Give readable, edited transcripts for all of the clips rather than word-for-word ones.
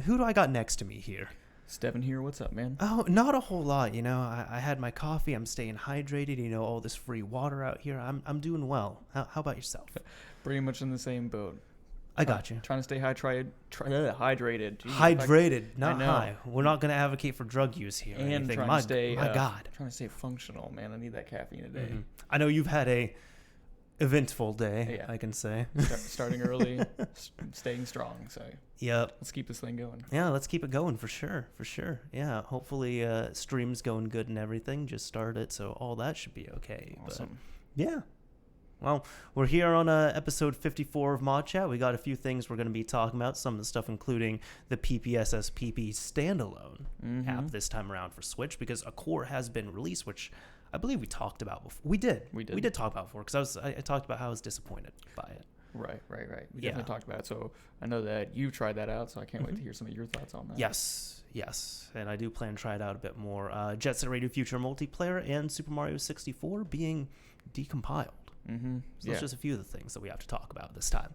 who do I got next to me here? Steven here. What's up, man? Oh, not a whole lot. I had my coffee. I'm staying hydrated. All this free water out here. I'm doing well. How about yourself? Pretty much in the same boat. I got you. Trying to stay hydrated. Jeez, hydrated, not high. We're not going to advocate for drug use here. And trying to stay. My God. Trying to stay functional, man. I need that caffeine a day. Mm-hmm. I know you've had a eventful day. Yeah. I can say. Starting early, staying strong. So. Yep. Let's keep this thing going. Yeah, let's keep it going for sure. Yeah, hopefully stream's going good and everything. Just started, so all that should be okay. Awesome. But, yeah. Well, we're here on episode 54 of ModChat. We got a few things we're going to be talking about. Some of the stuff including the PPSSPP Standalone app this time around for Switch, because a core has been released, which I believe we talked about before. We did talk about before, because I talked about how I was disappointed by it. Right. We definitely talked about it. So I know that you tried that out, so I can't wait to hear some of your thoughts on that. Yes. And I do plan to try it out a bit more. Jet Set Radio Future multiplayer and Super Mario 64 being decompiled. So it's just a few of the things that we have to talk about this time.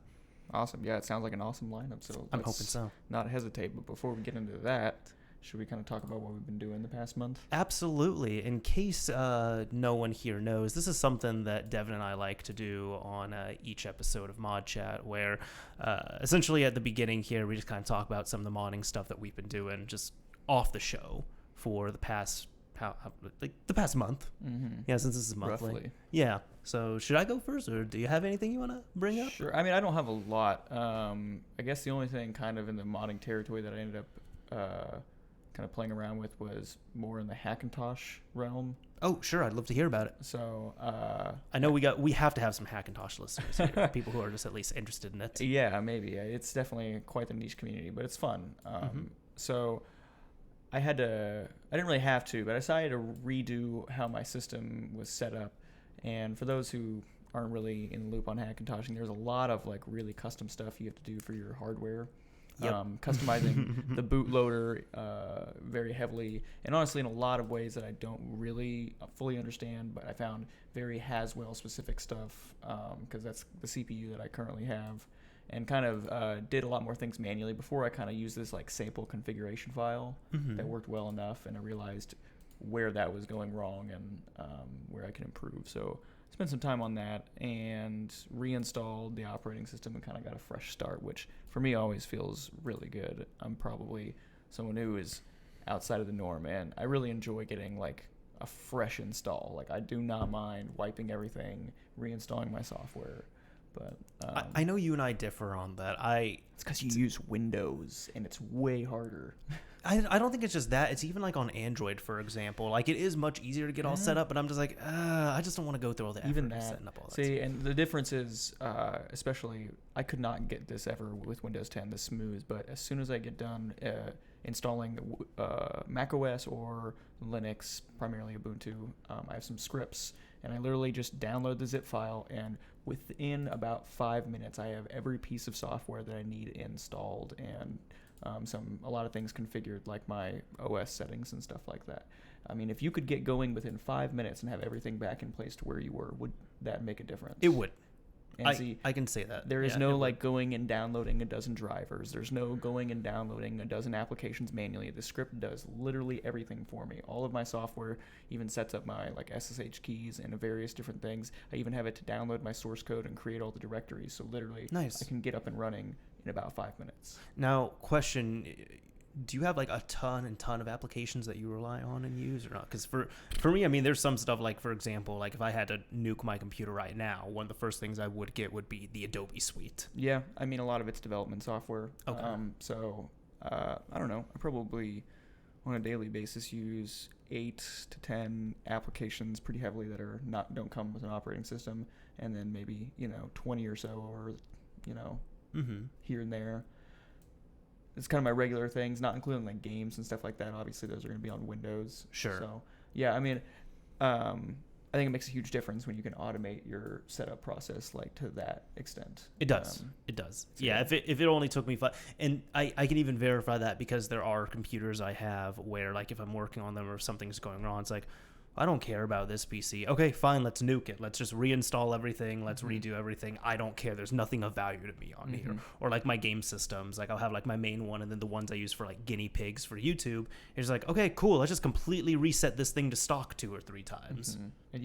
Awesome. Yeah, it sounds like an awesome lineup. So I'm hoping so. Not hesitate. But before we get into that, should we kind of talk about what we've been doing the past month? Absolutely. In case no one here knows, this is something that Devin and I like to do on each episode of Mod Chat, where essentially at the beginning here, we just kind of talk about some of the modding stuff that we've been doing just off the show for the past month. Yeah, since this is monthly. Roughly. Yeah. So should I go first, or do you have anything you want to bring up? Sure. I mean, I don't have a lot. I guess the only thing kind of in the modding territory that I ended up kind of playing around with was more in the Hackintosh realm. Oh, sure. I'd love to hear about it. So I know we have to have some Hackintosh listeners here, people who are just at least interested in it. Yeah, maybe. It's definitely quite the niche community, but it's fun. So I didn't really have to, but I decided to redo how my system was set up. And for those who aren't really in the loop on Hackintoshing, there's a lot of like really custom stuff you have to do for your hardware. Yep. Customizing the bootloader very heavily, and honestly in a lot of ways that I don't really fully understand, but I found very Haswell specific stuff because that's the CPU that I currently have, and kind of did a lot more things manually. Before I kind of used this like sample configuration file that worked well enough, and I realized where that was going wrong and where I can improve. So spent some time on that and reinstalled the operating system and kind of got a fresh start, which for me always feels really good. I'm probably someone who is outside of the norm, and I really enjoy getting like a fresh install. Like I do not mind wiping everything, reinstalling my software. But I know you and I differ on that. It's because you use Windows and it's way harder. I don't think it's just that. It's even like on Android, for example. Like it is much easier to get all set up, but I'm just like, I just don't want to go through all the effort even of setting up all that. See, and the difference is, especially, I could not get this ever with Windows 10 this smooth, but as soon as I get done installing Mac OS or Linux, primarily Ubuntu, I have some scripts, and I literally just download the zip file, and within about 5 minutes, I have every piece of software that I need installed and a lot of things configured, like my OS settings and stuff like that. I mean, if you could get going within 5 minutes and have everything back in place to where you were, would that make a difference? It would. And I can say that. There is no like going and downloading a dozen drivers. There's no going and downloading a dozen applications manually. The script does literally everything for me. All of my software even sets up my like SSH keys and various different things. I even have it to download my source code and create all the directories. So literally, nice. I can get up and running in about 5 minutes. Now, question. Do you have like a ton of applications that you rely on and use or not? Because for me, I mean, there's some stuff like, for example, like if I had to nuke my computer right now, one of the first things I would get would be the Adobe suite. Yeah, I mean, a lot of it's development software. Okay. I don't know. I probably on a daily basis use 8 to 10 applications pretty heavily that don't come with an operating system, and then maybe 20 or so, or here and there. It's kind of my regular things, not including like games and stuff like that. Obviously, those are going to be on Windows. Sure. So, yeah, I mean, I think it makes a huge difference when you can automate your setup process like to that extent. It does. It does. So yeah. If it only took me 5, and I can even verify that because there are computers I have where like if I'm working on them or something's going wrong, it's like, I don't care about this PC. Okay, fine, let's nuke it. Let's just reinstall everything. Let's redo everything. I don't care. There's nothing of value to me on here. Or like my game systems, like I'll have like my main one and then the ones I use for like guinea pigs for YouTube. It's like, okay, cool. Let's just completely reset this thing to stock 2 or 3 times. And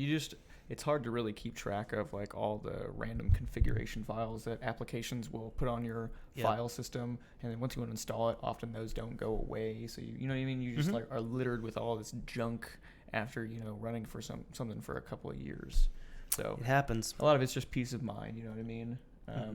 it's hard to really keep track of like all the random configuration files that applications will put on your file system, and then once you want to install it, often those don't go away. So you know what I mean? You just like are littered with all this junk after running for something for a couple of years. So it happens. A lot of it's just peace of mind. You know what I mean?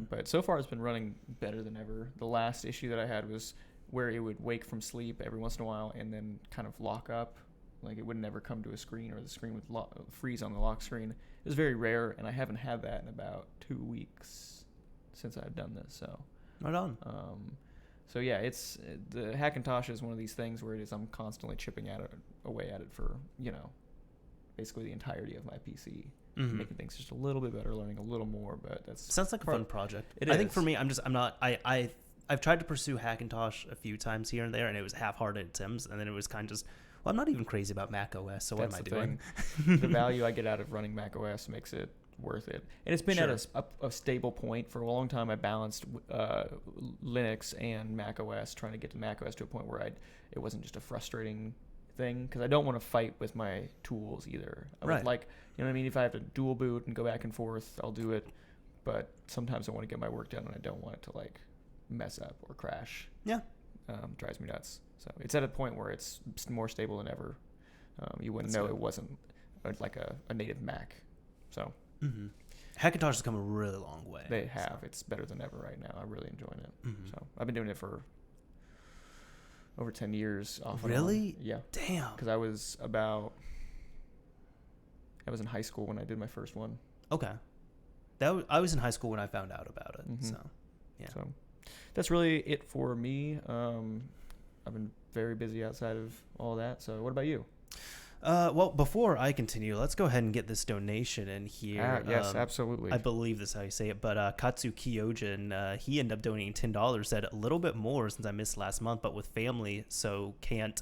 But so far it's been running better than ever. The last issue that I had was where it would wake from sleep every once in a while and then kind of lock up. Like it would never come to a screen, or the screen would freeze on the lock screen. It was very rare, and I haven't had that in about 2 weeks since I've done this. So right on. So yeah, it's the Hackintosh is one of these things where I'm constantly chipping away at it for basically the entirety of my PC, making things just a little bit better, learning a little more. But that's sounds like a fun project. I think for me, I've tried to pursue Hackintosh a few times here and there, and it was half-hearted attempts, and then it was kind of just, well, I'm not even crazy about Mac OS, so what am I doing? The value I get out of running Mac OS makes it worth it. And it's been at a stable point for a long time. I balanced Linux and Mac OS, trying to get to Mac OS to a point where it wasn't just a frustrating thing, because I don't want to fight with my tools either. I would like, you know what I mean? If I have to dual boot and go back and forth, I'll do it. But sometimes I want to get my work done, and I don't want it to like mess up or crash. Yeah. Drives me nuts. So it's at a point where it's more stable than ever. You wouldn't know it wasn't like a native Mac. So Hackintosh has come a really long way. They have. So. It's better than ever right now. I'm really enjoying it. So I've been doing it for over 10 years off and on. Yeah. Damn. Because I was in high school when I did my first one. Okay. I was in high school when I found out about it. So yeah. So that's really it for me. I've been very busy outside of all that. So what about you? Well, before I continue, let's go ahead and get this donation in here. Yes, absolutely. I believe this is how you say it, but Katsu Kyojin, he ended up donating $10, said a little bit more since I missed last month, but with family, so can't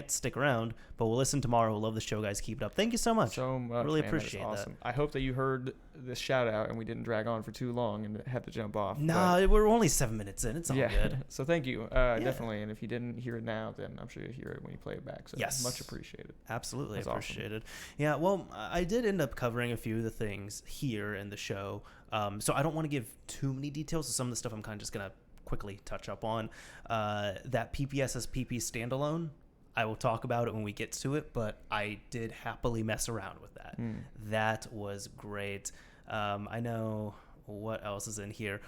stick around, but we'll listen tomorrow. We'll love the show, guys. Keep it up. Thank you so much. So much. Really man, appreciate that. Awesome. That. I hope that you heard this shout out and we didn't drag on for too long and had to jump off. Nah, we're only 7 minutes in. It's all good. So thank you. Definitely. And if you didn't hear it now, then I'm sure you'll hear it when you play it back. So yes. Much appreciated. Absolutely That's appreciated. Awesome. Yeah, well, I did end up covering a few of the things here in the show. So I don't want to give too many details. So some of the stuff I'm kind of just going to quickly touch up on. That PPSSPP standalone, I will talk about it when we get to it, but I did happily mess around with that. That was great. I know what else is in here.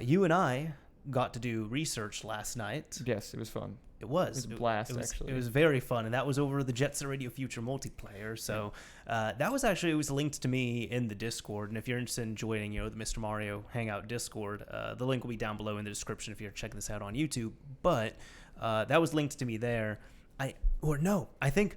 You and I got to do research last night. Yes, it was fun. It was a blast, actually. It was very fun, and that was over the Jet Set Radio Future multiplayer. So that was actually, it was linked to me in the Discord, and if you're interested in joining, the Mr. Mario Hangout Discord, the link will be down below in the description if you're checking this out on YouTube. But that was linked to me there. I think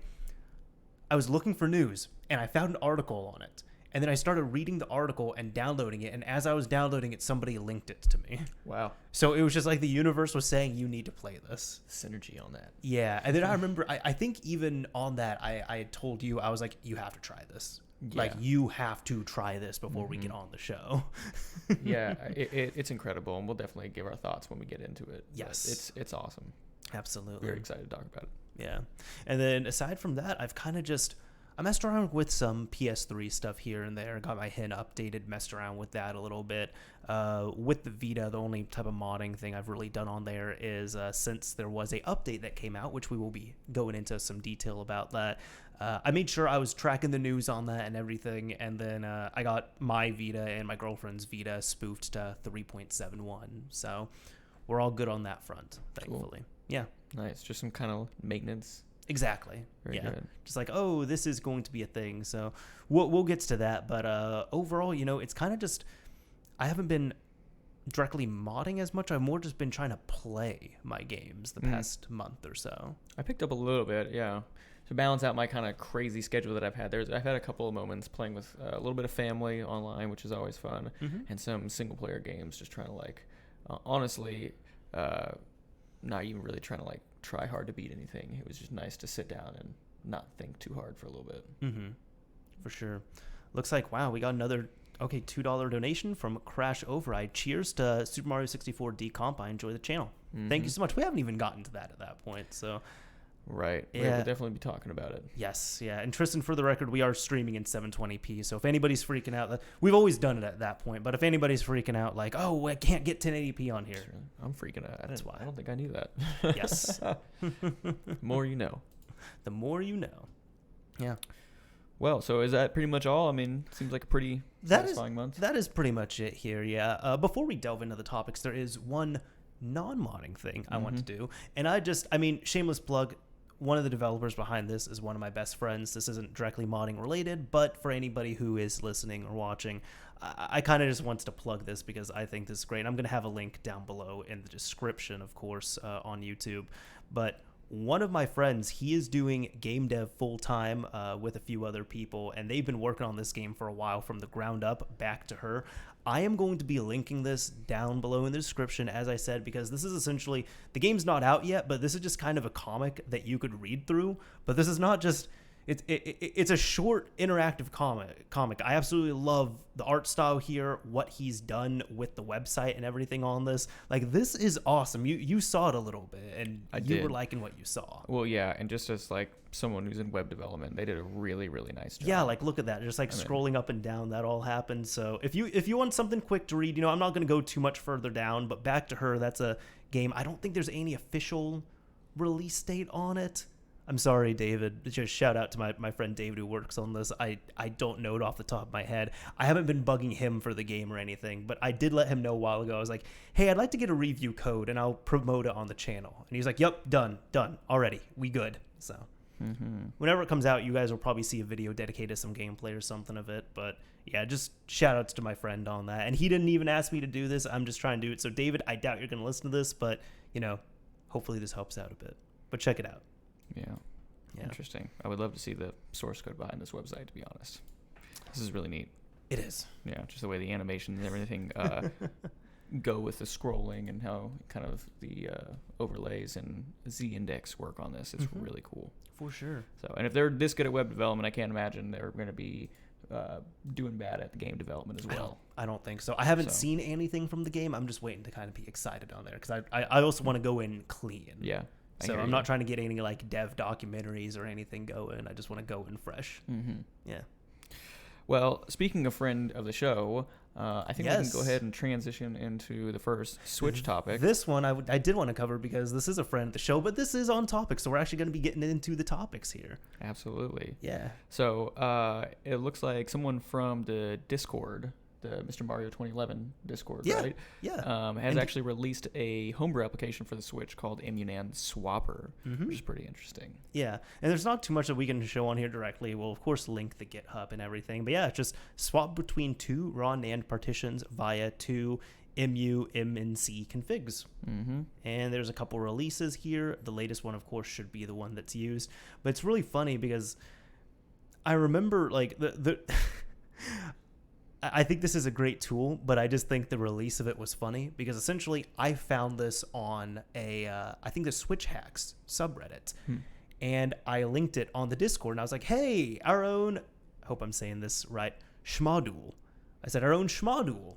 I was looking for news, and I found an article on it. And then I started reading the article and downloading it. And as I was downloading it, somebody linked it to me. Wow. So it was just like the universe was saying, you need to play this. Synergy on that. Yeah. And then I remember, I think even on that, I had told you, I was like, you have to try this. Yeah. Like, you have to try this before we get on the show. Yeah. It's incredible. And we'll definitely give our thoughts when we get into it. Yes. It's awesome. Absolutely. Very excited to talk about it. Yeah. And then aside from that, I've kind of just... I messed around with some PS3 stuff here and there, got my HIN updated, messed around with that a little bit. With the Vita, the only type of modding thing I've really done on there is since there was a update that came out, which we will be going into some detail about that, I made sure I was tracking the news on that and everything, and then I got my Vita and my girlfriend's Vita spoofed to 3.71, so we're all good on that front, thankfully. Cool. Yeah. Nice. Just some kind of maintenance. Exactly. Very good. Just like, oh, this is going to be a thing. So we'll get to that. But overall, it's kind of just, I haven't been directly modding as much. I've more just been trying to play my games the past month or so. I picked up a little bit, yeah. To balance out my kind of crazy schedule that I've had. I've had a couple of moments playing with a little bit of family online, which is always fun, and some single player games, just trying to honestly, not even really trying to try hard to beat anything. It was just nice to sit down and not think too hard for a little bit. Mm-hmm. For sure. Looks like, wow, we got another $2 donation from Crash Override. Cheers to Super Mario 64 Decomp. I enjoy the channel. Thank you so much. We haven't even gotten to that at that point, so right. Yeah. We'll definitely be talking about it. Yes, yeah. And Tristan, for the record, we are streaming in 720p, so if anybody's freaking out, we've always done it at that point, but if anybody's freaking out like, oh, I can't get 1080p on here. I'm freaking out. That's why. I don't think I knew that. Yes. The more you know. The more you know. Yeah. Well, so is that pretty much all? I mean, seems like a pretty satisfying month. That is pretty much it here, yeah. Before we delve into the topics, there is one non-modding thing I want to do. And shameless plug, one of the developers behind this is one of my best friends. This isn't directly modding related, but for anybody who is listening or watching, I kind of just wanted to plug this because I think this is great. I'm going to have a link down below in the description, of course, on YouTube. But one of my friends, he is doing game dev full-time with a few other people, and they've been working on this game for a while from the ground up, back to her. I am going to be linking this down below in the description, as I said, because this is essentially, the game's not out yet, but this is just kind of a comic that you could read through. But this is not just, it's a short interactive comic. I absolutely love the art style here, what he's done with the website and everything on this. Like, this is awesome. You saw it a little bit, and you were liking what you saw. Well, yeah, and just as like someone who's in web development, they did a really, really nice job. Yeah, like look at that. Just like scrolling up and down, that all happened. So if you want something quick to read, I'm not going to go too much further down, but Back to Her, that's a game. I don't think there's any official release date on it. I'm sorry, David. Just shout out to my friend David who works on this. I don't know it off the top of my head. I haven't been bugging him for the game or anything, but I did let him know a while ago. I was like, hey, I'd like to get a review code and I'll promote it on the channel. And he's like, yep, done already. We good. So whenever it comes out, you guys will probably see a video dedicated to some gameplay or something of it. But yeah, just shout outs to my friend on that. And he didn't even ask me to do this. I'm just trying to do it. So David, I doubt you're going to listen to this, but hopefully this helps out a bit. But check it out. Yeah. Interesting. I would love to see the source code behind this website, to be honest. This is really neat. It is. Yeah, just the way the animations and everything go with the scrolling and how kind of the overlays and Z-index work on this. It's really cool. For sure. So, and if they're this good at web development, I can't imagine they're going to be doing bad at the game development as well. I don't think so. I haven't seen anything from the game. I'm just waiting to kind of be excited on there because I also want to go in clean. Yeah. So I'm not trying to get any like dev documentaries or anything going. I just want to go in fresh. Yeah. Well, speaking of friend of the show, I think we can go ahead and transition into the first Switch topic. This one I did want to cover because this is a friend of the show, but this is on topic, so we're actually going to be getting into the topics here. Absolutely. Yeah. So it looks like someone from the Discord, the Mr. Mario 2011 Discord, right? Yeah. Has actually released a homebrew application for the Switch called EmuNand Swapper, which is pretty interesting. Yeah, and there's not too much that we can show on here directly. We'll, of course, link the GitHub and everything. But yeah, just swap between two raw NAND partitions via two EmuMNC configs. And there's a couple releases here. The latest one, of course, should be the one that's used. But it's really funny because I remember, like, the I think this is a great tool, but I just think the release of it was funny because essentially I found this on I think the Switch Hacks subreddit, and I linked it on the Discord, and I was like, hey, our own, I hope I'm saying this right, Schmodul. I said, our own Schmodul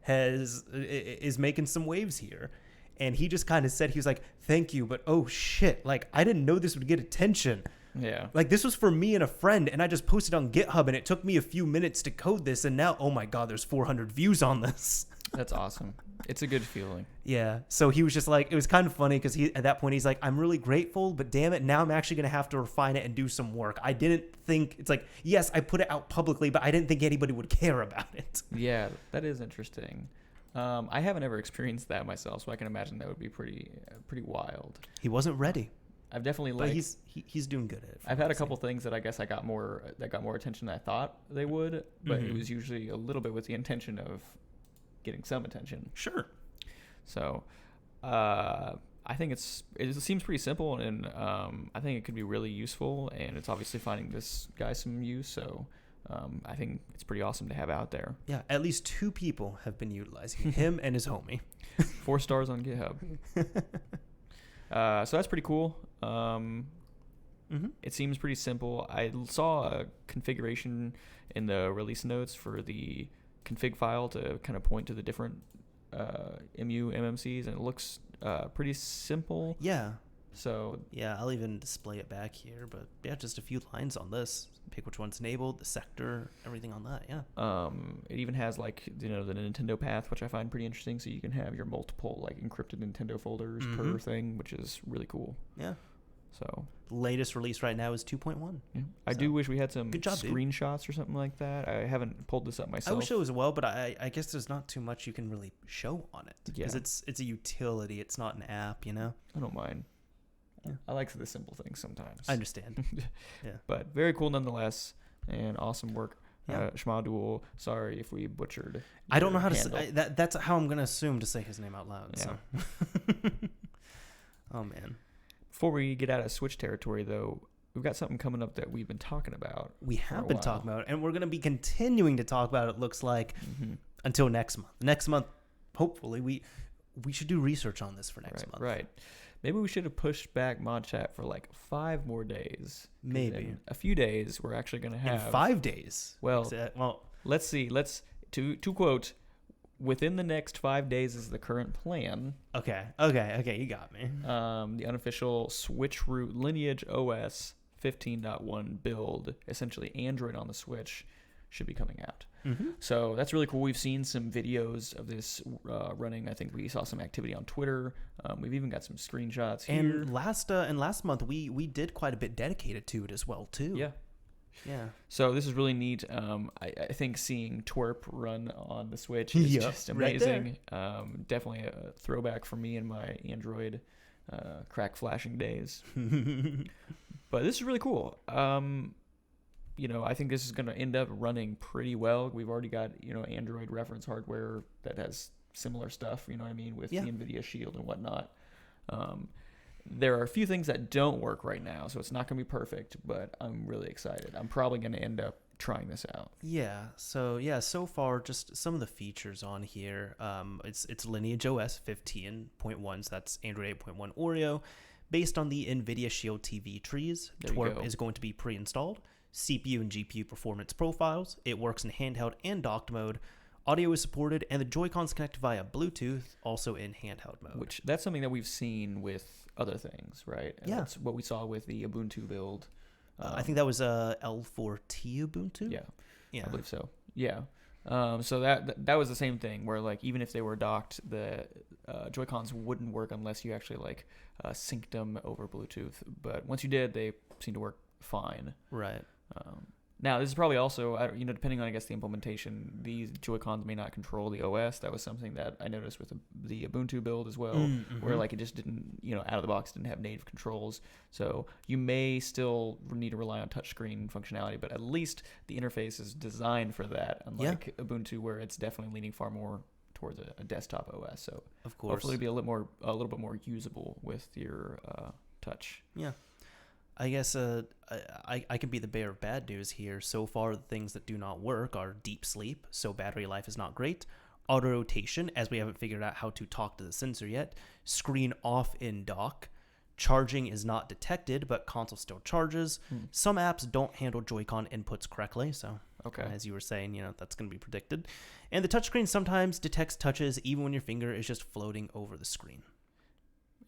is making some waves here. And he just kind of said, he was like, thank you, but oh shit, like I didn't know this would get attention. Yeah. Like this was for me and a friend, and I just posted on GitHub, and it took me a few minutes to code this, and now, oh my God, there's 400 views on this. That's awesome. It's a good feeling. Yeah. So he was just like, it was kind of funny because at that point he's like, I'm really grateful, but damn it, now I'm actually going to have to refine it and do some work. I didn't think, it's like, yes, I put it out publicly, but I didn't think anybody would care about it. Yeah, that is interesting. I haven't ever experienced that myself, so I can imagine that would be pretty wild. He wasn't ready. I've definitely but he's doing good at it. I've had a couple things that I guess I got more attention than I thought they would, but it was usually a little bit with the intention of getting some attention. Sure. So, I think it seems pretty simple, and I think it could be really useful, and it's obviously finding this guy some use. So, I think it's pretty awesome to have out there. Yeah, at least 2 people have been utilizing him and his homie. 4 stars on GitHub. So that's pretty cool. It seems pretty simple. I saw a configuration in the release notes for the config file to kind of point to the different MMCs, and it looks pretty simple. Yeah. So yeah, I'll even display it back here, but yeah, just a few lines on this. Pick which one's enabled, the sector, everything on that. Yeah. It even has like the Nintendo path, which I find pretty interesting. So you can have your multiple like encrypted Nintendo folders per thing, which is really cool. Yeah. So latest release right now is 2.1. Yeah. I do wish we had some good job, screenshots or something like that. I haven't pulled this up myself. I wish it was well, but I guess there's not too much you can really show on it because it's a utility. It's not an app, you know. I don't mind. Yeah. I like the simple things sometimes. I understand. Yeah. But very cool nonetheless, and awesome work. Yeah. Schmaduel, sorry if we butchered. I don't know how to say that's how I'm gonna assume to say his name out loud. Yeah. So. Oh man. Before we get out of Switch territory, though, we've got something coming up that we've been talking about. We have been talking about it, and we're going to be continuing to talk about it, looks like, until next month. Next month, hopefully, we should do research on this for next month. Right. Maybe we should have pushed back ModChat for like 5 more days. Maybe. In a few days, we're actually going to have... In 5 days? Well, let's see. To quote... Within the next 5 days is the current plan. Okay, you got me. The unofficial switch root LineageOS 15.1 build, essentially Android on the Switch, should be coming out. So that's really cool. We've seen some videos of this running. I think we saw some activity on Twitter. We've even got some screenshots here. And last month we did quite a bit dedicated to it as well too. Yeah. Yeah. So this is really neat. I think seeing Twerp run on the Switch is just amazing. Right, definitely a throwback for me in my Android crack flashing days. But this is really cool. I think this is going to end up running pretty well. We've already got, Android reference hardware that has similar stuff, you know what I mean, with the NVIDIA Shield and whatnot. There are a few things that don't work right now, so it's not going to be perfect, but I'm really excited. I'm probably going to end up trying this out. Yeah. So far, just some of the features on here. It's LineageOS 15.1, so that's Android 8.1 Oreo. Based on the NVIDIA Shield TV trees, Twerp is going to be pre-installed. CPU and GPU performance profiles. It works in handheld and docked mode. Audio is supported, and the Joy-Cons connect via Bluetooth, also in handheld mode. That's something that we've seen with other things, right? And that's what we saw with the Ubuntu build. I think that was L4T Ubuntu. Yeah, I believe so. Yeah. So that was the same thing where like even if they were docked, the Joy-Cons wouldn't work unless you actually synced them over Bluetooth. But once you did, they seemed to work fine. Right. Now, this is probably also, depending on, I guess, the implementation, these Joy-Cons may not control the OS. That was something that I noticed with the Ubuntu build as well, where, it just didn't, out of the box, didn't have native controls. So you may still need to rely on touchscreen functionality, but at least the interface is designed for that, unlike Ubuntu, where it's definitely leaning far more towards a desktop OS. So of course, hopefully it'll be a little bit more usable with your touch. Yeah. I guess I can be the bearer of bad news here. So far, the things that do not work are deep sleep, so battery life is not great. Auto rotation, as we haven't figured out how to talk to the sensor yet. Screen off in dock. Charging is not detected, but console still charges. Some apps don't handle Joy-Con inputs correctly, so as you were saying, that's going to be predicted. And the touchscreen sometimes detects touches even when your finger is just floating over the screen.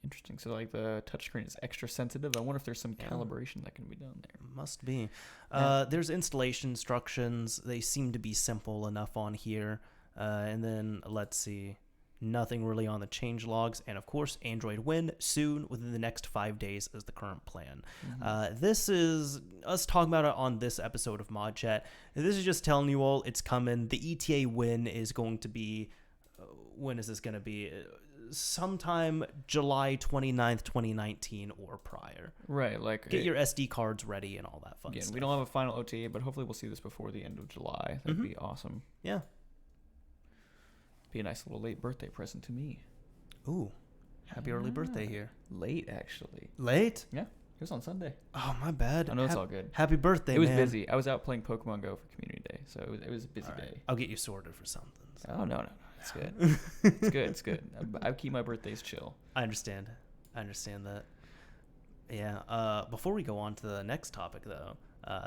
Interesting. So the touchscreen is extra sensitive. I wonder if there's some calibration that can be done there. Must be. There's installation instructions. They seem to be simple enough on here. And then let's see. Nothing really on the change logs. And of course, Android Win soon within the next 5 days is the current plan. This is us talking about it on this episode of ModChat. This is just telling you all it's coming. The ETA Win is going to be... when is this going to be? Sometime July 29th, 2019 or prior. Right, get your SD cards ready and all that fun stuff. We don't have a final OTA, but hopefully we'll see this before the end of July. That'd be awesome. Yeah. Be a nice little late birthday present to me. Ooh. Happy early birthday here. Late, actually. Late? Yeah. It was on Sunday. Oh, my bad. I know it's all good. Happy birthday, It was busy. I was out playing Pokemon Go for Community Day, so it was a busy day. I'll get you sorted for something. So. Oh, no. It's good. It's good. I keep my birthdays chill. I understand that. Yeah. Before we go on to the next topic, though,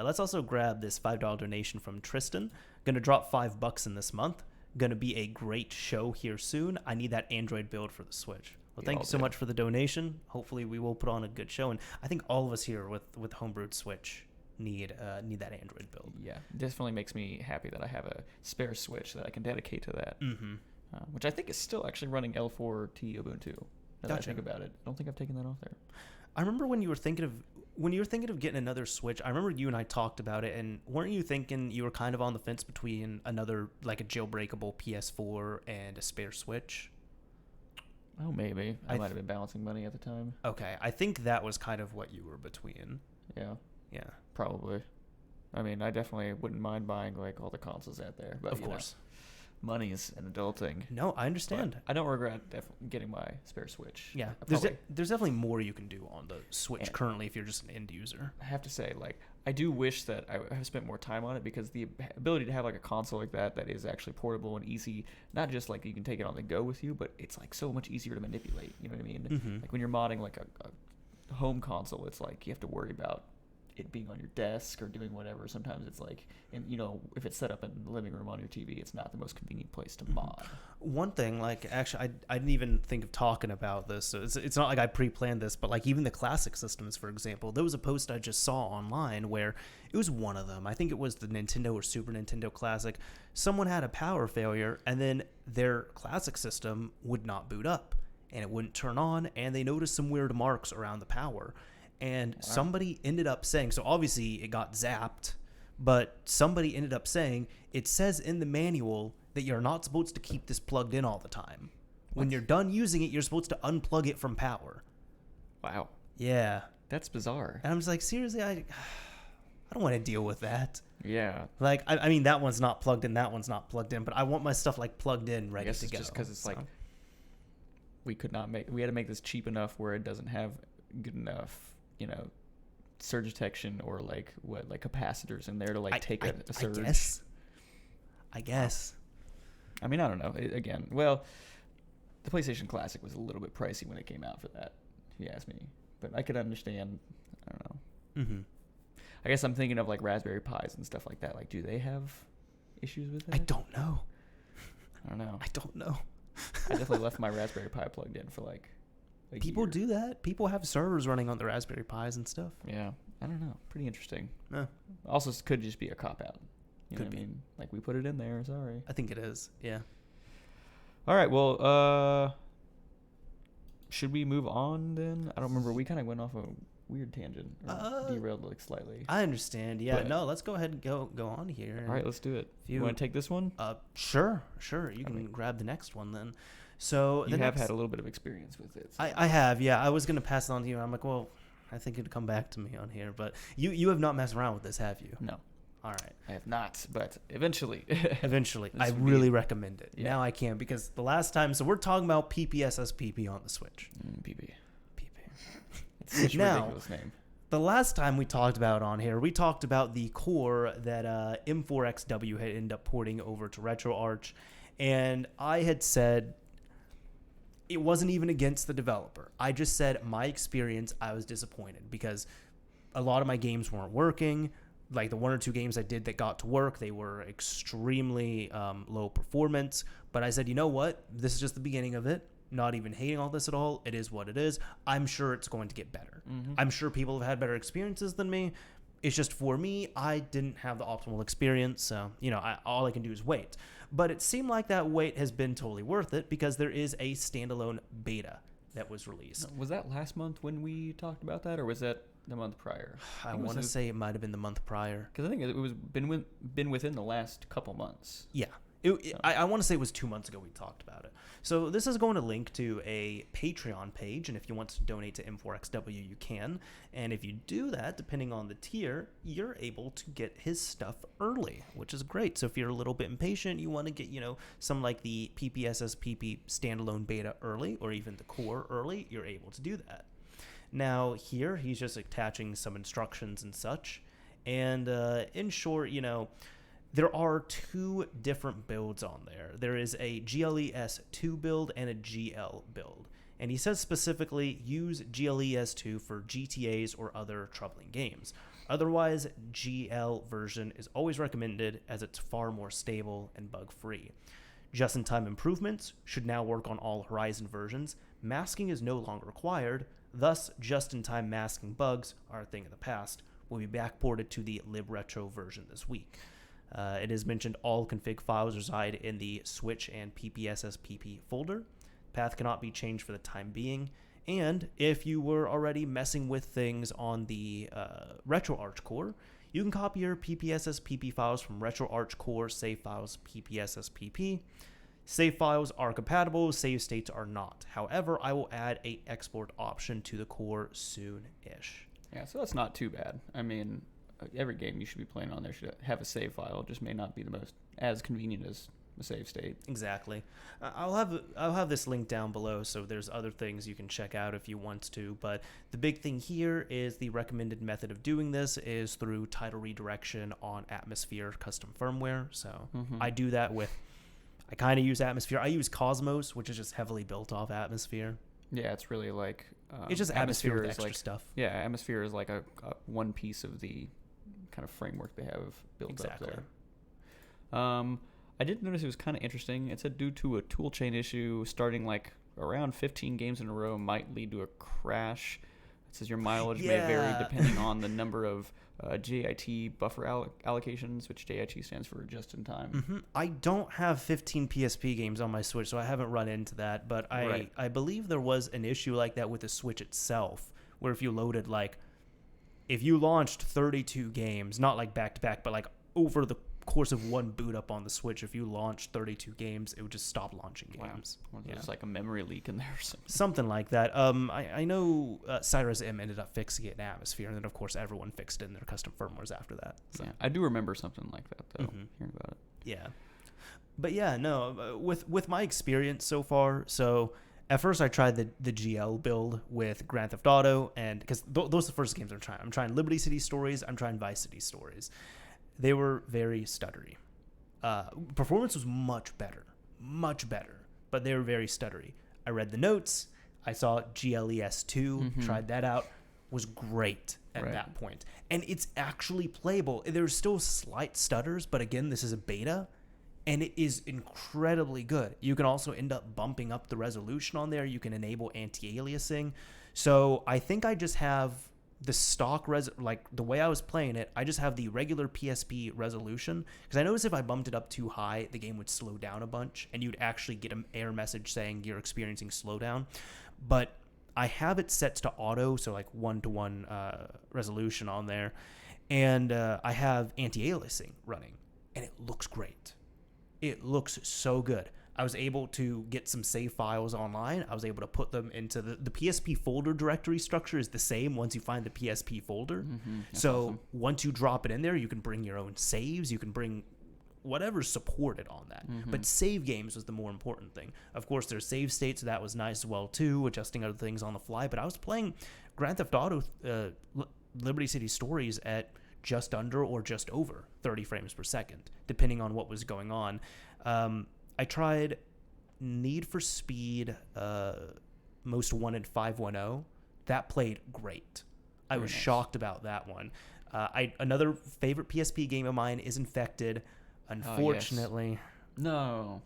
let's also grab this $5 donation from Tristan. Gonna drop $5 in this month. Gonna be a great show here soon. I need that Android build for the Switch. Well, thank you so much for the donation. Hopefully, we will put on a good show, and I think all of us here with Homebrewed Switch need that Android build. Yeah, definitely makes me happy that I have a spare Switch that I can dedicate to that. Mm-hmm. Which I think is still actually running L4T Ubuntu. Now that I think about it, I don't think I've taken that off there. I remember when you were thinking of getting another Switch. I remember you and I talked about it, and weren't you thinking you were kind of on the fence between another, like a jailbreakable PS4 and a spare Switch? Oh, maybe. I might have been balancing money at the time. Okay, I think that was kind of what you were between. Yeah. Yeah. Probably. I mean, I definitely wouldn't mind buying like all the consoles out there, but of course, money is an adult thing. No, I understand. But I don't regret getting my spare Switch. Yeah, there's definitely more you can do on the Switch currently if you're just an end user. I have to say, like, I do wish that I have spent more time on it, because the ability to have like a console like that is actually portable and easy, not just like you can take it on the go with you, but it's like so much easier to manipulate. You know what I mean? Mm-hmm. Like when you're modding like a home console, it's like you have to worry about it being on your desk or doing whatever. Sometimes it's like, and if it's set up in the living room on your TV, it's not the most convenient place to mod. One thing, like, actually, I didn't even think of talking about this. So it's not like I pre-planned this, but like even the classic systems, for example, there was a post I just saw online where it was one of them. I think it was the Nintendo or Super Nintendo Classic. Someone had a power failure, and then their classic system would not boot up, and it wouldn't turn on, and they noticed some weird marks around the power. And somebody ended up saying, so obviously it got zapped, but somebody ended up saying, it says in the manual that you're not supposed to keep this plugged in all the time. When you're done using it, you're supposed to unplug it from power. Wow. Yeah. That's bizarre. And I'm just like, seriously, I don't want to deal with that. Yeah. Like, I mean, that one's not plugged in, that one's not plugged in, but I want my stuff like plugged in, ready to go. Just because it's like, we had to make this cheap enough where it doesn't have good enough, surge detection or like capacitors in there to like take a surge. I guess. I mean, I don't know. The PlayStation Classic was a little bit pricey when it came out for that, if you ask me. But I could understand. I don't know. Mm-hmm. I guess I'm thinking of like Raspberry Pis and stuff like that. Like, do they have issues with that? I don't know. I don't know. I definitely left my Raspberry Pi plugged in for like a People year. do that. People have servers running on the Raspberry Pis and stuff. Yeah. I don't know. Pretty interesting. Yeah. Also, could just be a cop-out. You know Could what be. I mean? Like, we put it in there. Sorry. I think it is. Yeah. All right. Well, should we move on then? I don't remember. We kind of went off a weird tangent. Or derailed like slightly. I understand. Yeah. No, let's go ahead and go on here. All right. Let's do it. You want to take this one? Sure. You can grab the next one then. So you have had a little bit of experience with it. So. I have. Yeah. I was going to pass it on to you. And I'm like, well, I think it'd come back to me on here. But you have not messed around with this, have you? No. All right. I have not, but eventually. I really recommend it. Yeah. Now I can, because the last time, so we're talking about PPSSPP on the Switch. PP. It's such a ridiculous name. The last time we talked about it on here, we talked about the core that M4XW had ended up porting over to RetroArch, and I had said it wasn't even against the developer. I just said my experience, I was disappointed because a lot of my games weren't working. Like the one or two games I did that got to work, they were extremely low performance. But I said, you know what? This is just the beginning of it. Not even hating all this at all. It is what it is. I'm sure it's going to get better. Mm-hmm. I'm sure people have had better experiences than me. It's just for me, I didn't have the optimal experience. So, all I can do is wait. But it seemed like that wait has been totally worth it because there is a standalone beta that was released. Was that last month when we talked about that, or was that the month prior? I want to say it might have been the month prior. Because I think it was been within the last couple months. Yeah. I want to say it was 2 months ago we talked about it. So this is going to link to a Patreon page, and if you want to donate to M4XW, you can. And if you do that, depending on the tier, you're able to get his stuff early, which is great. So if you're a little bit impatient, you want to get, some like the PPSSPP standalone beta early, or even the core early, you're able to do that. Now here, he's just attaching some instructions and such. And in short, there are two different builds on there. There is a GLES2 build and a GL build. And he says specifically, use GLES2 for GTAs or other troubling games. Otherwise, GL version is always recommended as it's far more stable and bug-free. Just-in-time improvements should now work on all Horizon versions. Masking is no longer required, thus just-in-time masking bugs are a thing of the past. Will be backported to the libretro version this week. It is mentioned all config files reside in the Switch and PPSSPP folder. Path cannot be changed for the time being. And if you were already messing with things on the RetroArch core, you can copy your PPSSPP files from RetroArch core save files PPSSPP. Save files are compatible, save states are not. However, I will add a export option to the core soon-ish. Yeah, so that's not too bad. I mean, every game you should be playing on there should have a save file. It just may not be the most as convenient as a save state. Exactly. I'll have this link down below, so there's other things you can check out if you want to. But the big thing here is the recommended method of doing this is through title redirection on Atmosphere custom firmware. So I do that with. I kind of use Atmosphere. I use Cosmos, which is just heavily built off Atmosphere. Yeah, it's really like it's just Atmosphere with extra stuff. Yeah, Atmosphere is like a one piece of the kind of framework they have built up there. I did notice it was kind of interesting. It said due to a toolchain issue, starting like around 15 games in a row might lead to a crash. It says your mileage may vary depending on the number of JIT buffer allocations, which JIT stands for just in time. I don't have 15 PSP games on my Switch, so I haven't run into that. But I believe there was an issue like that with the Switch itself, where if you loaded if you launched 32 games, not like back to back, but like over the course of one boot up on the Switch, if you launched 32 games, it would just stop launching games. Wow. There's like a memory leak in there or something. Something like that. I know Cyrus M ended up fixing it in Atmosphere, and then of course everyone fixed it in their custom firmwares after that. So. Yeah, I do remember something like that though, hearing about it. Yeah. But yeah, no, with my experience so far, so at first I tried the GL build with Grand Theft Auto, and because those are the first games I'm trying. I'm trying Liberty City Stories, I'm trying Vice City Stories. They were very stuttery. Performance was much better, but they were very stuttery. I read the notes. I saw GLES2, tried that out, was great at that point. And it's actually playable. There's still slight stutters, but again, this is a beta, and it is incredibly good. You can also end up bumping up the resolution on there. You can enable anti-aliasing. So I think I just have the stock the way I was playing it, I just have the regular PSP resolution, because I noticed if I bumped it up too high, the game would slow down a bunch, and you'd actually get an error message saying you're experiencing slowdown. But I have it set to auto, so like 1-to-1 resolution on there, and I have anti-aliasing running, and it looks great. It looks so good. I was able to get some save files online. I was able to put them into the PSP folder directory structure is the same once you find the PSP folder. So awesome. Once you drop it in there, you can bring your own saves. You can bring whatever's supported on that. But save games was the more important thing. Of course, there's save states, so that was nice as well too, adjusting other things on the fly. But I was playing Grand Theft Auto Liberty City Stories at just under or just over 30 frames per second, depending on what was going on. I tried Need for Speed Most Wanted 510. That played great. I was shocked about that one. Another favorite PSP game of mine is Infected. Unfortunately, no,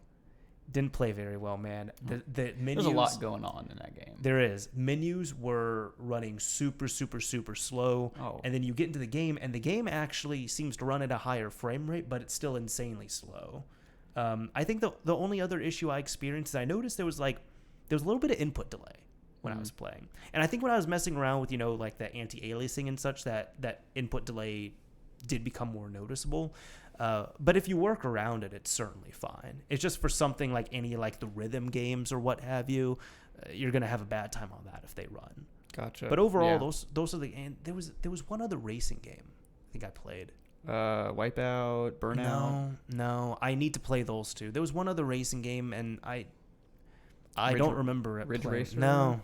didn't play very well, man. The menus, there's a lot going on in that game. There is. Menus were running super slow. And then you get into the game, and the game actually seems to run at a higher frame rate, but it's still insanely slow. I think the only other issue I experienced is I noticed there was a little bit of input delay when I was playing. And I think when I was messing around with, like the anti-aliasing and such, that input delay did become more noticeable. But if you work around it, it's certainly fine. It's just for something like any the rhythm games or what have you, you're going to have a bad time on that if they run. Gotcha. But overall, those are and there was one other racing game I think I played. Wipeout, Burnout. No, I need to play those two. There was one other racing game, and I don't remember it. Ridge Racer? No,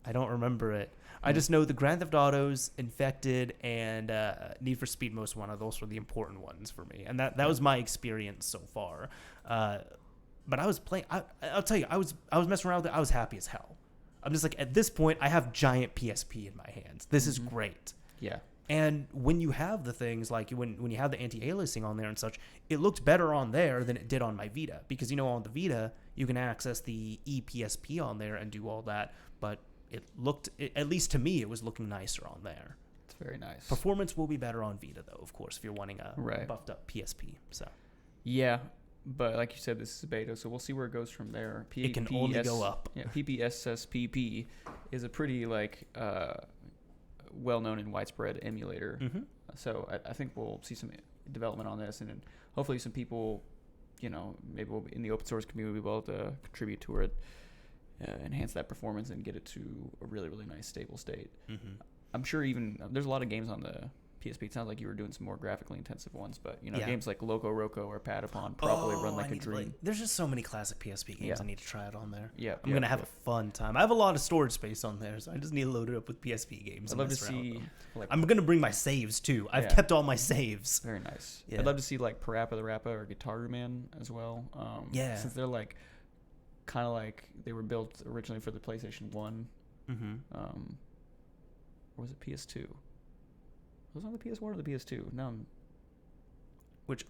I don't remember it. I just know the Grand Theft Autos, Infected, and Need for Speed Most Wanted. Those were the important ones for me, and that was my experience so far. But I was playing. I'll tell you, I was messing around with it. I was happy as hell. I'm just like, at this point, I have giant PSP in my hands. This is great. Yeah. And when you have the things like when you have the anti-aliasing on there and such, it looked better on there than it did on my Vita, because on the Vita you can access the ePSP on there and do all that, but at least to me, it was looking nicer on there. It's very nice. Performance will be better on Vita though, of course, if you're wanting a buffed up PSP. So yeah, but like you said, this is a beta, so we'll see where it goes from there. It can only go up. Yeah, PPSSPP is a pretty well-known and widespread emulator. So I think we'll see some development on this, and hopefully some people, maybe in the open source community will be able to contribute to it, enhance that performance, and get it to a really, really nice stable state. I'm sure there's a lot of games on the PSP. It sounds like you were doing some more graphically intensive ones, but games like Loco Roco or Patapon probably run like a dream. There's just so many classic PSP games I need to try it on there. Yeah, I'm gonna have a fun time. I have a lot of storage space on there, so I just need to load it up with PSP games. I'd love to see. I'm gonna bring my saves too. I've kept all my saves. Very nice. Yeah. I'd love to see like Parappa the Rappa or Guitar Man as well. Since they're kind of like they were built originally for the PlayStation 1. Or was it PS2? Was it on the PS1 or the PS2? No. Which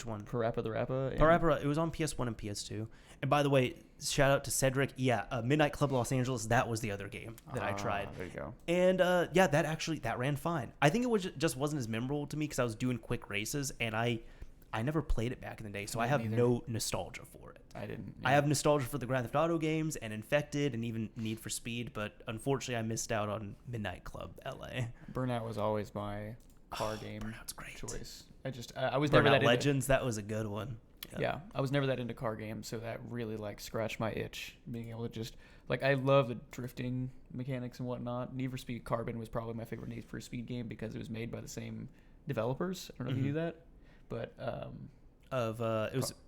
one? Parappa the Rappa. Parappa, it was on PS1 and PS2. And by the way, shout out to Cedric. Yeah, Midnight Club Los Angeles, that was the other game that I tried. There you go. And that ran fine. I think it just wasn't as memorable to me because I was doing quick races, and I never played it back in the day, so I have no nostalgia for it. I didn't. Yeah. I have nostalgia for the Grand Theft Auto games and Infected and even Need for Speed, but unfortunately I missed out on Midnight Club LA. Burnout was always my car game Burnout's great. choice. I was Burnout never that Legends, that was a good one. Yeah, I was never that into car games, so that really scratched my itch. Being able to just I love the drifting mechanics and whatnot. Need for Speed Carbon was probably my favorite Need for Speed game because it was made by the same developers. I don't know if you knew that, but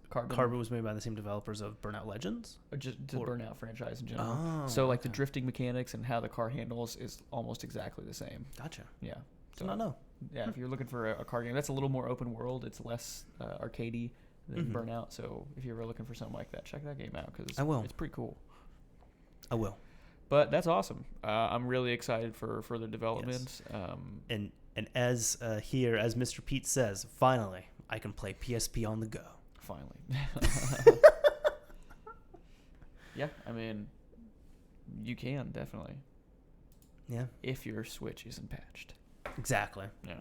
Carbon was made by the same developers of Burnout Legends? Or just the Burnout franchise in general. So the drifting mechanics and how the car handles is almost exactly the same. Gotcha. Yeah. So I don't know. Yeah, if you're looking for a car game that's a little more open world, it's less arcadey than Burnout. So if you're ever looking for something like that, check that game out because it's pretty cool. I will. But that's awesome. I'm really excited for further development. Yes. And as Mr. Pete says, finally, I can play PSP on the go. Finally. Yeah, I mean, you can definitely. Yeah. If your Switch isn't patched. Exactly. Yeah.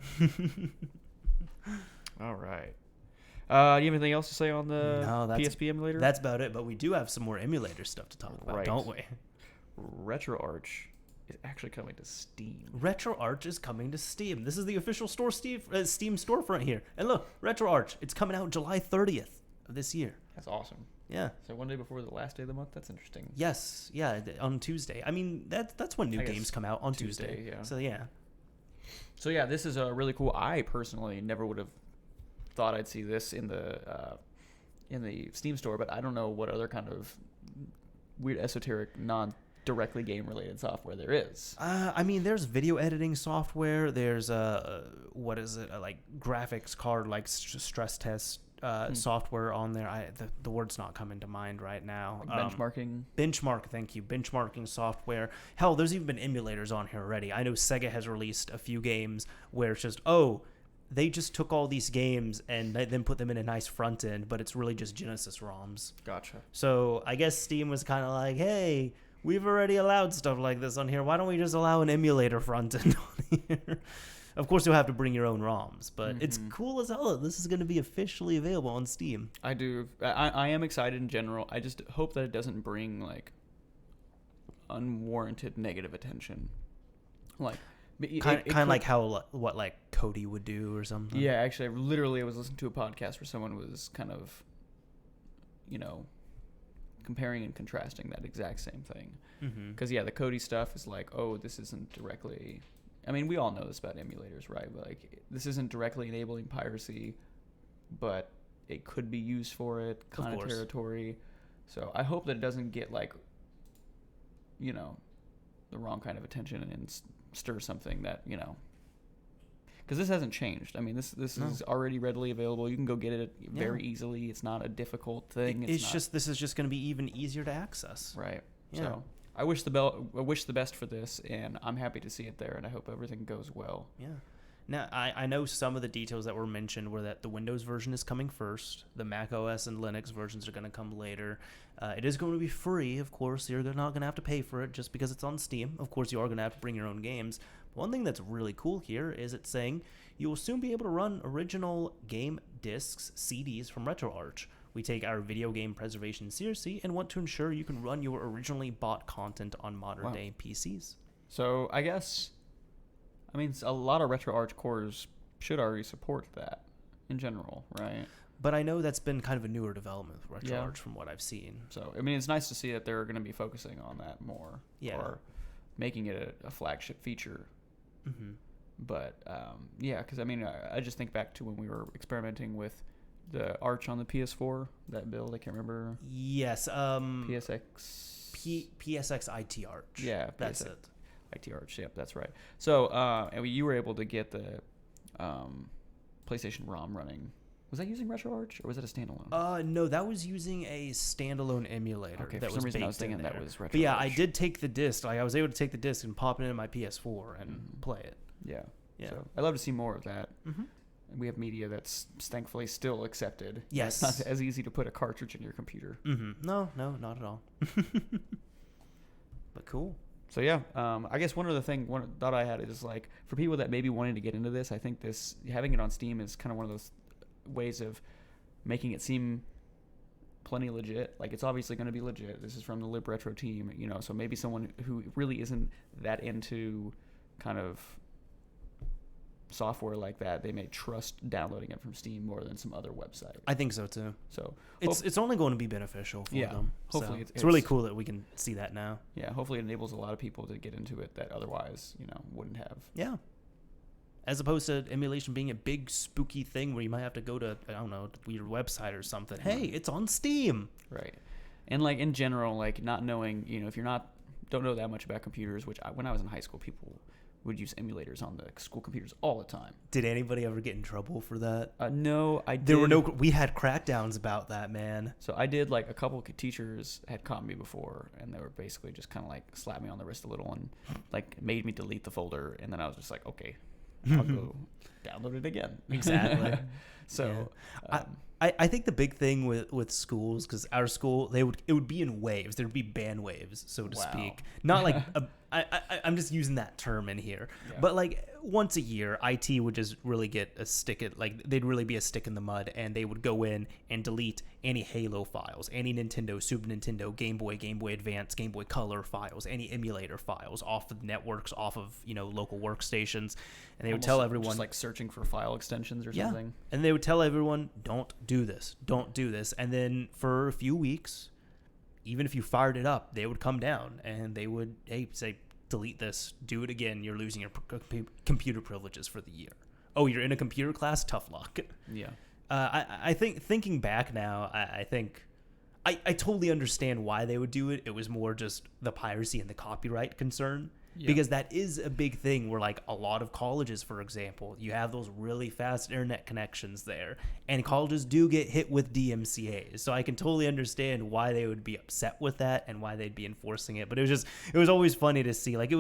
All right. Do you have anything else to say on the PSP emulator? That's about it, but we do have some more emulator stuff to talk about, don't we? RetroArch is actually coming to Steam. RetroArch is coming to Steam. This is the official Steam storefront here. And look, RetroArch, it's coming out July 30th of this year. That's awesome. Yeah. So one day before the last day of the month? That's interesting. Yes. Yeah, on Tuesday. I mean, that's when new games come out, on Tuesday. Yeah. So, yeah. So, yeah, this is really cool. I personally never would have thought I'd see this in the Steam store, but I don't know what other kind of weird, esoteric, non-directly game-related software there is. I mean, there's video editing software. There's what is it? Like graphics card, like stress test software on there. The word's not coming to mind right now. Like benchmarking. Thank you. Benchmarking software. Hell, there's even been emulators on here already. I know Sega has released a few games where it's just they just took all these games and then put them in a nice front end, but it's really just Genesis ROMs. Gotcha. So I guess Steam was kind of like, hey, we've already allowed stuff like this on here. Why don't we just allow an emulator front end on here? Of course, you'll have to bring your own ROMs, but it's cool as hell. This is going to be officially available on Steam. I do. I am excited in general. I just hope that it doesn't bring unwarranted negative attention. Kind of like how Cody would do or something. Yeah, actually, I was listening to a podcast where someone was kind of, comparing and contrasting that exact same thing. Because the Cody stuff is like, this isn't directly. I mean, we all know this about emulators, right? But this isn't directly enabling piracy, but it could be used for it, kind of territory. So I hope that it doesn't get the wrong kind of attention and stir something that because this hasn't changed. I mean, this is already readily available. You can go get it very easily. It's not a difficult thing. This is just going to be even easier to access. Right. Yeah. So I wish the best for this, and I'm happy to see it there, and I hope everything goes well. Yeah. Now, I know some of the details that were mentioned were that the Windows version is coming first. The Mac OS and Linux versions are going to come later. It is going to be free, of course. You're not going to have to pay for it just because it's on Steam. Of course, you are going to have to bring your own games. One thing that's really cool here is it's saying you will soon be able to run original game discs, CDs from RetroArch. We take our video game preservation seriously and want to ensure you can run your originally bought content on modern-day PCs. So I guess... I mean, a lot of RetroArch cores should already support that in general, right? But I know that's been kind of a newer development with RetroArch from what I've seen. So, I mean, it's nice to see that they're going to be focusing on that more. Yeah. Or making it a flagship feature. Mm-hmm. But, yeah, because, I mean, I just think back to when we were experimenting with the Arch on the PS4, that build, I can't remember. Yes. PSX... PSX-IT Arch. Yeah. That's it. IT Arch, yep, that's right. So, and you were able to get the PlayStation ROM running. Was that using RetroArch, or was that a standalone? No, that was using a standalone emulator. Okay, that for some reason I was baked in thinking there. that was RetroArch. But yeah, I did take the disc. Like, I was able to take the disc and pop it into my PS4 and play it. Yeah. Yeah. So I'd love to see more of that. Mm-hmm. And we have media that's thankfully still accepted. Yes. It's not as easy to put a cartridge in your computer. Mm-hmm. No, not at all. But cool. So yeah, I guess one thought I had is like for people that maybe wanting to get into this, I think having it on Steam is kind of one of those ways of making it seem plenty legit. Like it's obviously going to be legit. This is from the LibRetro team, so maybe someone who really isn't that into kind of software like that, they may trust downloading it from Steam more than some other website. I think so too. So it's only going to be beneficial for them. Hopefully it's really cool that we can see that now. Yeah, hopefully it enables a lot of people to get into it that otherwise, wouldn't have. Yeah. As opposed to emulation being a big spooky thing where you might have to go to, I don't know, a weird website or something. Hey, it's on Steam. Right. And like in general, like not knowing, if you're don't know that much about computers, which when I was in high school, people would use emulators on the school computers all the time. Did anybody ever get in trouble for that? No, I did. There were we had crackdowns about that, man. So I did, like, a couple of teachers had caught me before, and they were basically just kind of like slapped me on the wrist a little and like made me delete the folder, and then I was just like, okay, I'll go download it again. Exactly. So yeah. I think the big thing with schools, because our school, it would be in waves. There'd be band waves, so to speak. Not like I'm just using that term in here, but like once a year, IT would just really get a stick in, like they'd really be a stick in the mud, and they would go in and delete any Halo files, any Nintendo, Super Nintendo, Game Boy Advance, Game Boy Color files, any emulator files off of networks, off of local workstations, and they would tell everyone, just like searching for file extensions or something. And they would tell everyone, don't do this, and then for a few weeks, even if you fired it up, they would come down and they would say, delete this, do it again, you're losing your computer privileges for the year. Oh, you're in a computer class? Tough luck. Yeah. I think thinking back now, I think I totally understand why they would do it. It was more just the piracy and the copyright concern. Yeah. Because that is a big thing where, like, a lot of colleges, for example, you have those really fast internet connections there, and colleges do get hit with DMCAs. So I can totally understand why they would be upset with that and why they'd be enforcing it. But it was always funny to see, like,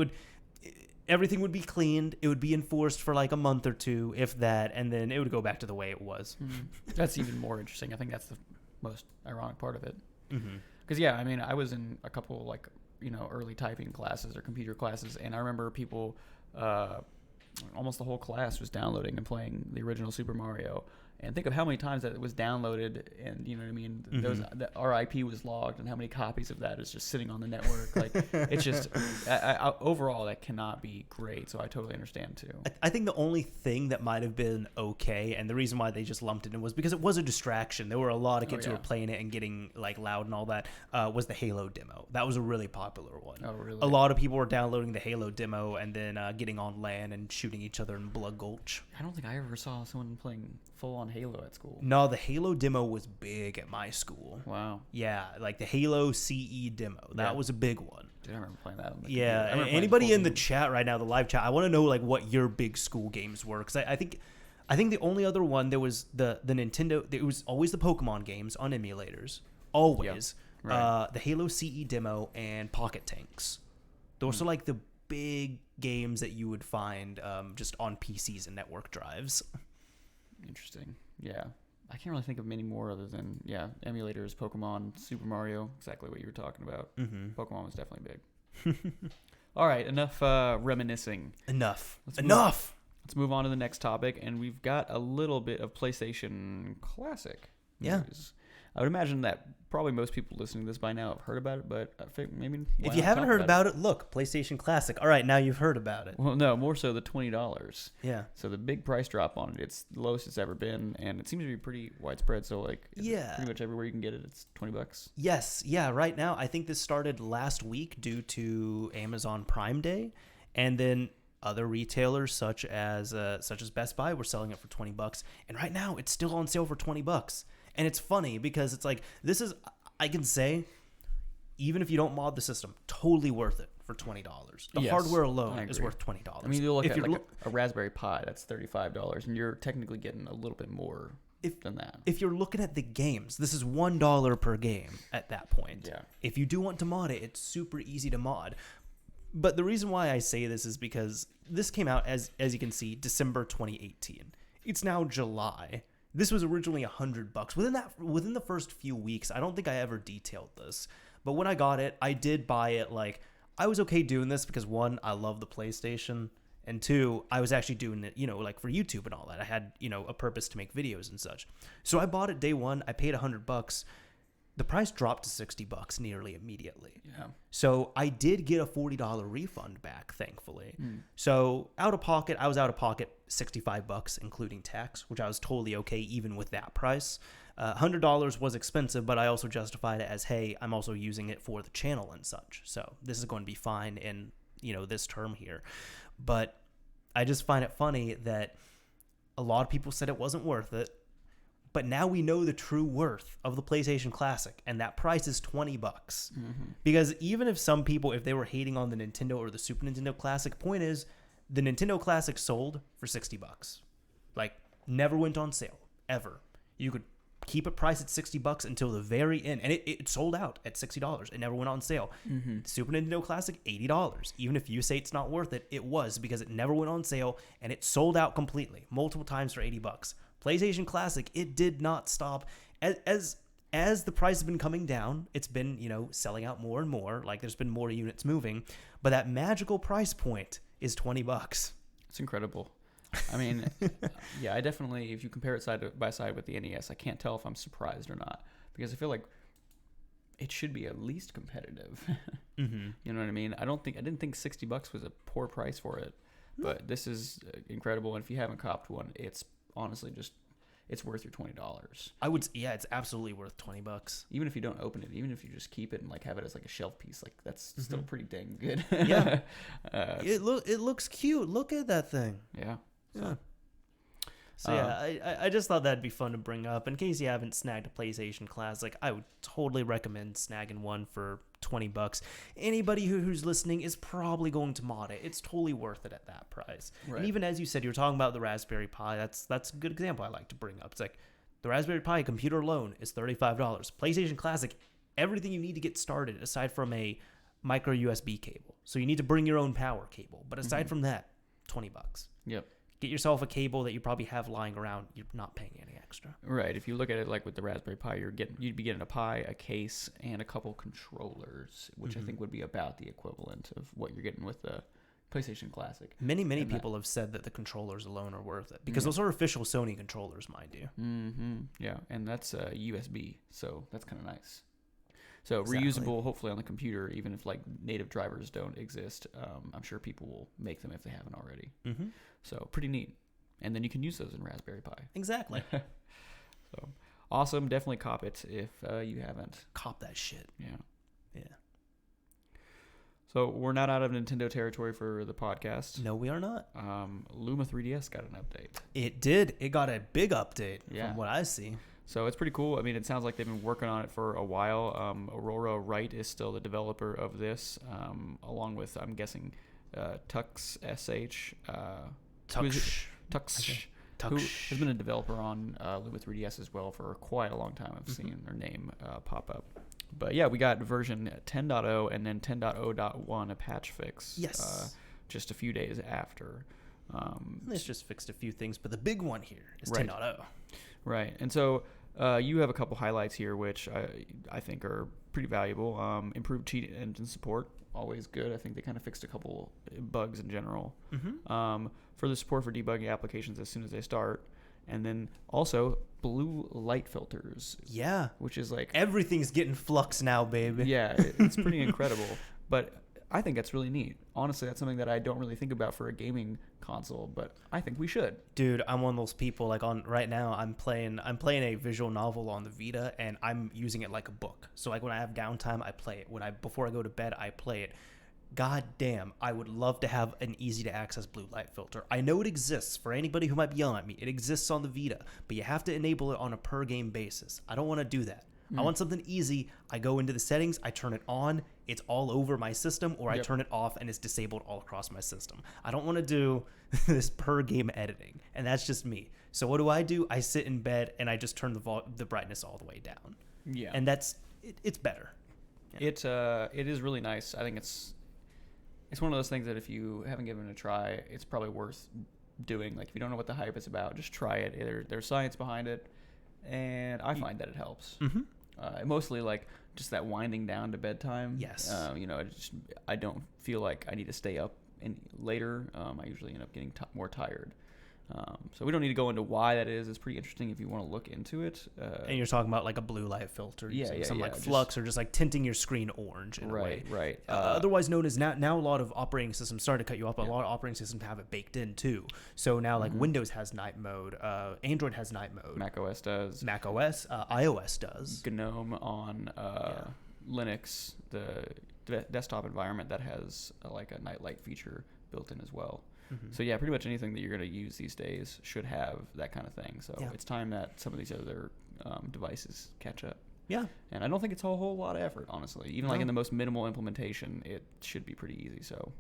everything would be cleaned, it would be enforced for like a month or two, if that, and then it would go back to the way it was. Mm-hmm. That's even more interesting. I think that's the most ironic part of it. Mm-hmm. Because I mean, I was in a couple like early typing classes or computer classes, and I remember people, almost the whole class was downloading and playing the original Super Mario. And think of how many times that it was downloaded, and you know what I mean. Mm-hmm. Our IP was logged, and how many copies of that is just sitting on the network. Like it's just overall that cannot be great. So I totally understand too. I think the only thing that might have been okay, and the reason why they just lumped it in, was because it was a distraction. There were a lot of kids who were playing it and getting like loud and all that. Was the Halo demo? That was a really popular one. Oh really? A lot of people were downloading the Halo demo and then getting on LAN and shooting each other in Blood Gulch. I don't think I ever saw someone playing full on Halo at school. No, the Halo demo was big at my school. Wow. Yeah, like the Halo CE demo. That was a big one. Dude, I remember playing that on the computer. Anybody in the chat right now, the live chat, I want to know like what your big school games were, because I think the only other one, there was the Nintendo. It was always the Pokemon games on emulators. Always. the Halo CE demo, and Pocket Tanks. Those are like the big games that you would find just on PCs and network drives. Interesting. Yeah. I can't really think of many more other than, emulators, Pokemon, Super Mario, exactly what you were talking about. Mm-hmm. Pokemon was definitely big. All right, enough reminiscing. Enough. Let's move on to the next topic, and we've got a little bit of PlayStation Classic news. I would imagine that probably most people listening to this by now have heard about it, but I think maybe if you haven't heard about it, look, PlayStation Classic. All right, now you've heard about it. Well, no, more so the $20. Yeah. So the big price drop on it, it's the lowest it's ever been, and it seems to be pretty widespread. So pretty much everywhere you can get it, it's $20. Yes, yeah. Right now, I think this started last week due to Amazon Prime Day, and then other retailers such as Best Buy were selling it for $20, and right now it's still on sale for $20. And it's funny because it's like, I can say, even if you don't mod the system, totally worth it for $20. The hardware alone is worth $20. I mean, you look at a Raspberry Pi, that's $35, and you're technically getting a little bit more than that. If you're looking at the games, this is $1 per game at that point. Yeah. If you do want to mod it, it's super easy to mod. But the reason why I say this is because this came out, as you can see, December 2018. It's now July. This was originally $100. Within the first few weeks, I don't think I ever detailed this, but when I got it, I did buy it. Like, I was okay doing this because 1, I love the PlayStation, and 2, I was actually doing it, like for YouTube and all that. I had, a purpose to make videos and such. So I bought it day 1. I paid $100. The price dropped to $60 nearly immediately. Yeah. So I did get a $40 refund back, thankfully. So I was out of pocket $65, including tax, which I was totally okay even with that price. $100 was expensive, but I also justified it as, hey, I'm also using it for the channel and such. So this is going to be fine in, this term here. But I just find it funny that a lot of people said it wasn't worth it. But now we know the true worth of the PlayStation Classic, and that price is $20. Because even if some people, if they were hating on the Nintendo or the Super Nintendo Classic, point is, the Nintendo Classic sold for $60. Like, never went on sale, ever. You could keep it priced at $60 until the very end, and it sold out at $60. It never went on sale. Super Nintendo Classic, $80. Even if you say it's not worth it, it was, because it never went on sale, and it sold out completely, multiple times for $80. PlayStation Classic, it did not stop. As the price has been coming down, it's been, selling out more and more. Like, there's been more units moving. But that magical price point is $20. It's incredible. I mean, I definitely, if you compare it side by side with the NES, I can't tell if I'm surprised or not. Because I feel like it should be at least competitive. You know what I mean? I didn't think $60 was a poor price for it. But this is incredible. And if you haven't copped one, it's honestly it's worth your $20. It's absolutely worth $20. Even if you don't open it, even if you just keep it and like have it as like a shelf piece, like that's still pretty dang good. Yeah. It looks cute. Look at that thing. Yeah. So I just thought that'd be fun to bring up. In case you haven't snagged a PlayStation Classic, I would totally recommend snagging one for $20. Anybody who's listening is probably going to mod it. It's totally worth it at that price. Right. And even as you said, you were talking about the Raspberry Pi. That's a good example I like to bring up. It's like the Raspberry Pi computer alone is $35. PlayStation Classic, everything you need to get started aside from a micro USB cable. So you need to bring your own power cable. But aside from that, $20. Yep. Get yourself a cable that you probably have lying around. You're not paying any extra. Right. If you look at it like with the Raspberry Pi, you'd be getting a Pi, a case, and a couple controllers, which I think would be about the equivalent of what you're getting with the PlayStation Classic. Many people have said that the controllers alone are worth it because those are official Sony controllers, mind you. Yeah, and that's USB, so that's kind of nice. So reusable, hopefully on the computer, even if like native drivers don't exist. I'm sure people will make them if they haven't already. So pretty neat. And then you can use those in Raspberry Pi. Exactly. So awesome. Definitely cop it if you haven't. Cop that shit. Yeah. So we're not out of Nintendo territory for the podcast. No, we are not. Luma 3DS got an update. It did. It got a big update from what I see. So it's pretty cool. I mean, it sounds like they've been working on it for a while. Aurora Wright is still the developer of this, along with, I'm guessing, Tux SH. Tux, who has been a developer on Luma 3DS as well for quite a long time. I've seen her name pop up. But yeah, we got version 10.0 and then 10.0.1 a patch fix. Yes. Just a few days after. This just fixed a few things, but the big one here is Right. 10.0. Right. And so you have a couple highlights here, which I think are pretty valuable. Improved cheat engine support, always good. I think they kind of fixed a couple bugs in general. Further support for debugging applications as soon as they start. And then also blue light filters. Yeah. Which is like... Everything's getting flux now, baby. Yeah, it's pretty incredible. But I think that's really neat. Honestly, that's something that I don't really think about for a gaming console, but I think we should. Dude, I'm one of those people, like right now I'm playing a visual novel on the Vita, and I'm using it like a book. So like when I have downtime, I play it. Before I go to bed, I play it. God damn, I would love to have an easy to access blue light filter. I know it exists for anybody who might be yelling at me. It exists on the Vita, but you have to enable it on a per game basis. I don't want to do that. I want something easy. I go into the settings, I turn it on, it's all over my system, or I turn it off and it's disabled all across my system. I don't want to do this per game editing, and that's just me. So what do? I sit in bed and I just turn the brightness all the way down. Yeah. And it's better. Yeah. It is really nice. I think it's one of those things that if you haven't given it a try, it's probably worth doing. Like if you don't know what the hype is about, just try it. There's science behind it, and I find that it helps. Mostly like just that winding down to bedtime. Yes. I don't feel like I need to stay up later. I usually end up getting more tired. So we don't need to go into why that is. It's pretty interesting if you want to look into it. And you're talking about like a blue light filter, like flux, or just like tinting your screen orange in a way. Right. Otherwise known as now a lot of operating systems, sorry to cut you off, but a lot of operating systems have it baked in too. So now like Windows has night mode, Android has night mode, Mac OS does, iOS does, GNOME on Linux, the desktop environment that has like a night light feature built in as well. So yeah, pretty much anything that you're going to use these days should have that kind of thing. So it's time that some of these other devices catch up. Yeah. And I don't think it's a whole lot of effort, honestly. Even like in the most minimal implementation, it should be pretty easy. So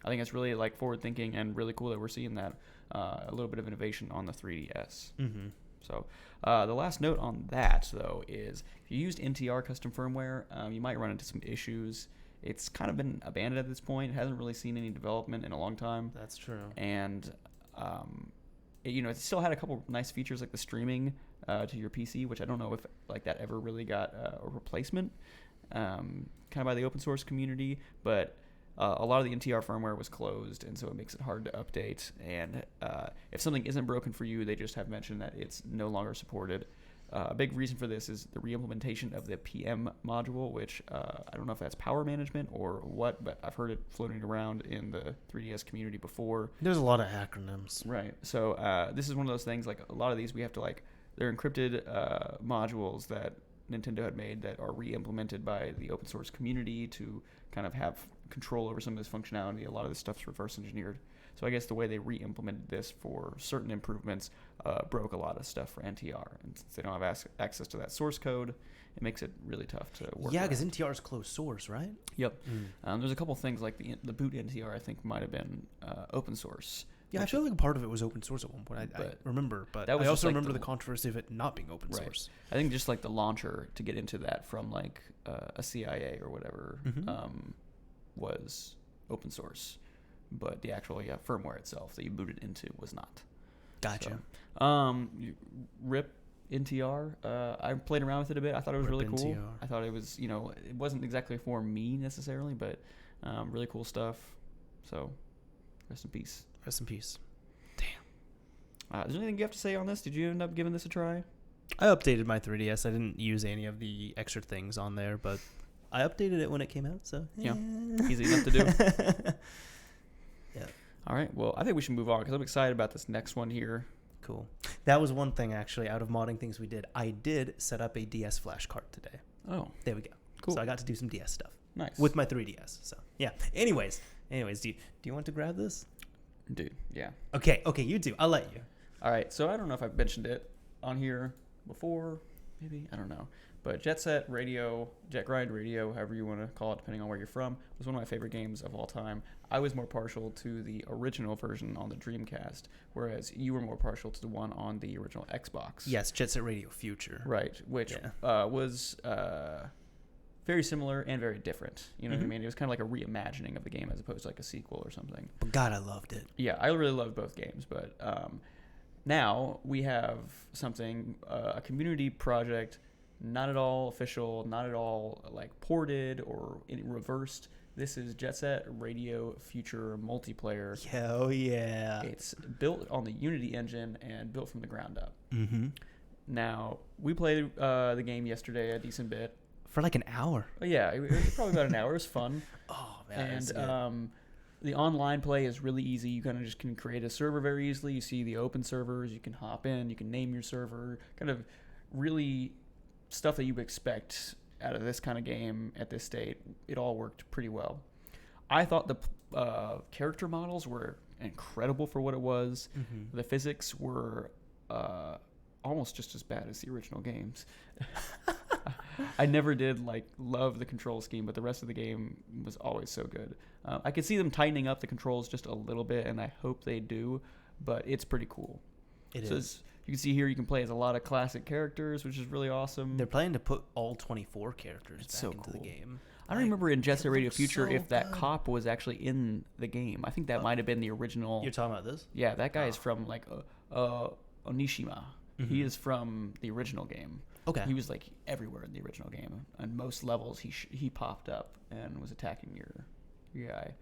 I think it's really like forward thinking and really cool that we're seeing that a little bit of innovation on the 3DS. So the last note on that, though, is if you used NTR custom firmware, you might run into some issues. It's kind of been abandoned at this point. It hasn't really seen any development in a long time. That's true. And, it still had a couple nice features like the streaming to your PC, which I don't know if like that ever really got a replacement kind of by the open source community. But a lot of the NTR firmware was closed, and so it makes it hard to update. And if something isn't broken for you, they just have mentioned that it's no longer supported. A big reason for this is the re-implementation of the PM module, which I don't know if that's power management or what, but I've heard it floating around in the 3DS community before. There's a lot of acronyms. Right. So this is one of those things, like a lot of these we have to they're encrypted modules that Nintendo had made that are re-implemented by the open source community to kind of have control over some of this functionality. A lot of this stuff's reverse engineered. So I guess the way they re-implemented this for certain improvements broke a lot of stuff for NTR. And since they don't have access to that source code, it makes it really tough to work. Yeah, because NTR is closed source, right? Yep. There's a couple things like the boot NTR I think might have been open source. Yeah, I feel like a part of it was open source at one point. I remember, but I also remember the controversy of it not being open source. I think just like the launcher to get into that from like a CIA or whatever was open source. But the actual firmware itself that you booted into was not. Gotcha. So, RIP NTR. I played around with it a bit. I thought it was really cool. NTR. I thought it was, it wasn't exactly for me necessarily, but really cool stuff. So, rest in peace. Rest in peace. Damn. Is there anything you have to say on this? Did you end up giving this a try? I updated my 3DS. I didn't use any of the extra things on there, but I updated it when it came out. So yeah, easy enough to do. Yeah. All right. Well, I think we should move on because I'm excited about this next one here. Cool. That was one thing, actually, out of modding things we did. I did set up a DS flash card today. Oh. There we go. Cool. So I got to do some DS stuff. Nice. With my 3DS. So, yeah. Anyways, do you want to grab this? Dude, yeah. Okay, you do. I'll let you. All right. So I don't know if I've mentioned it on here before. Maybe. I don't know. But Jet Set Radio, Jet Grind Radio, however you want to call it, depending on where you're from, was one of my favorite games of all time. I was more partial to the original version on the Dreamcast, whereas you were more partial to the one on the original Xbox. Yes, Jet Set Radio Future. Right, which was very similar and very different. You know what I mean? It was kind of like a reimagining of the game as opposed to like a sequel or something. But God, I loved it. Yeah, I really loved both games. But now we have something, a community project, not at all official, not at all like ported or reversed. This is Jet Set Radio Future Multiplayer. Hell yeah. It's built on the Unity engine and built from the ground up. Mm-hmm. Now, we played the game yesterday a decent bit. For like an hour. Oh, yeah, it was probably about an hour. It was fun. Oh, man. And the online play is really easy. You kind of just can create a server very easily. You see the open servers. You can hop in. You can name your server. Kind of really stuff that you would expect out of this kind of game at this state. It all worked pretty well. I thought the character models were incredible for what it was. Mm-hmm. The physics were almost just as bad as the original games. I never did love the control scheme, but the rest of the game was always so good. I could see them tightening up the controls just a little bit, and I hope they do, but it's pretty cool. It is. You can see here you can play as a lot of classic characters, which is really awesome. They're planning to put all 24 characters back into the game. I don't remember in Jet Set Radio Future if that cop was actually in the game. I think that might have been the original. You're talking about this? Yeah, that guy is from Onishima. Mm-hmm. He is from the original game. Okay. He was everywhere in the original game. On most levels, he popped up and was attacking your guy.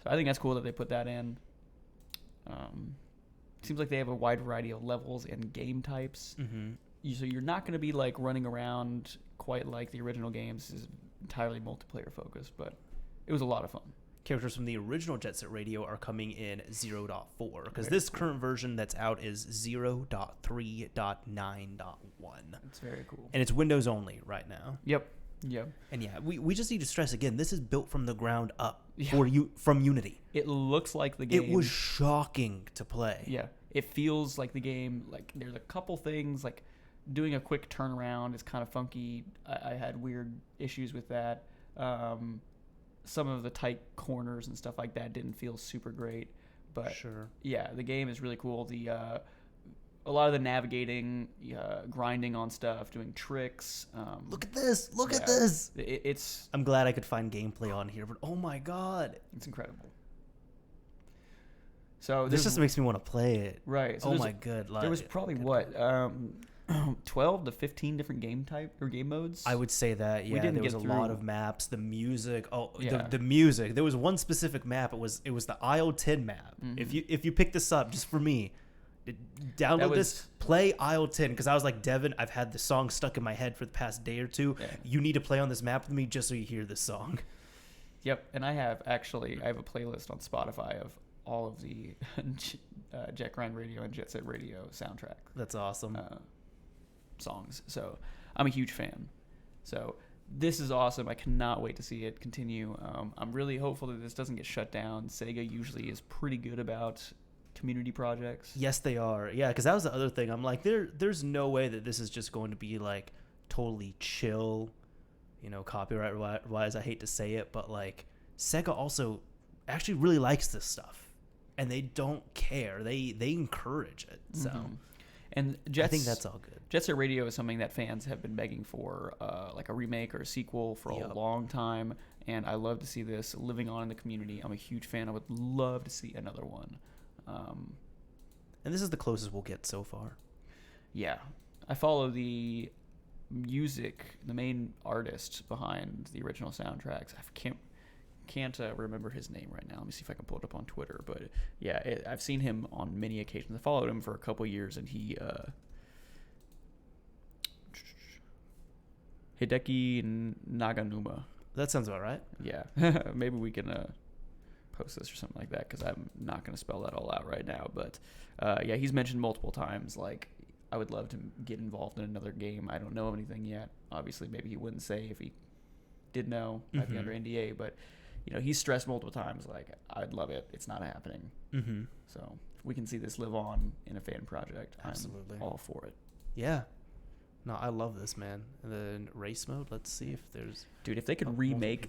So I think that's cool that they put that in. Seems like they have a wide variety of levels and game types. Mm-hmm. So you're not going to be running around quite like the original games. This is entirely multiplayer focused, but it was a lot of fun. Characters from the original Jet Set Radio are coming in 0.4 because this current version that's out is 0.3.9.1. It's very cool. And it's Windows only right now. Yep. And yeah, we just need to stress again, this is built from the ground up from Unity. It looks like the game. It was shocking to play. Yeah. It feels like the game. There's a couple things doing a quick turnaround is kind of funky. I had weird issues with that. Some of the tight corners and stuff like that didn't feel super great, but yeah, the game is really cool. A lot of the navigating, grinding on stuff, doing tricks. Look at this! Look at this! It's. I'm glad I could find gameplay on here, but oh my god, it's incredible. So this just makes me want to play it. Right. So oh my god! There was probably 12 to 15 different game modes. I would say that. Yeah, there was a lot of maps. The music. The music. There was one specific map. It was the Isle 10 map. Mm-hmm. If you pick this up just for me, download this, play Isle 10, because I was like, Devin, I've had the song stuck in my head for the past day or two. Yeah. You need to play on this map with me just so you hear this song. Yep, and I have a playlist on Spotify of all of the Jet Grind Radio and Jet Set Radio soundtrack. That's awesome. Songs. So I'm a huge fan. So this is awesome. I cannot wait to see it continue. I'm really hopeful that this doesn't get shut down. Sega usually is pretty good about community projects. Yes, they are. Yeah, because that was the other thing. I'm like, there's no way that this is just going to be totally chill, copyright wise. I hate to say it, but Sega also actually really likes this stuff, and they don't care. They encourage it. So. Mm-hmm. And I think that's all good. Jet Set Radio is something that fans have been begging for, a remake or a sequel for a long time, and I love to see this living on in the community. I'm a huge fan. I would love to see another one. And this is the closest we'll get so far. Yeah. I follow the music, the main artist behind the original soundtracks. I can't remember his name right now. Let me see if I can pull it up on Twitter. But yeah, I've seen him on many occasions. I followed him for a couple years, and he Hideki Naganuma. That sounds about right. Yeah, maybe we can post this or something like that, because I'm not going to spell that all out right now. But yeah, he's mentioned multiple times I would love to get involved in another game. I don't know anything yet. Obviously, maybe he wouldn't say if he did know. Might be under NDA, but. He's stressed multiple times, I'd love it. It's not happening. Mm-hmm. So if we can see this live on in a fan project, absolutely, I'm all for it. Yeah. No, I love this, man. And then race mode, let's see if there's... Dude, if they could remake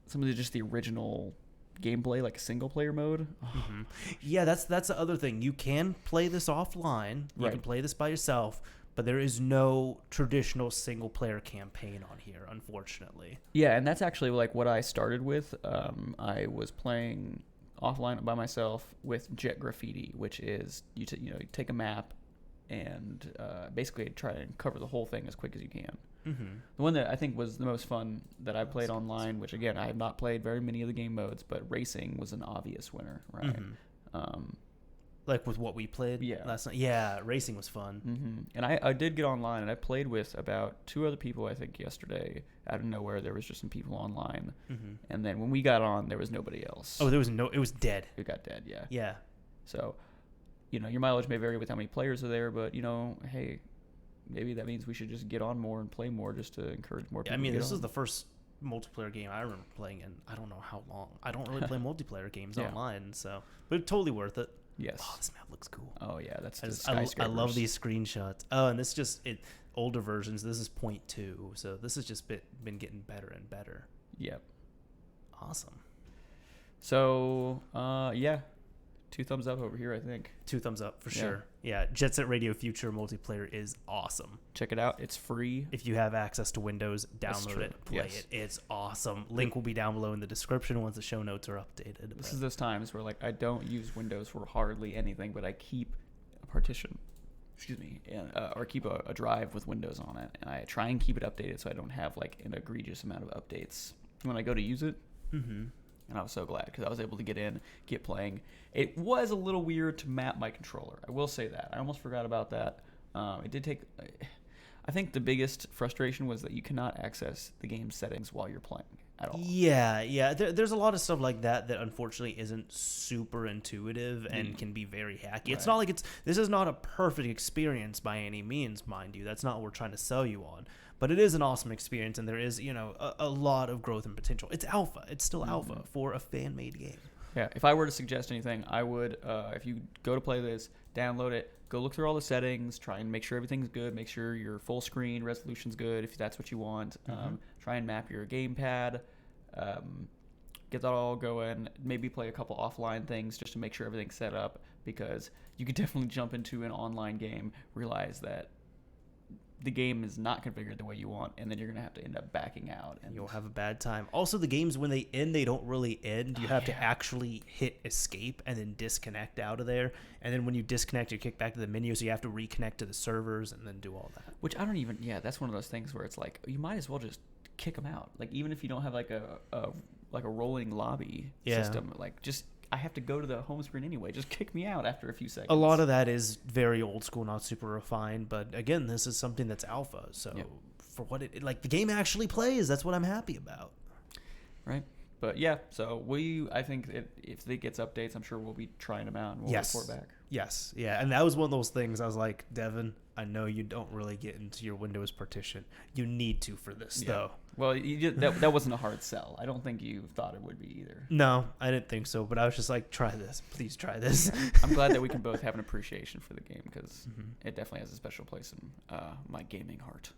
some of just the original gameplay, a single-player mode. Mm-hmm. Yeah, that's the other thing. You can play this offline. You can play this by yourself, but there is no traditional single player campaign on here, unfortunately. Yeah, and that's actually like what I started with. I was playing offline by myself with Jet Graffiti, which is you take a map and basically try and cover the whole thing as quick as you can. Mm-hmm. The one that I think was the most fun that I played online, which again I have not played very many of the game modes, but racing was an obvious winner, right? Mm-hmm. Like with what we played last night. Yeah, racing was fun. Mm-hmm. And I did get online, and I played with about 2 other people, I think, yesterday. Out of nowhere, there was just some people online. Mm-hmm. And then when we got on, there was nobody else. Oh, it was dead. It got dead, yeah. Yeah. So, your mileage may vary with how many players are there, but, hey, maybe that means we should just get on more and play more just to encourage more people. I mean, to this on. is the first multiplayer game I remember playing in I don't know how long. I don't really play multiplayer games online, so but totally worth it. Yes. Oh, this map looks cool. Oh yeah, that's I love these screenshots. Oh, and this just older versions. This is 0.2, so this has just been getting better and better. Yep. Awesome. So 2 thumbs up over here, I think. 2 thumbs up for sure. Yeah, Jet Set Radio Future multiplayer is awesome. Check it out. It's free. If you have access to Windows, download it, play it. It's awesome. Link will be down below in the description once the show notes are updated. This is those times where I don't use Windows for hardly anything, but I keep a partition, or keep a drive with Windows on it, and I try and keep it updated so I don't have an egregious amount of updates when I go to use it. Mm-hmm. And I was so glad because I was able to get playing. It was a little weird to map my controller. I will say that. I almost forgot about that. It did take... I think the biggest frustration was that you cannot access the game settings while you're playing at all. Yeah. There's a lot of stuff like that unfortunately isn't super intuitive and can be very hacky. Right. It's not like this is not a perfect experience by any means, mind you. That's not what we're trying to sell you on. But it is an awesome experience, and there is, a lot of growth and potential. It's alpha. It's still alpha for a fan-made game. Yeah, if I were to suggest anything, I would, if you go to play this, download it, go look through all the settings, try and make sure everything's good, make sure your full screen resolution's good if that's what you want. Mm-hmm. Try and map your gamepad, get that all going, maybe play a couple offline things just to make sure everything's set up, because you could definitely jump into an online game, realize that the game is not configured the way you want, and then you're going to have to end up backing out. And you'll have a bad time. Also, the games, when they end, they don't really end. You have to actually hit escape and then disconnect out of there. And then when you disconnect, you kick back to the menu, so you have to reconnect to the servers and then do all that. Which I don't even... Yeah, that's one of those things where it's you might as well just kick them out. Even if you don't have a rolling lobby system, just... I have to go to the home screen anyway. Just kick me out after a few seconds. A lot of that is very old school, not super refined. But again, this is something that's alpha. So for what the game actually plays, that's what I'm happy about. Right. But so I think if it gets updates, I'm sure we'll be trying them out and we'll report back. Yes. Yeah. And that was one of those things I was like, Devin, I know you don't really get into your Windows partition. You need to for this, though. Well, that wasn't a hard sell. I don't think you thought it would be either. No, I didn't think so. But I was just like, try this. Please try this. I'm glad that we can both have an appreciation for the game because it definitely has a special place in my gaming heart.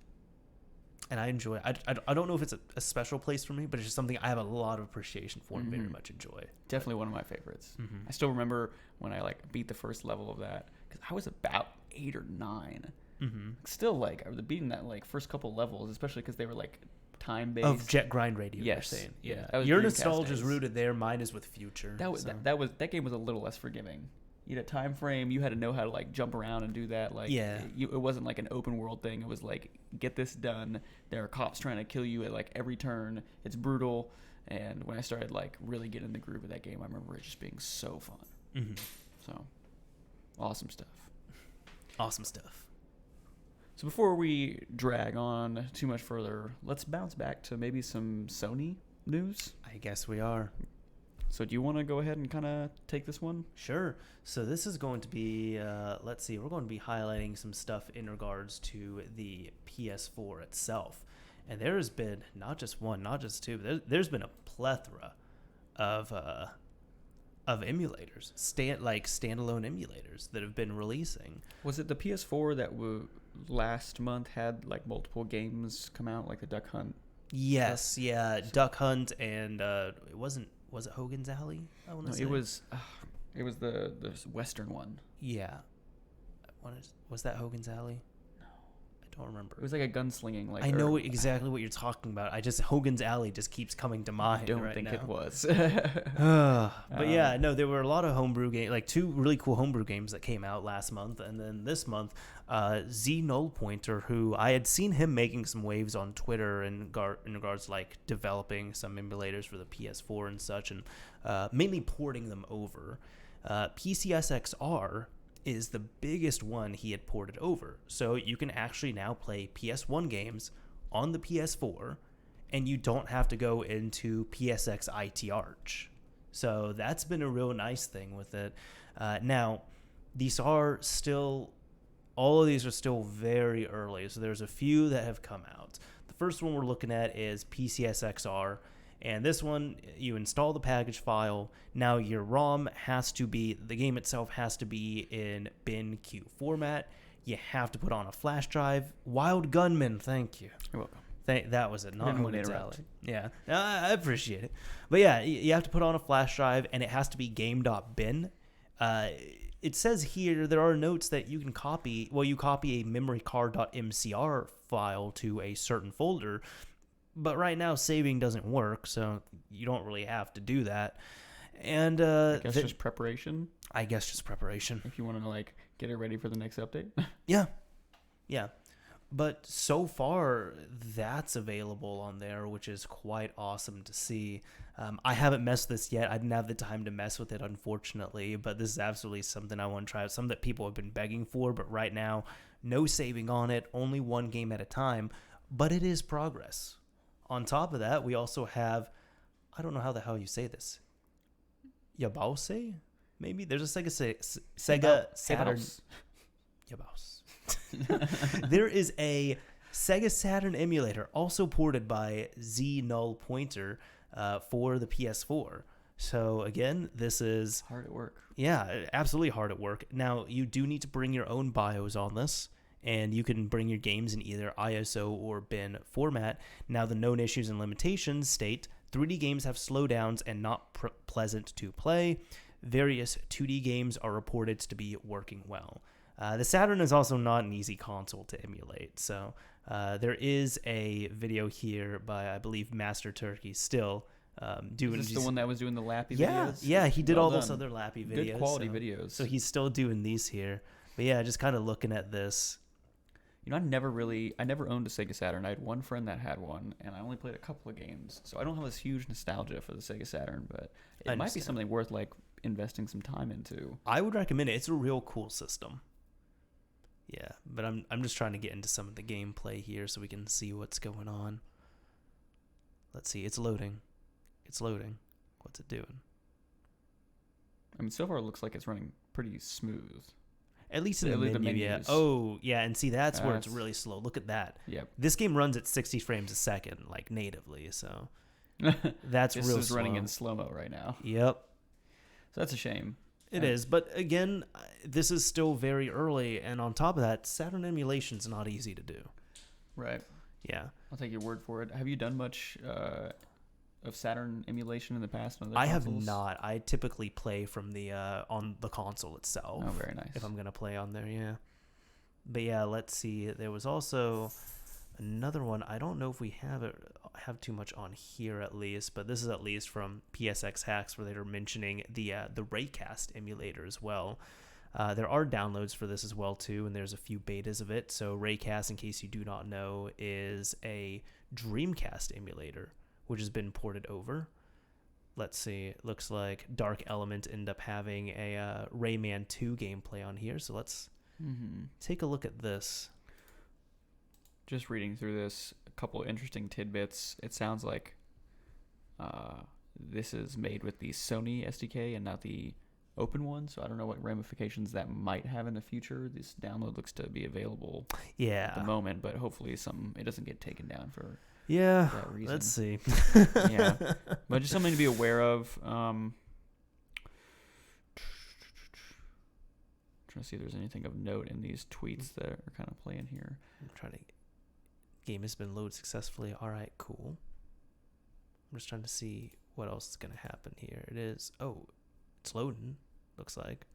And I enjoy it. I don't know if it's a special place for me, but it's just something I have a lot of appreciation for and very much enjoy. Definitely one of my favorites. I still remember when I beat the first level of that because I was about 8 or 9. Still I was beating that first couple levels, especially because they were time-based. Of Jet Grind Radio, yes. You're saying. Yeah. Your nostalgia is rooted there. Mine is with Future. That game was a little less forgiving. You had a time frame. You had to know how to jump around and do that. It wasn't an open world thing. It was get this done. There are cops trying to kill you at every turn. It's brutal. And when I started really getting in the groove of that game, I remember it just being so fun. So awesome stuff. Awesome stuff. So before we drag on too much further, let's bounce back to maybe some Sony news. I guess we are. So do you want to go ahead and kind of take this one? Sure. So this is going to be, let's see, we're going to be highlighting some stuff in regards to the PS4 itself. And there has been not just one, not just two, but there's been a plethora of emulators, standalone emulators that have been releasing. Was it the PS4 that last month had multiple games come out, like the Duck Hunt? Yes, yeah, Duck Hunt, and was it Hogan's Alley? It was the Western one. Yeah. Was that Hogan's Alley? No. Don't remember. It was like a gunslinging. Like I know exactly what you're talking about. Hogan's Alley just keeps coming to mind. I don't right think now. it was. But yeah, no, there were a lot of homebrew games, like 2 really cool homebrew games that came out last month, and then this month, Znullptr, who I had seen him making some waves on Twitter in regards to like developing some emulators for the PS4 and such, and mainly porting them over. PCSX-r is the biggest one he had ported over. So you can actually now play PS1 games on the PS4, and you don't have to go into PSXITArch. So that's been a real nice thing with it. Now, all of these are still very early. So there's a few that have come out. The first one we're looking at is PCSXR. And this one, you install the package file. Now your ROM the game itself has to be in BinQ format. You have to put on a flash drive. Wild Gunman, thank you. You're welcome. That was it, not Hogan's Alley. Yeah, I appreciate it. But yeah, you have to put on a flash drive, and it has to be game.bin. It says here there are notes that you can copy. Well, you copy a memory card.mcr file to a certain folder. But right now, saving doesn't work, so you don't really have to do that. And I guess just preparation. I guess just preparation. If you want to like get it ready for the next update. Yeah. But so far, that's available on there, which is quite awesome to see. I haven't messed this yet. I didn't have the time to mess with it, unfortunately. But this is absolutely something I want to try. Something that people have been begging for. But right now, no saving on it. Only one game at a time. But it is progress. On top of that, we also have, I don't know how the hell you say this, Yabause? Maybe? There's a Sega Saturn. Yabause. There is a Sega Saturn emulator also ported by Znullptr for the PS4. So again, this is hard at work. Yeah, absolutely hard at work. Now, you do need to bring your own BIOS on this. And you can bring your games in either ISO or bin format. Now, the known issues and limitations state 3D games have slowdowns and not pleasant to play. Various 2D games are reported to be working well. The Saturn is also not an easy console to emulate. So there is a video here by, I believe, Master Turkey still doing. Is this the one that was doing the lappy videos? Yeah, he did all those other lappy videos. Good quality videos. So he's still doing these here. But yeah, just kind of looking at this. You know, I never owned a Sega Saturn. I had one friend that had one, and I only played a couple of games. So I don't have this huge nostalgia for the Sega Saturn, but it might be something worth, like, investing some time into. I would recommend it. It's a real cool system. Yeah, but I'm just trying to get into some of the gameplay here so we can see what's going on. Let's see. It's loading. What's it doing? I mean, so far it looks like it's running pretty smooth. At least in the menu, yeah. Oh, yeah, and see, that's where it's really slow. Look at that. Yep. This game runs at 60 frames a second, like natively, so that's real slow. This is running in slow-mo right now. Yep. So that's a shame. It is, but again, this is still very early, and on top of that, Saturn emulation's not easy to do. Right. Yeah. I'll take your word for it. Have you done much of Saturn emulation in the past on other consoles? I have not. I typically play from the on the console itself. Oh, very nice. If I'm gonna play on there, yeah. But yeah, let's see. There was also another one. I don't know if we have too much on here at least, but this is at least from PSX Hacks where they were mentioning the Raycast emulator as well. There are downloads for this as well too, and there's a few betas of it. So Raycast, in case you do not know, is a Dreamcast emulator which has been ported over. Let's see. It looks like Dark Element ended up having a Rayman 2 gameplay on here. So let's take a look at this. Just reading through this, a couple of interesting tidbits. It sounds like this is made with the Sony SDK and not the open one, so I don't know what ramifications that might have in the future. This download looks to be available at the moment, but hopefully it doesn't get taken down for that reason. Let's see. Yeah, but just something to be aware of. Trying to see if there's anything of note in these tweets that are kind of playing here. I'm trying to. Game has been loaded successfully. All right, cool. I'm just trying to see what else is going to happen here. It is. Oh, it's loading. Looks like.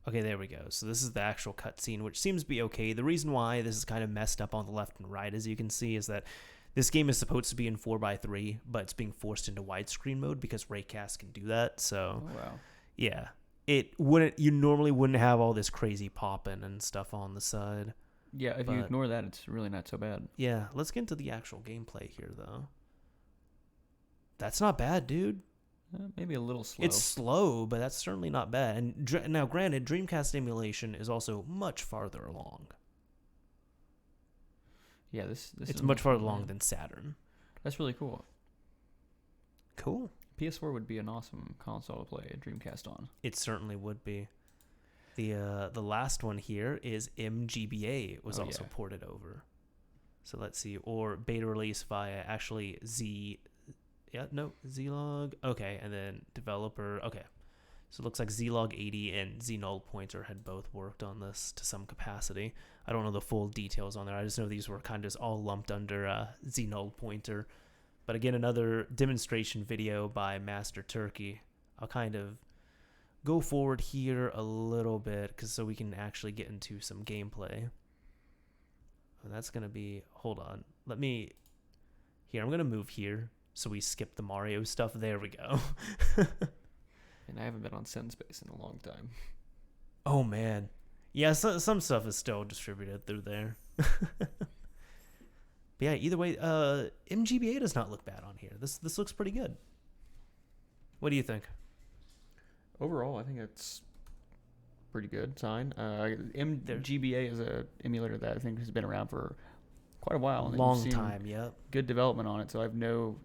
Okay, there we go. So this is the actual cutscene, which seems to be okay. The reason why this is kind of messed up on the left and right, as you can see, is that this game is supposed to be in 4:3, but it's being forced into widescreen mode because Raycast can do that. So, yeah, you normally wouldn't have all this crazy popping and stuff on the side. Yeah, if you ignore that, it's really not so bad. Yeah, let's get into the actual gameplay here, though. That's not bad, dude. Maybe a little slow. It's slow, but that's certainly not bad. And now, granted, Dreamcast emulation is also much farther along. Yeah, this it's much farther along than Saturn. That's really cool. Cool. PS4 would be an awesome console to play a Dreamcast on. It certainly would be. The last one here is MGBA. It was also ported over. So let's see. Or beta release via actually Zlog. Okay, and then developer. Okay. So it looks like Zlog80 and Znullptr had both worked on this to some capacity. I don't know the full details on there. I just know these were kind of all lumped under Znullptr. But again, another demonstration video by Master Turkey. I'll kind of go forward here a little bit so we can actually get into some gameplay. And that's going to be... Hold on. I'm going to move here so we skip the Mario stuff. There we go. And I haven't been on SendSpace in a long time. Oh, man. Yeah, some stuff is still distributed through there. But yeah, either way, MGBA does not look bad on here. This looks pretty good. What do you think? Overall, I think it's pretty good sign. MGBA is a emulator that I think has been around for quite a while. Long time, yep. Good development on it, so I have no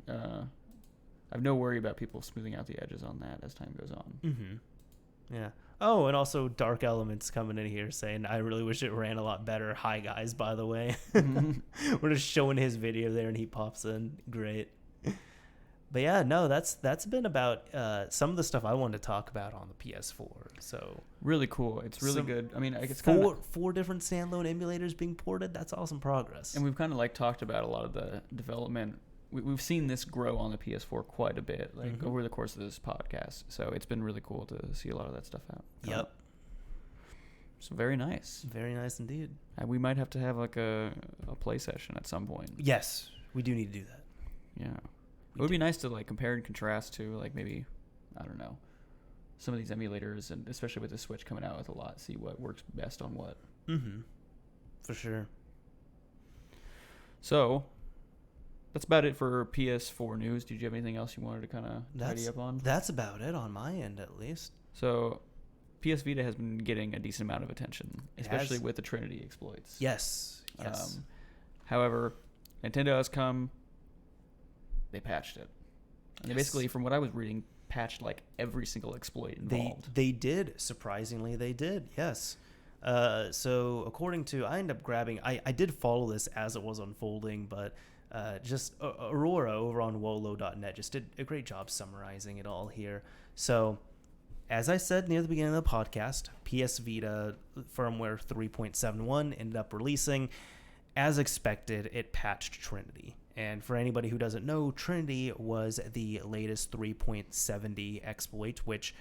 worry about people smoothing out the edges on that as time goes on. Mm-hmm. Yeah. Oh, and also Dark Elements coming in here saying, I really wish it ran a lot better. Hi, guys, by the way. Mm-hmm. We're just showing his video there, and he pops in. Great. But yeah, no, that's been about some of the stuff I wanted to talk about on the PS4. So really cool. It's really good. I mean, it's four different standalone emulators being ported. That's awesome progress. And we've kind of talked about a lot of the development. We've seen this grow on the PS4 quite a bit, over the course of this podcast. So it's been really cool to see a lot of that stuff out. Yep. So very nice. Very nice indeed. We might have to have a play session at some point. Yes, we do need to do that. Yeah. It would be nice to compare and contrast to maybe, I don't know, some of these emulators, and especially with the Switch coming out with a lot, see what works best on what. Mm-hmm. For sure. So that's about it for PS4 news. Did you have anything else you wanted to kind of tidy up on? That's about it on my end, at least. So PS Vita has been getting a decent amount of attention, especially with the Trinity exploits. Yes. However, Nintendo has come. They patched it. And they basically, from what I was reading, patched every single exploit involved. They did. Surprisingly, they did. Yes. So according to, I ended up grabbing, I did follow this as it was unfolding, but just Aurora over on Wolo.net just did a great job summarizing it all here. So as I said near the beginning of the podcast, PS Vita firmware 3.71 ended up releasing. As expected, it patched Trinity. And for anybody who doesn't know, Trinity was the latest 3.70 exploit, which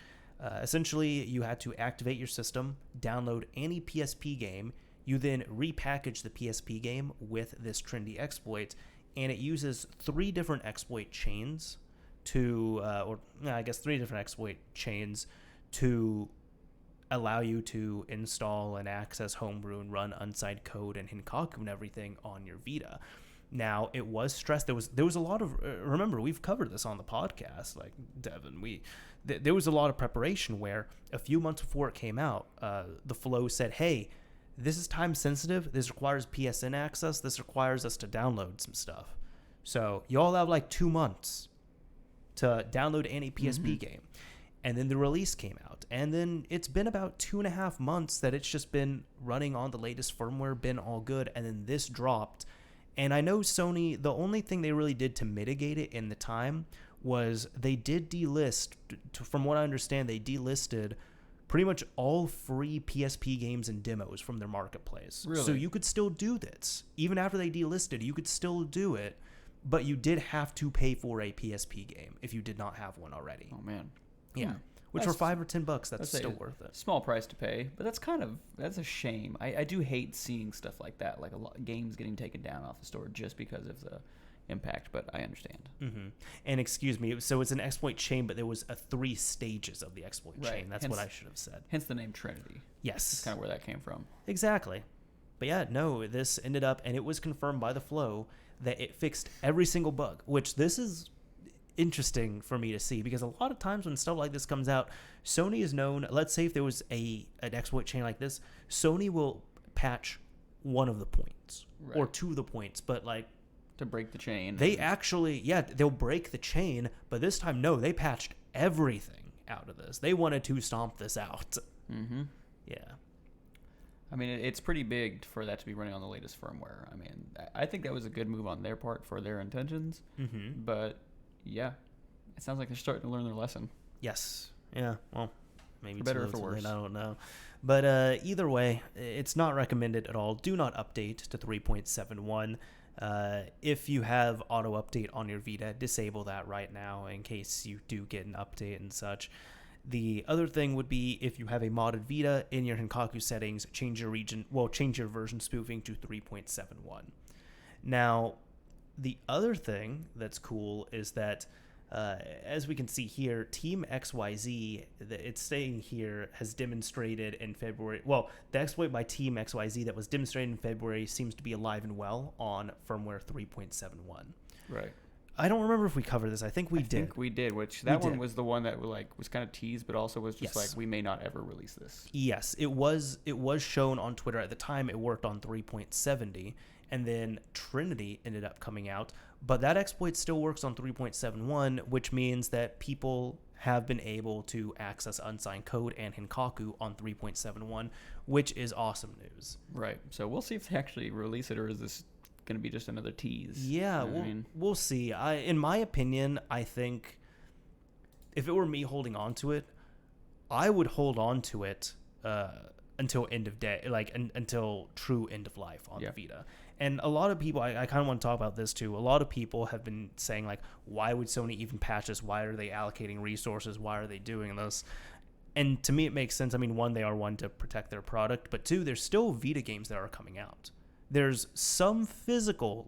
essentially you had to activate your system, download any PSP game, you then repackage the PSP game with this Trinity exploit, and it uses three different exploit chains to allow you to install and access Homebrew and run unsigned code and Hinkaku and everything on your Vita. Now, it was stressed. There was a lot of... remember, we've covered this on the podcast, Devin. There was a lot of preparation where a few months before it came out, the Flow said, hey, this is time sensitive. This requires PSN access. This requires us to download some stuff. So you all have 2 months to download any PSP game. And then the release came out. And then it's been about 2.5 months that it's just been running on the latest firmware, been all good. And then this dropped. And I know Sony, the only thing they really did to mitigate it in the time was they did delist, from what I understand, they delisted pretty much all free PSP games and demos from their marketplace. Really? So you could still do this. Even after they delisted, you could still do it, but you did have to pay for a PSP game if you did not have one already. Oh, man. Yeah. which for $5 or $10, that's still worth it. Small price to pay, but that's a shame. I do hate seeing stuff like that, like a lot games getting taken down off the store just because of the impact, but I understand. Mm-hmm. And excuse me, so it's an exploit chain, but there was 3 stages of the exploit chain. That's what I should have said. Hence the name Trinity. Yes. That's kind of where that came from. Exactly. But yeah, no, this ended up, and it was confirmed by the Flow that it fixed every single bug, which this is interesting for me to see, because a lot of times when stuff like this comes out, Sony is known, let's say if there was an exploit chain like this, Sony will patch one of the points or 2 of the points, but like to break the chain. They actually, they'll break the chain, but this time, no, they patched everything out of this. They wanted to stomp this out. Mm-hmm. Yeah. I mean, it's pretty big for that to be running on the latest firmware. I mean, I think that was a good move on their part for their intentions. Mm-hmm. But, yeah, it sounds like they're starting to learn their lesson. Yes. Yeah, well, maybe for better or for worse. I don't know. But either way, it's not recommended at all. Do not update to 3.71. If you have auto update on your Vita, disable that right now in case you do get an update and such. The other thing would be if you have a modded Vita in your Hinkaku settings, change your version spoofing to 3.71. Now, the other thing that's cool is that as we can see here, Team XYZ, it's saying here, has demonstrated in February. Well, the exploit by Team XYZ that was demonstrated in February seems to be alive and well on firmware 3.71. Right. I don't remember if we covered this. I think we did. I think we did, which that one was the one that was kind of teased, but also was just like, we may not ever release this. Yes, it was shown on Twitter at the time. It worked on 3.70, and then Trinity ended up coming out. But that exploit still works on 3.71, which means that people have been able to access unsigned code and Hinkaku on 3.71, which is awesome news. Right. So we'll see if they actually release it, or is this going to be just another tease? Yeah, we'll see. In my opinion, I think if it were me holding on to it, I would hold on to it until end of day, until true end of life on the Vita. And a lot of people, I kind of want to talk about this too. A lot of people have been saying, like, why would Sony even patch this? Why are they allocating resources? Why are they doing this? And to me, it makes sense. I mean, one, they are to protect their product, but 2, there's still Vita games that are coming out. There's some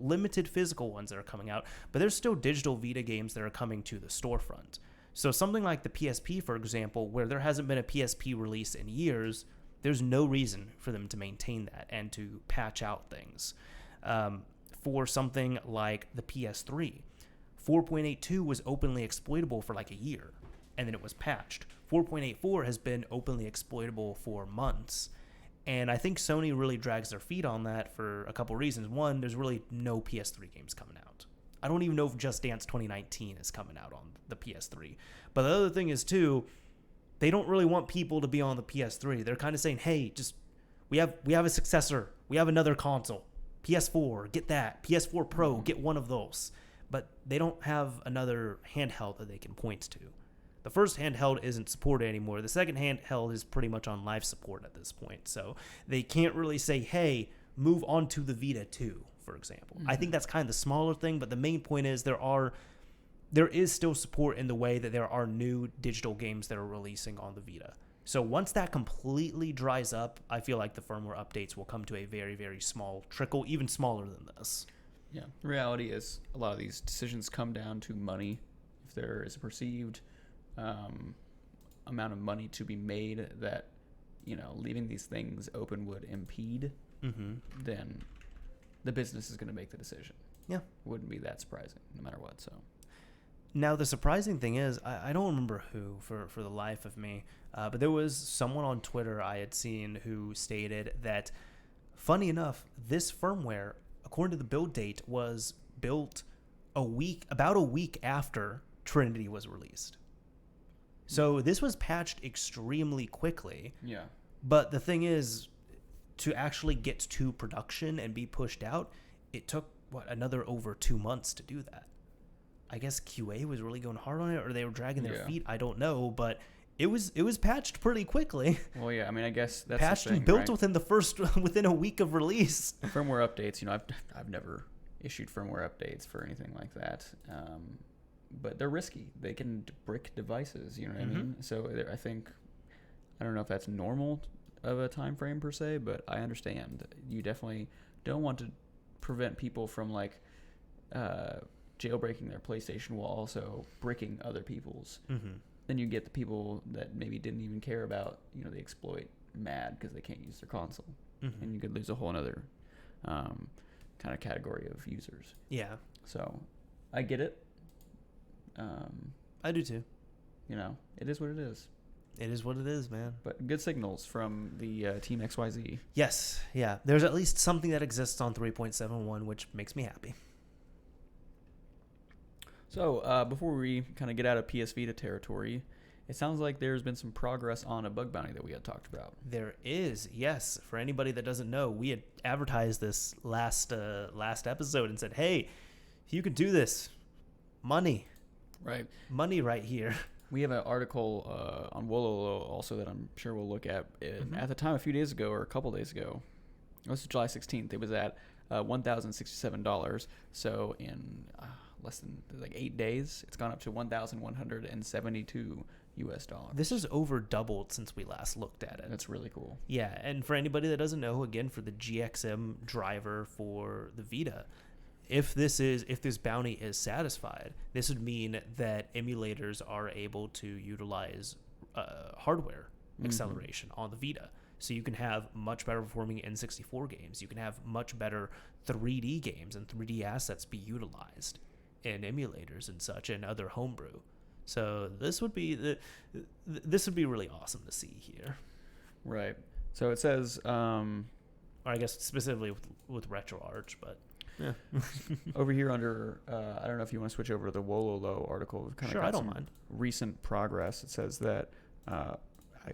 limited physical ones that are coming out, but there's still digital Vita games that are coming to the storefront. So something like the PSP, for example, where there hasn't been a PSP release in years, there's no reason for them to maintain that and to patch out things. For something like the PS3, 4.82 was openly exploitable for like a year, and then it was patched. 4.84 has been openly exploitable for months. And I think Sony really drags their feet on that for a couple reasons. One, there's really no PS3 games coming out. I don't even know if Just Dance 2019 is coming out on the PS3. But the other thing is, too, they don't really want people to be on the PS3. They're kind of saying, hey, just we have a successor. We have another console. PS4, get that. PS4 Pro, get one of those. But they don't have another handheld that they can point to. The first handheld isn't supported anymore. The second handheld is pretty much on live support at this point. So they can't really say, hey, move on to the Vita 2, for example. Mm-hmm. I think that's kind of the smaller thing, but the main point is there is still support in the way that there are new digital games that are releasing on the Vita. So once that completely dries up, I feel like the firmware updates will come to a very, very small trickle, even smaller than this. Yeah. The reality is a lot of these decisions come down to money. If there is a perceived amount of money to be made that, leaving these things open would impede, then the business is going to make the decision. Yeah. Wouldn't be that surprising, no matter what. So now the surprising thing is, I don't remember who for the life of me, but there was someone on Twitter I had seen who stated that, funny enough, this firmware, according to the build date, was built about a week after Trinity was released. So this was patched extremely quickly. Yeah. But the thing is, to actually get to production and be pushed out, it took, another over 2 months to do that. I guess QA was really going hard on it, or they were dragging their feet. I don't know, but it was patched pretty quickly. Well, yeah, I mean, I guess that's patched the thing, and built right? within a week of release. Firmware updates, I've never issued firmware updates for anything like that. but they're risky. They can brick devices. You know what I mean? So I think, I don't know if that's normal of a time frame per se, but I understand. You definitely don't want to prevent people from like jailbreaking their PlayStation while also bricking other people's. Then you get the people that maybe didn't even care about, the exploit mad because they can't use their console. And you could lose a whole other kind of category of users. Yeah. So I get it. I do too. It is what it is. It is what it is, man. But good signals from the Team XYZ. Yes. Yeah. There's at least something that exists on 3.71, which makes me happy. So before we kind of get out of PS Vita territory, it sounds like there's been some progress on a bug bounty that we had talked about. There is, yes. For anybody that doesn't know, we had advertised this last episode and said, hey, if you could do this, money. Right. Money right here. We have an article on Wololo also that I'm sure we'll look at. At the time, a few days ago or a couple days ago, this was July 16th, it was at $1,067. So in less than 8 days, it's gone up to $1,172 US. This is over doubled since we last looked at it. That's really cool. Yeah, and for anybody that doesn't know, again, for the GXM driver for the Vita, if this bounty is satisfied, this would mean that emulators are able to utilize hardware acceleration on the Vita. So you can have much better performing N64 games. You can have much better 3D games and 3D assets be utilized in emulators and such and other homebrew. So this would be really awesome to see here. Right. So it says, or I guess specifically with RetroArch, but yeah. Over here under, I don't know if you want to switch over to the Wololo article. Sure, I don't mind. Recent progress. It says that, I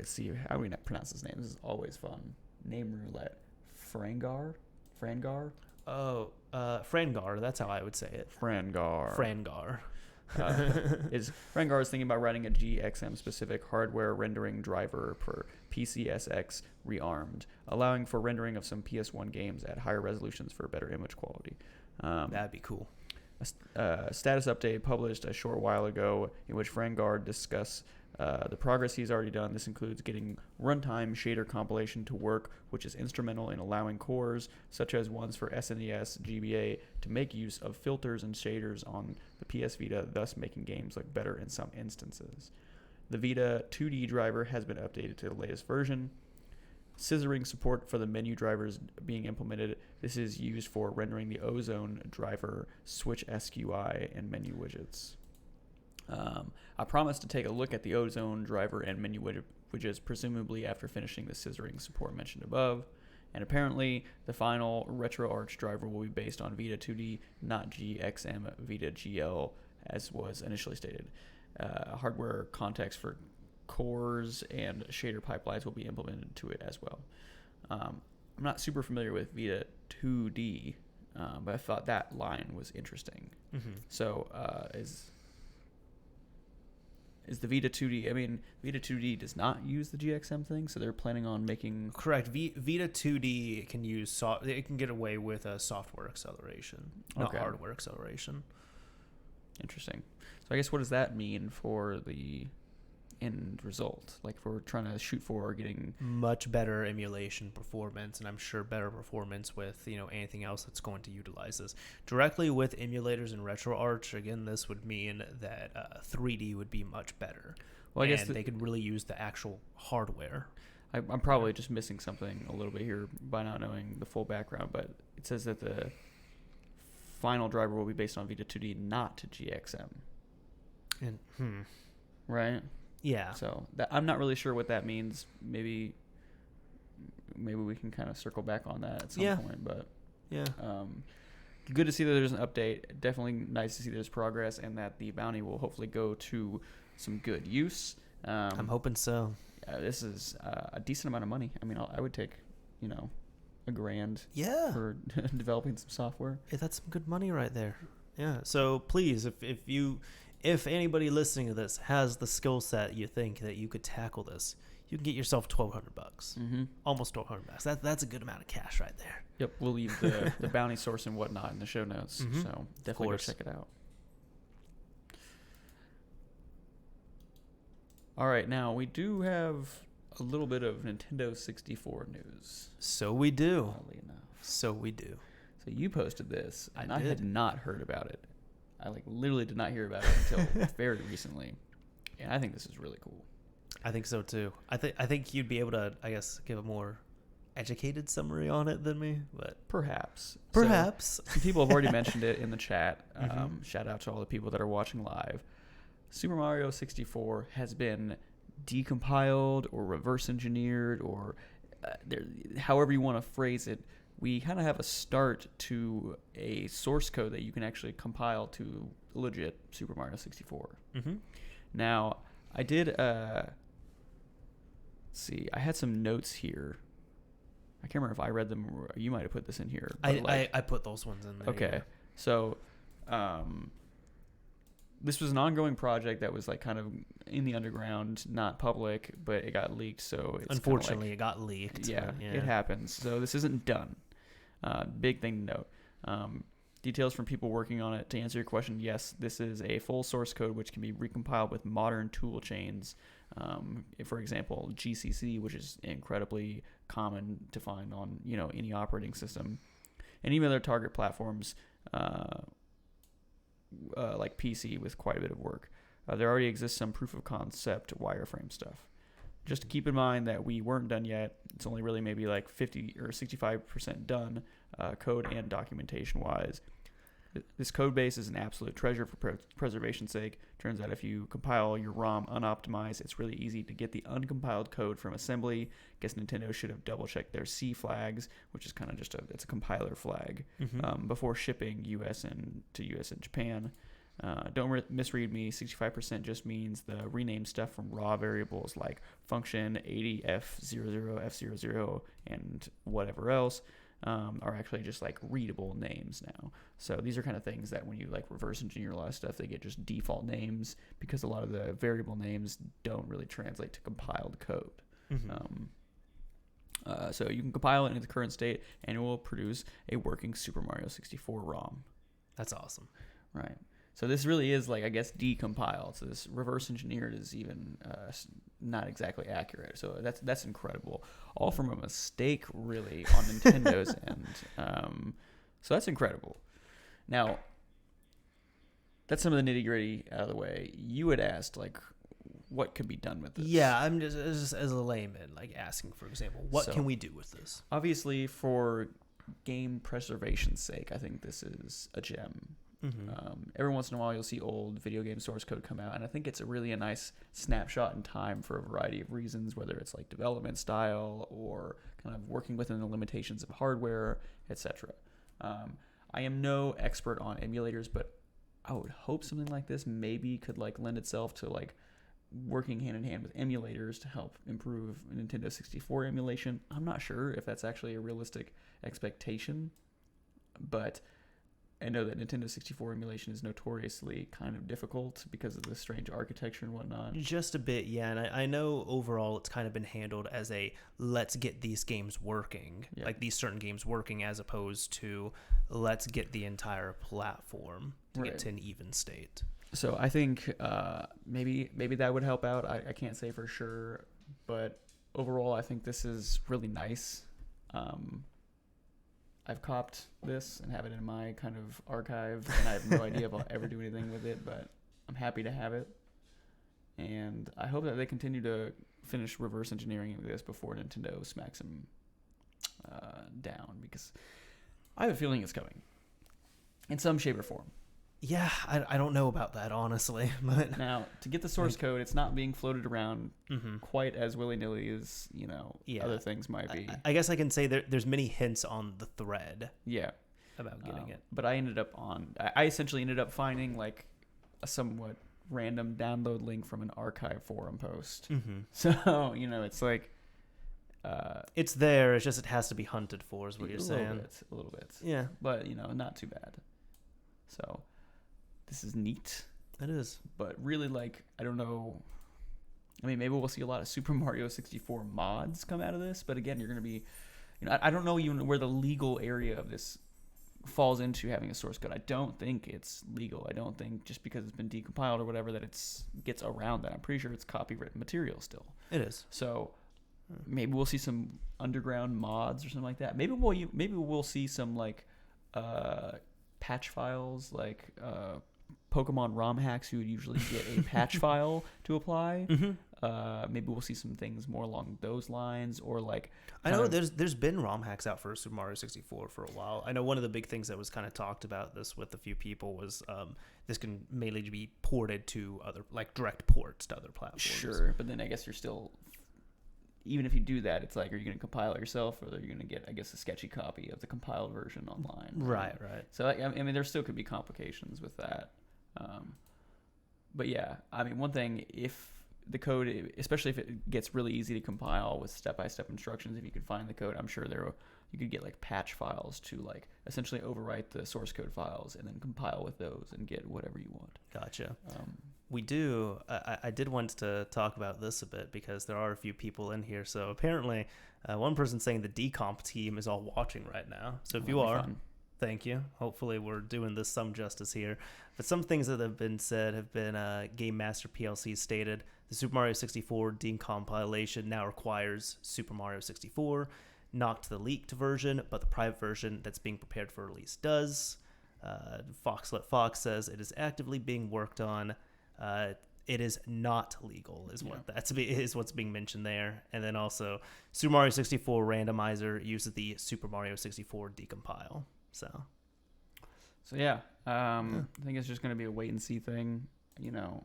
see how we pronounce his name. This is always fun. Name roulette. Frangar? Oh, Frangar. That's how I would say it. Frangar. Frangar is thinking about writing a GXM specific hardware rendering driver for PCSX rearmed, allowing for rendering of some PS1 games at higher resolutions for better image quality. That'd be cool. A status update published a short while ago in which Frangar discuss the progress he's already done. This includes getting runtime shader compilation to work, which is instrumental in allowing cores, such as ones for SNES, GBA, to make use of filters and shaders on the PS Vita, thus making games look better in some instances. The Vita 2D driver has been updated to the latest version. Scissoring support for the menu drivers being implemented. This is used for rendering the Ozone driver, Switch SQI, and menu widgets. I promised to take a look at the Ozone driver and menu widgets, presumably after finishing the scissoring support mentioned above. And apparently, the final RetroArch driver will be based on Vita 2D, not GXM Vita GL, as was initially stated. Hardware context for cores and shader pipelines will be implemented to it as well. I'm not super familiar with Vita 2D, but I thought that line was interesting. So is the Vita 2D, Vita 2D does not use the GXM thing, so they're planning on making... Correct. Vita 2D can use it can get away with a software acceleration, not hardware acceleration. Interesting. So I guess what does that mean for the end result? Like if we're trying to shoot for getting... Much better emulation performance, and I'm sure better performance with, anything else that's going to utilize this. Directly with emulators and RetroArch, again, this would mean that 3D would be much better. Well, I guess they could really use the actual hardware. I'm probably just missing something a little bit here by not knowing the full background, but it says that the final driver will be based on Vita 2D, not to GXM. Right? Yeah. So I'm not really sure what that means. Maybe we can kind of circle back on that at some point. But yeah, good to see that there's an update. Definitely nice to see there's progress and that the bounty will hopefully go to some good use. I'm hoping so. This is a decent amount of money. I would take $1,000. Yeah. For developing some software. Yeah, that's some good money right there. Yeah. So please, if anybody listening to this has the skill set you think that you could tackle this, you can get yourself $1,200. Almost $1,200. That's a good amount of cash right there. Yep, we'll leave the bounty source and whatnot in the show notes. So definitely go check it out. All right, now we do have a little bit of Nintendo 64 news. So we do. Oddly enough. So we do. So you posted this, and I did. had not heard about it. I literally did not hear about it until very recently, and I think this is really cool. I think so too. I think you'd be able to, I guess, give a more educated summary on it than me, but Perhaps. perhaps. So, some people have already mentioned it in the chat. Shout out to all the people that are watching live. Super Mario 64 has been decompiled or reverse engineered or however you want to phrase it. We kind of have a start to a source code that you can actually compile to legit Super Mario 64. Now, I did, see, I had some notes here. I can't remember if I read them or you might have put this in here. I put those ones in there. Okay. Yeah. So, this was an ongoing project that was like kind of in the underground, not public, but it got leaked. So it's unfortunately it got leaked. Yeah, it happens. So this isn't done. Big thing to note. Details from people working on it. To answer your question, yes, this is a full source code which can be recompiled with modern tool chains. For example, GCC, which is incredibly common to find on any operating system, and even other target platforms. Like PC with quite a bit of work. There already exists some proof of concept wireframe stuff. Just to keep in mind that we weren't done yet. It's only really maybe like 50 or 65% done code and documentation wise. This code base is an absolute treasure for preservation's sake. Turns out if you compile your ROM unoptimized, it's really easy to get the uncompiled code from assembly. Guess Nintendo should have double-checked their C flags, which is kind of just it's a compiler flag, before shipping to US and Japan. Don't misread me. 65% just means the renamed stuff from raw variables like function 80F00, F00, and whatever else. Are actually just like readable names now. So these are kind of things that when you like reverse engineer a lot of stuff, they get just default names because a lot of the variable names don't really translate to compiled code. So you can compile it into the current state and it will produce a working Super Mario 64 ROM. That's awesome. Right. So this really is like, I guess, decompiled. So this reverse engineered is even not exactly accurate. So that's incredible. All from a mistake, really, on Nintendo's end. So that's incredible. Now, that's some of the nitty gritty out of the way. You had asked, like, what could be done with this? Yeah, I'm just as a layman, like asking, for example, what can we do with this? Obviously, for game preservation's sake, I think this is a gem. Every once in a while you'll see old video game source code come out, and I think it's a nice snapshot in time for a variety of reasons, whether it's like development style or kind of working within the limitations of hardware, etc. I am no expert on emulators, but I would hope something like this maybe could like lend itself to like working hand in hand with emulators to help improve Nintendo 64 emulation. I'm not sure if that's actually a realistic expectation, but I know that Nintendo 64 emulation is notoriously kind of difficult because of the strange architecture and whatnot. Just a bit, yeah. And I know overall it's kind of been handled as a let's get these games working, like these certain games working, as opposed to let's get the entire platform to get to an even state. So I think maybe that would help out. I can't say for sure, but overall I think this is really nice. I've copped this and have it in my kind of archive, and I have no idea if I'll ever do anything with it, but I'm happy to have it. And I hope that they continue to finish reverse engineering this before Nintendo smacks them down, because I have a feeling it's coming in some shape or form. Yeah, I don't know about that, honestly. But now, to get the source code, it's not being floated around quite as willy-nilly as, other things might be. I guess I can say there's many hints on the thread. Yeah. About getting it. But I essentially ended up finding, like, a somewhat random download link from an archive forum post. So, it's like... it's there, it's just it has to be hunted for, is what you're saying. A little bit. Yeah. But, not too bad. So... this is neat. It is. But really, like, I don't know. I mean, maybe we'll see a lot of Super Mario 64 mods come out of this. But again, you're going to be... I don't know even where the legal area of this falls into having a source code. I don't think it's legal. I don't think just because it's been decompiled or whatever that it's gets around that. I'm pretty sure it's copywritten material still. It is. So maybe we'll see some underground mods or something like that. Maybe we'll see some like patch files, like Pokemon ROM hacks. You would usually get a patch file to apply. Maybe we'll see some things more along those lines, or like I know there's been ROM hacks out for Super Mario 64 for a while. I know one of the big things that was kind of talked about this with a few people was this can mainly be ported to other, like direct ports to other platforms. Sure, but then I guess you're still, even if you do that, it's like, are you going to compile it yourself, or are you going to get, I guess, a sketchy copy of the compiled version online? Right. So I mean, there still could be complications with that. But yeah, I mean, one thing, if the code, especially if it gets really easy to compile with step-by-step instructions, if you could find the code, I'm sure you could get like patch files to like essentially overwrite the source code files and then compile with those and get whatever you want. Gotcha. We do. I did want to talk about this a bit because there are a few people in here. So apparently, one person saying the decomp team is all watching right now. So if you are, fun. Thank you. Hopefully we're doing this some justice here. But some things that have been said have been Game Master PLC stated the Super Mario 64 decompilation now requires Super Mario 64, not the leaked version, but the private version that's being prepared for release does. Foxlet Fox says it is actively being worked on. It is not legal, is what's being mentioned there. And then also, Super Mario 64 randomizer uses the Super Mario 64 decompile. So yeah, I think it's just going to be a wait and see thing. You know,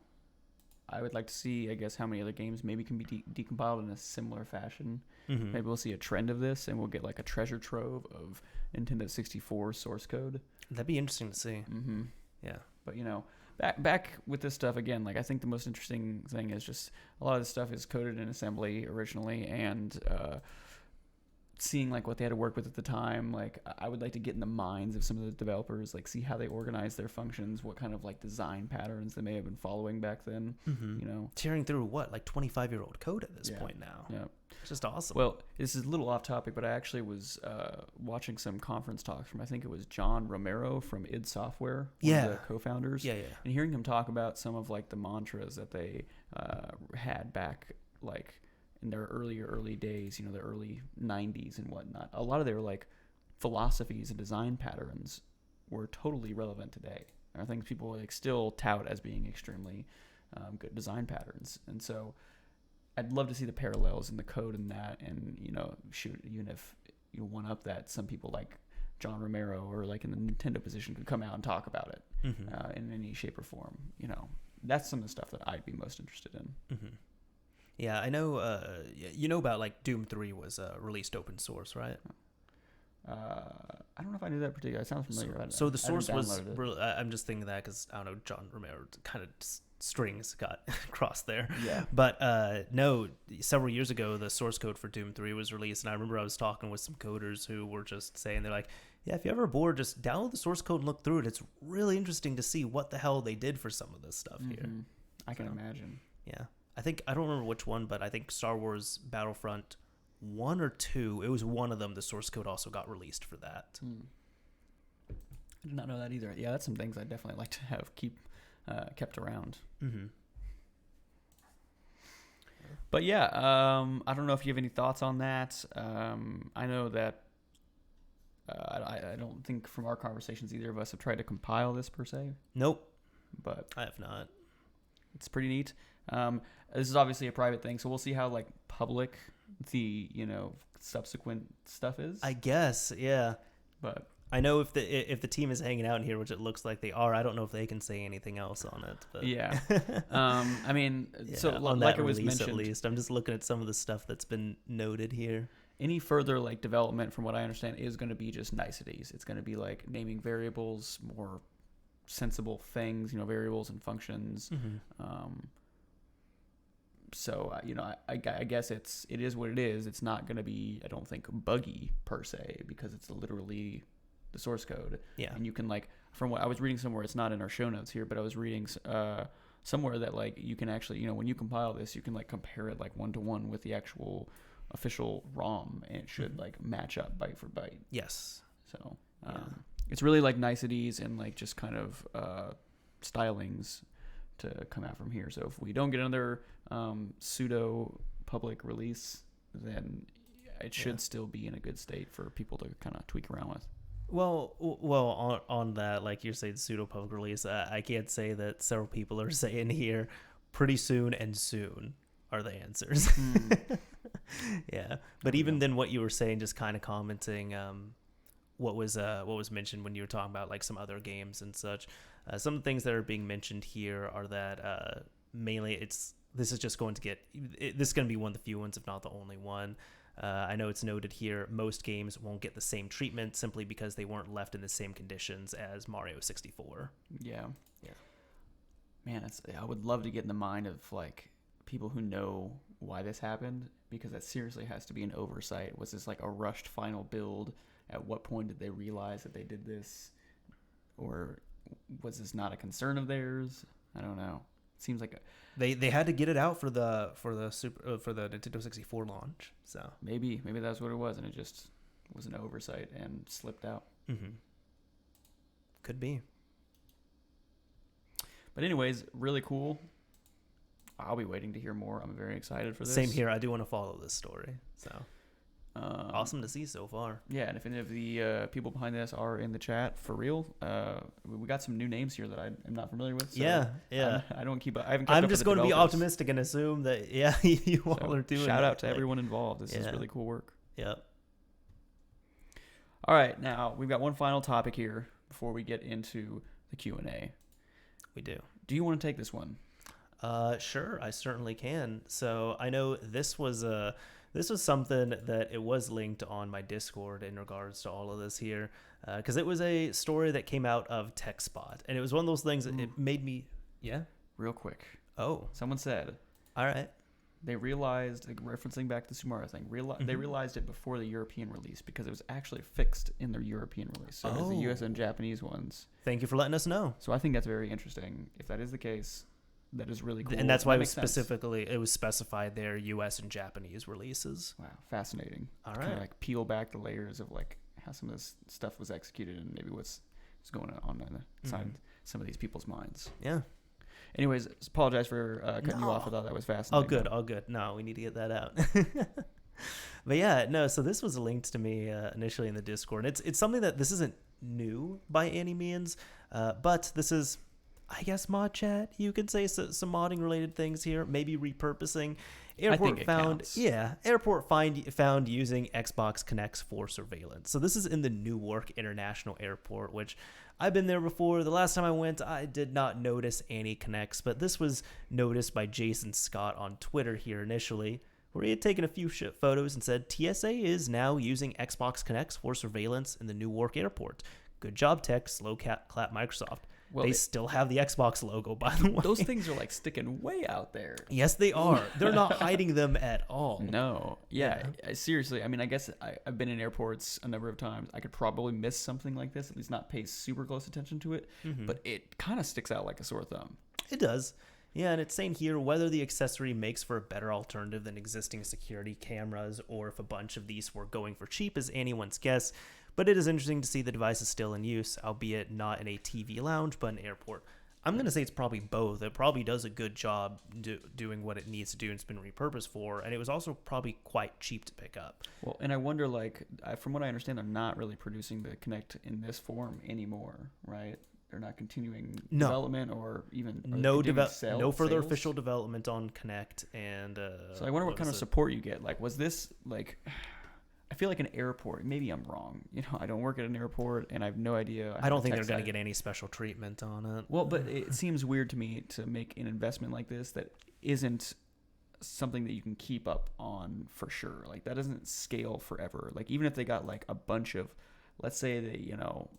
I would like to see, I guess, how many other games maybe can be decompiled in a similar fashion. Maybe we'll see a trend of this, and we'll get like a treasure trove of Nintendo 64 source code. That'd be interesting to see. Yeah, but you know, back with this stuff again. Like, I think the most interesting thing is just a lot of this stuff is coded in assembly originally, and seeing like what they had to work with at the time. Like, I would like to get in the minds of some of the developers, like see how they organize their functions, what kind of like design patterns they may have been following back then. You know, tearing through what, like 25-year-old code at this point now. Yeah, it's just awesome. Well, this is a little off topic, but I actually was watching some conference talks from, I think it was John Romero from id Software, one of the co-founders. Yeah. And hearing him talk about some of like the mantras that they had back like in their early days, you know, the early 90s and whatnot. A lot of their like philosophies and design patterns were totally relevant today. There are things people like still tout as being extremely good design patterns. And so I'd love to see the parallels in the code in that, and, you know, shoot, even if you one up that, some people like John Romero or like in the Nintendo position could come out and talk about it in any shape or form. You know, that's some of the stuff that I'd be most interested in. Yeah, I know. You know about like Doom 3 was released open source, right? I don't know if I knew that particular. It sounds familiar. So the source was. I'm just thinking that because I don't know, John Romero kind of strings got crossed there. Yeah. But no, several years ago, the source code for Doom 3 was released, and I remember I was talking with some coders who were just saying, they're like, yeah, if you're ever bored, just download the source code and look through it. It's really interesting to see what the hell they did for some of this stuff here. I can imagine. Yeah. I don't remember which one, but I think Star Wars Battlefront 1 or 2, it was one of them. The source code also got released for that. I did not know that either. Yeah, that's some things I'd definitely like to have kept around. But yeah, I don't know if you have any thoughts on that. I know that I don't think from our conversations either of us have tried to compile this per se. Nope. But I have not. It's pretty neat. This is obviously a private thing, so we'll see how like public the, you know, subsequent stuff is. I guess, yeah. But I know if the team is hanging out in here, which it looks like they are, I don't know if they can say anything else on it. But. Yeah. I mean, yeah, so like it was mentioned, at least I'm just looking at some of the stuff that's been noted here. Any further like development, from what I understand, is going to be just niceties. It's going to be like naming variables, more sensible things, you know, variables and functions. So, you know, I guess it is what it is. It's not going to be, I don't think, buggy per se, because it's literally the source code. Yeah. And you can, like, from what I was reading somewhere, it's not in our show notes here, but I was reading somewhere that, like, you can actually, you know, when you compile this, you can, like, compare it, like, 1-to-1 with the actual official ROM, and it should, like, match up byte for byte. Yes. So, It's really like niceties and like just kind of stylings to come out from here. So if we don't get another pseudo public release, then it should still be in a good state for people to kind of tweak around with. Well, on that, like you're saying, pseudo public release, I can't say that several people are saying here, pretty soon and soon are the answers. Yeah, but even then, what you were saying, just kind of commenting, what was mentioned when you were talking about like some other games and such. Some of the things that are being mentioned here are that mainly this is just going to this is going to be one of the few ones, if not the only one. I know it's noted here, most games won't get the same treatment simply because they weren't left in the same conditions as Mario 64. Yeah. Man, I would love to get in the mind of like people who know why this happened, because that seriously has to be an oversight. Was this like a rushed final build? At what point did they realize that they did this? Or was this not a concern of theirs? I don't know. It seems like they had to get it out for the Nintendo 64 launch. So maybe that's what it was, and it just was an oversight and slipped out. Mm-hmm. Could be. But anyways, really cool. I'll be waiting to hear more. I'm very excited for this. Same here. I do want to follow this story. So awesome to see so far. Yeah, and if any of the people behind this are in the chat for real, we got some new names here that I am not familiar with. So yeah. I haven't kept up I'm with just the going to be developers. optimistic and assume that you all are doing. Shout out to everyone involved. This is really cool work. Yep. All right, now we've got one final topic here before we get into the Q&A. We do. Do you want to take this one? Sure, I certainly can. So I know this was something that it was linked on my Discord in regards to all of this here, because it was a story that came out of TechSpot, and it was one of those things that it made me, real quick. Oh, Someone said, all right. They realized, like, referencing back to the Sumaru thing, they realized it before the European release because it was actually fixed in their European release. So it was the US and Japanese ones. Thank you for letting us know. So I think that's very interesting. If that is the case, that is really cool. And that's why it was specified their US and Japanese releases. Wow, fascinating. All right. Kind of like peel back the layers of like how some of this stuff was executed and maybe what's going on inside some of these people's minds. Yeah. Anyways, apologize for cutting you off. I thought that was fascinating. All good. No, we need to get that out. But yeah, no, so this was linked to me initially in the Discord. It's something that this isn't new by any means, but this is, I guess, mod chat. You could say some modding related things here, maybe repurposing. Airport found using Xbox Kinects for surveillance. So this is in the Newark International Airport, which I've been there before. The last time I went, I did not notice any Kinects, but this was noticed by Jason Scott on Twitter here initially, where he had taken a few photos and said, TSA is now using Xbox Kinects for surveillance in the Newark Airport. Good job, tech. Slow clap Microsoft. Well, they still have the Xbox logo, by the way. Those things are like sticking way out there. Yes, they are. They're not hiding them at all. No. Yeah. Seriously. I mean, I guess I've been in airports a number of times. I could probably miss something like this, at least not pay super close attention to it. But it kind of sticks out like a sore thumb. It does. Yeah, and it's saying here whether the accessory makes for a better alternative than existing security cameras or if a bunch of these were going for cheap is anyone's guess. But it is interesting to see the device is still in use, albeit not in a TV lounge, but an airport. I'm going to say it's probably both. It probably does a good job doing what it needs to do and it's been repurposed for, and it was also probably quite cheap to pick up. Well, and I wonder, like, from what I understand, they're not really producing the Kinect in this form anymore, right? They're not continuing development or even no further official development on Kinect. And so I wonder what kind of support you get. Like, was this like? I feel like an airport. Maybe I'm wrong. You know, I don't work at an airport, and I have no idea. I don't think they're going to get any special treatment on it. Well, but it seems weird to me to make an investment like this that isn't something that you can keep up on for sure. Like, that doesn't scale forever. Like, even if they got like a bunch of, let's say they,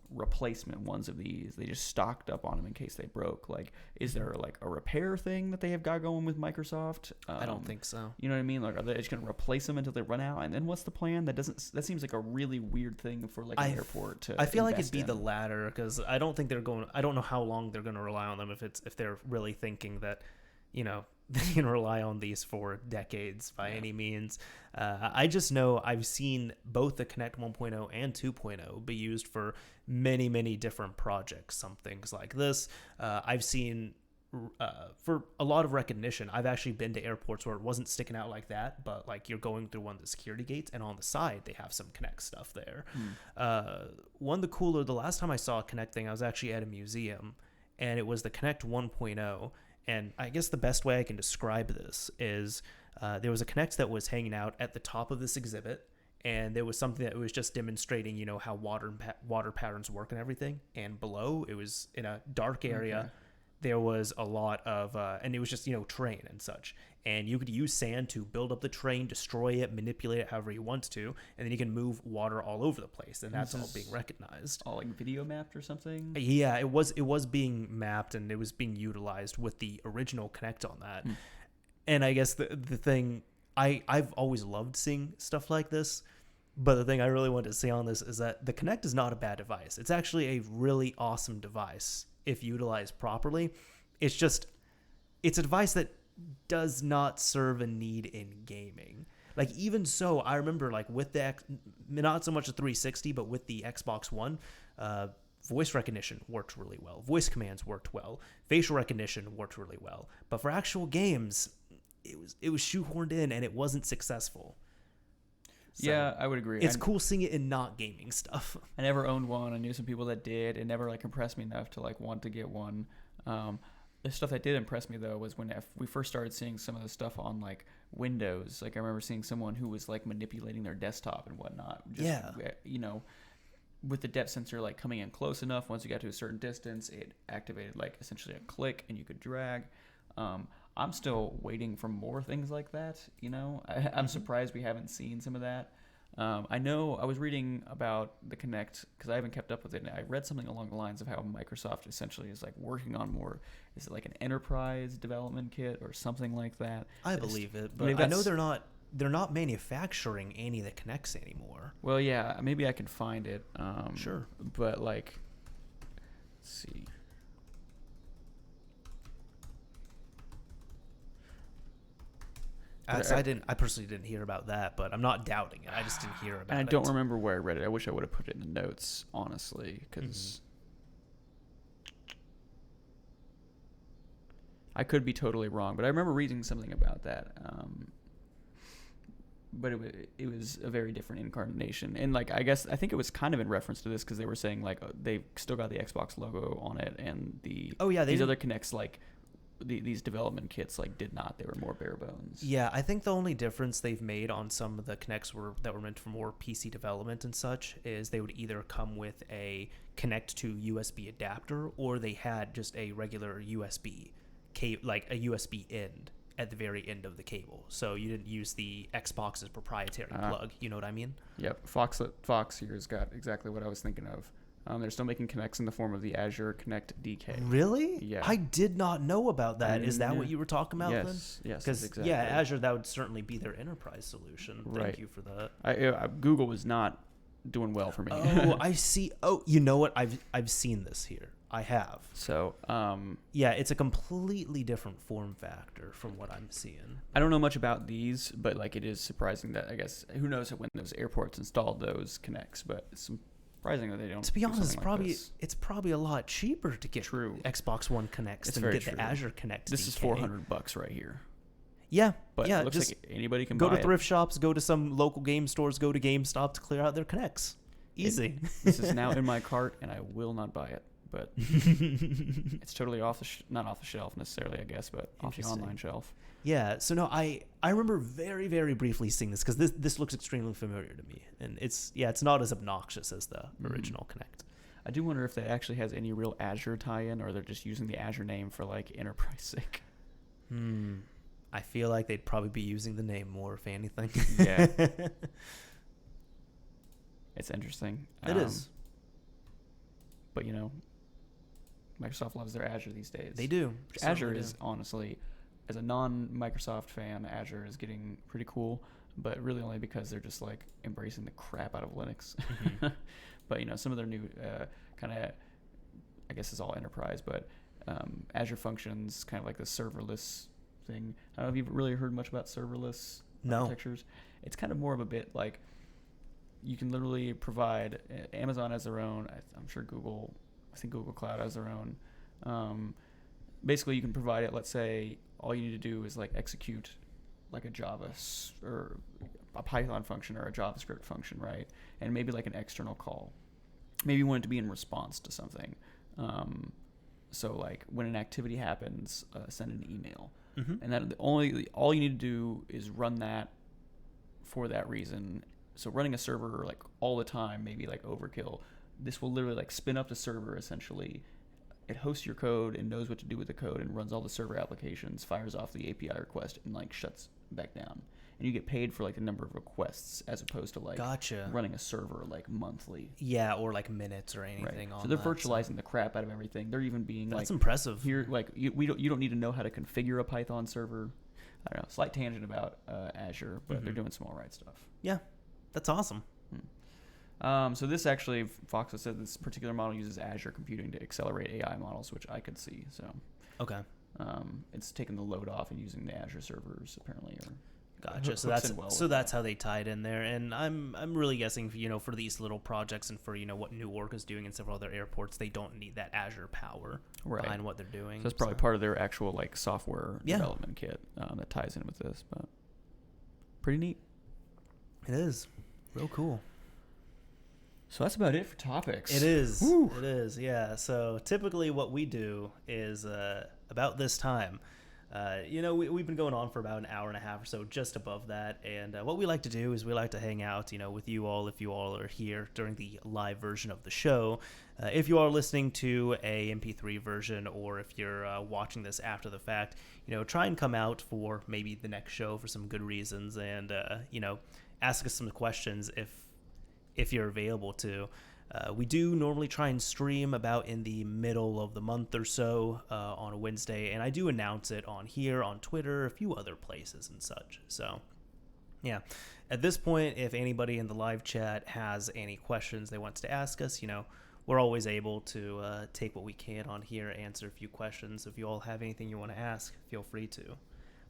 replacement ones of these, they just stocked up on them in case they broke. Like, is there like a repair thing that they have got going with Microsoft? I don't think so. You know what I mean? Like, are they just going to replace them until they run out? And then what's the plan? That seems like a really weird thing for like an airport to. I feel like it'd be the latter, because I don't know how long they're going to rely on them if they're really thinking that, they can rely on these for decades by any means. I just know I've seen both the Kinect 1.0 and 2.0 be used for many, many different projects. Some things like this. I've seen for a lot of recognition. I've actually been to airports where it wasn't sticking out like that, but like you're going through one of the security gates, and on the side they have some Kinect stuff there. One of the cooler, the last time I saw a Kinect thing, I was actually at a museum, and it was the Kinect 1.0. And I guess the best way I can describe this is there was a Kinect that was hanging out at the top of this exhibit, and there was something that was just demonstrating, how water patterns work and everything. And below, it was in a dark area. Okay. There was a lot of, and it was just, terrain and such. And you could use sand to build up the terrain, destroy it, manipulate it however you want to, and then you can move water all over the place, and that's all being recognized. All like video mapped or something? Yeah, it was being mapped, and it was being utilized with the original Kinect on that. And I guess the thing, I've always loved seeing stuff like this, but the thing I really wanted to say on this is that the Kinect is not a bad device. It's actually a really awesome device if utilized properly. It's a device that does not serve a need in gaming. Like, even so, I remember, like, with the not so much the 360, but with the Xbox One, voice recognition worked really well. Voice commands worked well. Facial recognition worked really well. But for actual games, it was shoehorned in, and it wasn't successful. So yeah, I would agree. It's cool seeing it in not gaming stuff. I never owned one. I knew some people that did. It never like impressed me enough to like want to get one. The stuff that did impress me though was when we first started seeing some of the stuff on like Windows. Like I remember seeing someone who was like manipulating their desktop and whatnot. With the depth sensor like coming in close enough, once you got to a certain distance, it activated like essentially a click and you could drag. I'm still waiting for more things like that. I'm surprised we haven't seen some of that. I know I was reading about the Kinect because I haven't kept up with it. And I read something along the lines of how Microsoft essentially is like working on more. Is it like an enterprise development kit or something like that? I believe it, but I know they're not manufacturing any of the Kinects anymore. Well, yeah, maybe I can find it. Sure, but like, let's see. I personally didn't hear about that, but I'm not doubting it. I just didn't hear about it. And I don't remember where I read it. I wish I would have put it in the notes, honestly, because I could be totally wrong. But I remember reading something about that. But it was a very different incarnation. And like I think it was kind of in reference to this because they were saying like they've still got the Xbox logo on it, and these other Kinects like. These development kits like did not. They were more bare bones. Yeah, I think the only difference they've made on some of the Kinects that were meant for more PC development and such is they would either come with a Kinect to USB adapter, or they had just a regular USB like a USB end at the very end of the cable. So you didn't use the Xbox's proprietary plug. You know what I mean? Yep. Fox here's got exactly what I was thinking of. They're still making Kinects in the form of the Azure Kinect DK. Really? Yeah. I did not know about that. Is that what you were talking about then? Yes. Because exactly. Azure, that would certainly be their enterprise solution. Thank you for that. Google was not doing well for me. Oh, I see. Oh, you know what? I've seen this here. I have. So, it's a completely different form factor from what I'm seeing. I don't know much about these, but like it is surprising that I guess who knows when those airports installed those Kinects, but it's surprising that they don't. To be honest, it's probably a lot cheaper to get Xbox One Kinects than get the Azure Kinect. This is $400 right here. Yeah, but it looks like anybody can buy it. Go to thrift shops, go to some local game stores, go to GameStop to clear out their Kinects. Easy. This is now in my cart, and I will not buy it. But it's totally not off the shelf necessarily, I guess, but off the online shelf. Yeah, so no, I remember very, very briefly seeing this because this looks extremely familiar to me, and it's not as obnoxious as the original Kinect. I do wonder if that actually has any real Azure tie-in, or they're just using the Azure name for like enterprise sake. I feel like they'd probably be using the name more, if anything. Yeah, it's interesting. It is, but Microsoft loves their Azure these days. They do. Azure is honestly. As a non-Microsoft fan, Azure is getting pretty cool, but really only because they're just like embracing the crap out of Linux. But some of their new kind of, I guess it's all enterprise, but Azure Functions, kind of like the serverless thing. I don't know if you've really heard much about serverless No. architectures. It's kind of more of a bit like you can literally provide. Amazon has their own. I'm sure Google. I think Google Cloud has their own. Basically, you can provide it. Let's say all you need to do is like execute like a Java or a Python function or a JavaScript function, right? And maybe like an external call. Maybe you want it to be in response to something. So like when an activity happens, send an email. Mm-hmm. And that all you need to do is run that for that reason. So running a server like all the time, maybe like overkill. This will literally like spin up the server essentially. It hosts your code and knows what to do with the code and runs all the server applications, fires off the API request, and like shuts back down. And you get paid for like the number of requests as opposed to like running a server like monthly. Yeah, or like minutes or anything. Right. On so they're that, virtualizing the crap out of everything. They're even being that's like impressive. Here, like you don't need to know how to configure a Python server. I don't know. Slight tangent about Azure, but they're doing some all right stuff. Yeah, that's awesome. So this actually, Fox has said this particular model uses Azure computing to accelerate AI models, which I could see. So okay, it's taking the load off and using the Azure servers apparently. Gotcha. So that's how they tied in there, and I'm really guessing for these little projects and for what Newark is doing and several other airports, they don't need that Azure power behind what they're doing. So that's probably part of their actual like software development kit that ties in with this, but pretty neat. It is real cool. So that's about it for topics. It is. Woo. It is. Yeah. So typically what we do is about this time. We've been going on for about an hour and a half or so, just above that. And what we like to do is we like to hang out, with you all if you all are here during the live version of the show. If you are listening to a MP3 version or if you're watching this after the fact, try and come out for maybe the next show for some good reasons and, ask us some questions if you're available to. We do normally try and stream about in the middle of the month or so on a Wednesday, and I do announce it on here, on Twitter, a few other places and such. So, yeah. At this point, if anybody in the live chat has any questions they want to ask us, we're always able to take what we can on here, answer a few questions. If you all have anything you want to ask, feel free to.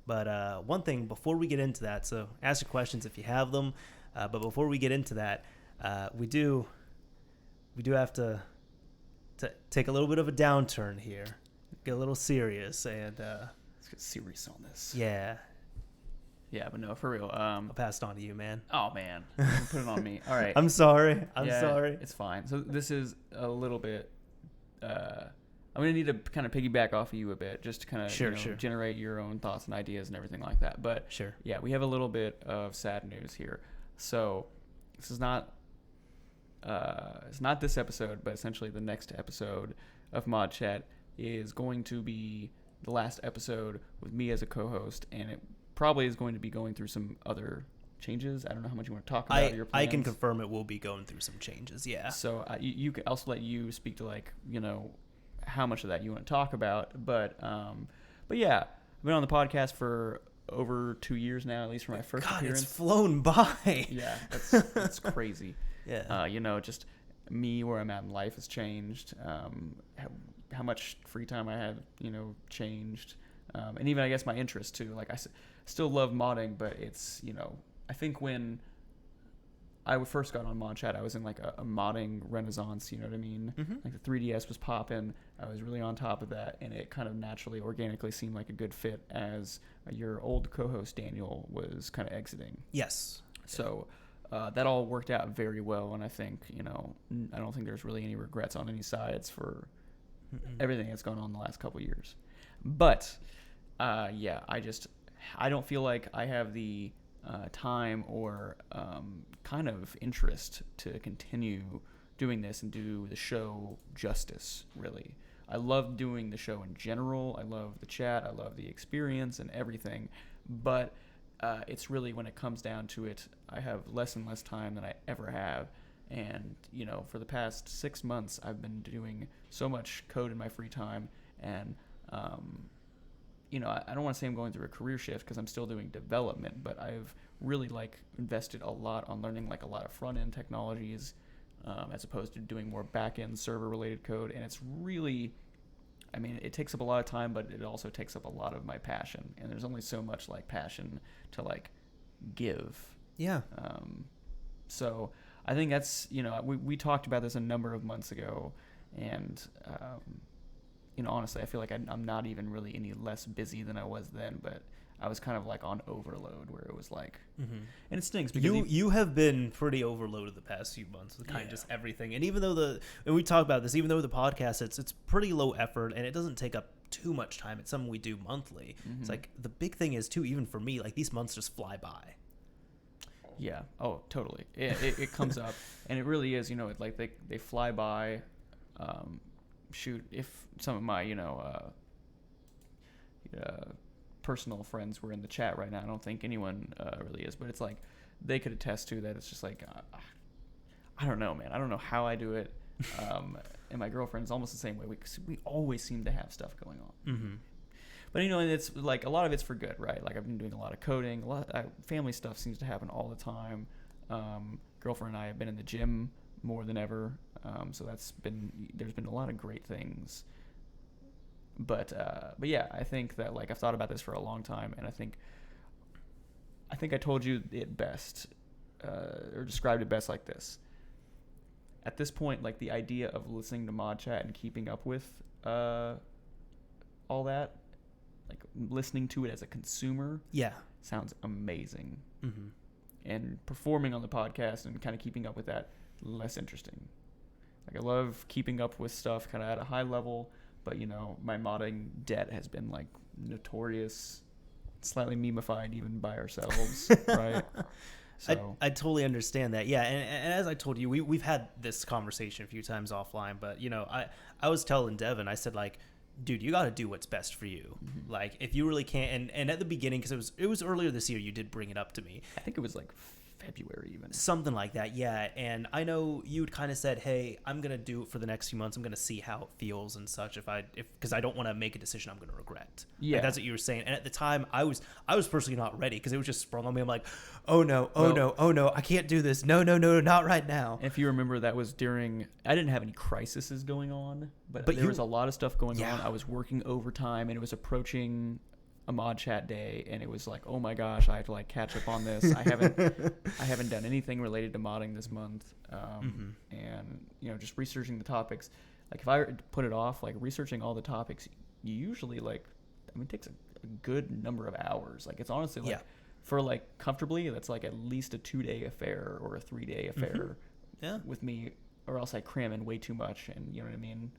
But one thing before we get into that, so ask your questions if you have them, but before we get into that, we do have to take a little bit of a downturn here, get a little serious, and let's get serious on this. Yeah, but no, for real. I'll pass it on to you, man. Oh man, put it on me. All right. I'm sorry. Sorry. It's fine. So this is a little bit. I'm gonna need to kind of piggyback off of you a bit, just to kind of generate your own thoughts and ideas and everything like that. But sure. Yeah, we have a little bit of sad news here. So this is not. It's not this episode, but essentially the next episode of ModChat is going to be the last episode with me as a co-host, and it probably is going to be going through some other changes. I don't know how much you want to talk about your plans. I can confirm it will be going through some changes, yeah. So you can also let you speak to how much of that you want to talk about, but yeah, I've been on the podcast for over 2 years now, at least for my first appearance. It's flown by. Yeah, that's crazy. Yeah. Just me, where I'm at in life has changed. How much free time I have, changed. And even, I guess, my interest, too. Like, I still love modding, but it's, I think when I first got on ModChat, I was in, like, a modding renaissance, you know what I mean? Mm-hmm. Like, the 3DS was popping. I was really on top of that, and it kind of naturally, organically seemed like a good fit as your old co-host, Daniel, was kind of exiting. Yes. So... that all worked out very well, and I think, I don't think there's really any regrets on any sides for everything that's gone on the last couple of years. But, I don't feel like I have the time or kind of interest to continue doing this and do the show justice, really. I love doing the show in general. I love the chat. I love the experience and everything. But... it's really when it comes down to it, I have less and less time than I ever have. And, for the past 6 months, I've been doing so much code in my free time. And, I don't want to say I'm going through a career shift because I'm still doing development, but I've really, invested a lot on learning, a lot of front-end technologies as opposed to doing more back-end server-related code. And it's really I mean, it takes up a lot of time, but it also takes up a lot of my passion. And there's only so much like passion to like give. Yeah. So I think that's, we talked about this a number of months ago, and honestly, I feel like I'm not even really any less busy than I was then, but I was kind of like on overload where it was like, and it stinks because you have been pretty overloaded the past few months with kind of just everything. And even though and we talk about this, even though the podcast, it's pretty low effort and it doesn't take up too much time. It's something we do monthly. It's like the big thing is too, even for me, like these months just fly by. Yeah. Oh, totally. It comes up, and it really is. Like they fly by. Shoot, if some of my personal friends were in the chat right now, I don't think anyone really is, but it's like they could attest to that. It's just like I don't know, man. I don't know how I do it. And my girlfriend's almost the same way. We always seem to have stuff going on. But and it's like a lot of it's for good, right? Like I've been doing a lot of coding, family stuff seems to happen all the time. Girlfriend and I have been in the gym more than ever, so there's been a lot of great things. But yeah, I think that like I've thought about this for a long time, and I think I told you it best, or described it best like this. At this point, like the idea of listening to ModChat and keeping up with all that, like listening to it as a consumer, sounds amazing. And performing on the podcast and kind of keeping up with that, less interesting. Like I love keeping up with stuff kind of at a high level, but my modding debt has been like notorious, slightly memeified even by ourselves, right? So I totally understand that. Yeah, and as I told you, we've had this conversation a few times offline, but I was telling Devin, I said like, dude, you got to do what's best for you. Like if you really can't, and at the beginning, because it was earlier this year, you did bring it up to me. I think it was like February even. Something like that, yeah. And I know you'd kind of said, hey, I'm going to do it for the next few months. I'm going to see how it feels and such because I don't want to make a decision I'm going to regret. Yeah. Like, that's what you were saying. And at the time, I was personally not ready because it was just sprung on me. I'm like, oh no, I can't do this. No, not right now. If you remember, that was during, I didn't have any crises going on, but there was a lot of stuff going on. I was working overtime and it was approaching a ModChat day, and it was like, oh my gosh, I have to like catch up on this. I haven't done anything related to modding this month, and just researching the topics. Like if I put it off, like researching all the topics, you usually it takes a good number of hours. Like it's honestly like for like comfortably, that's like at least a 2-day affair or a 3-day affair with me, or else I cram in way too much, and you know what I mean.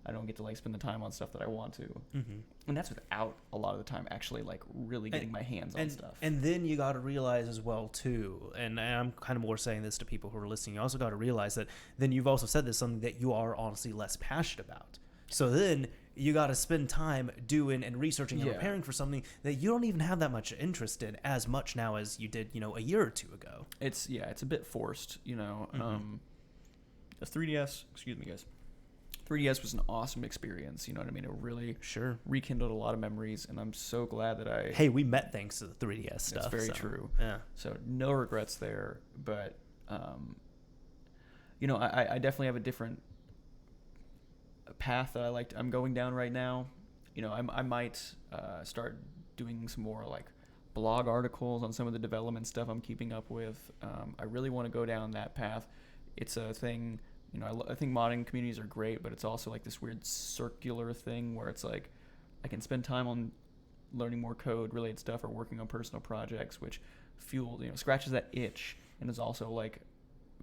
I don't get to like spend the time on stuff that I want to, and that's without a lot of the time actually like really getting my hands on stuff. And then you got to realize as well too, and I'm kind of more saying this to people who are listening. You also got to realize that then you've also said this, something that you are honestly less passionate about. So then you got to spend time doing and researching and preparing for something that you don't even have that much interest in as much now as you did, a year or two ago. It's a bit forced, The 3DS, excuse me, guys. 3DS was an awesome experience, you know what I mean? It really rekindled a lot of memories, and I'm so glad that Hey, we met thanks to the 3DS stuff. That's very true. Yeah. So no regrets there, but, I definitely have a different path that I'm going down right now. I might start doing some more, like, blog articles on some of the development stuff I'm keeping up with. I really want to go down that path. It's a thing... I think modding communities are great, but it's also like this weird circular thing where it's like I can spend time on learning more code related stuff or working on personal projects, which scratches that itch, and is also like,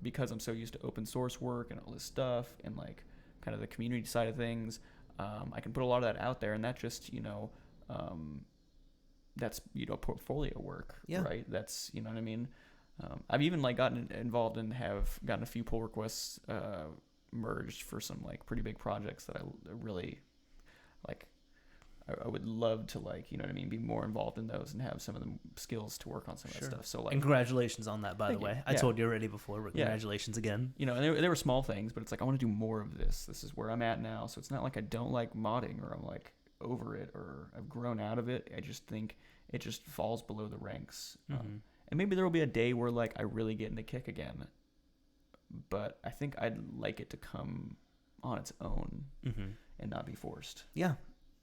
because I'm so used to open source work and all this stuff and like kind of the community side of things, I can put a lot of that out there, and that just that's portfolio work, right? That's what I mean. I've even like gotten involved and have gotten a few pull requests merged for some like pretty big projects that I really like. I would love to like, be more involved in those and have some of the skills to work on some of that stuff. So like, and congratulations on that, by the way. I told you already before, but congratulations again. And they were small things, but it's like I want to do more of this. This is where I'm at now. So it's not like I don't like modding or I'm like over it or I've grown out of it. I just think it just falls below the ranks. And maybe there will be a day where like I really get into kick again, but I think I'd like it to come on its own and not be forced. Yeah.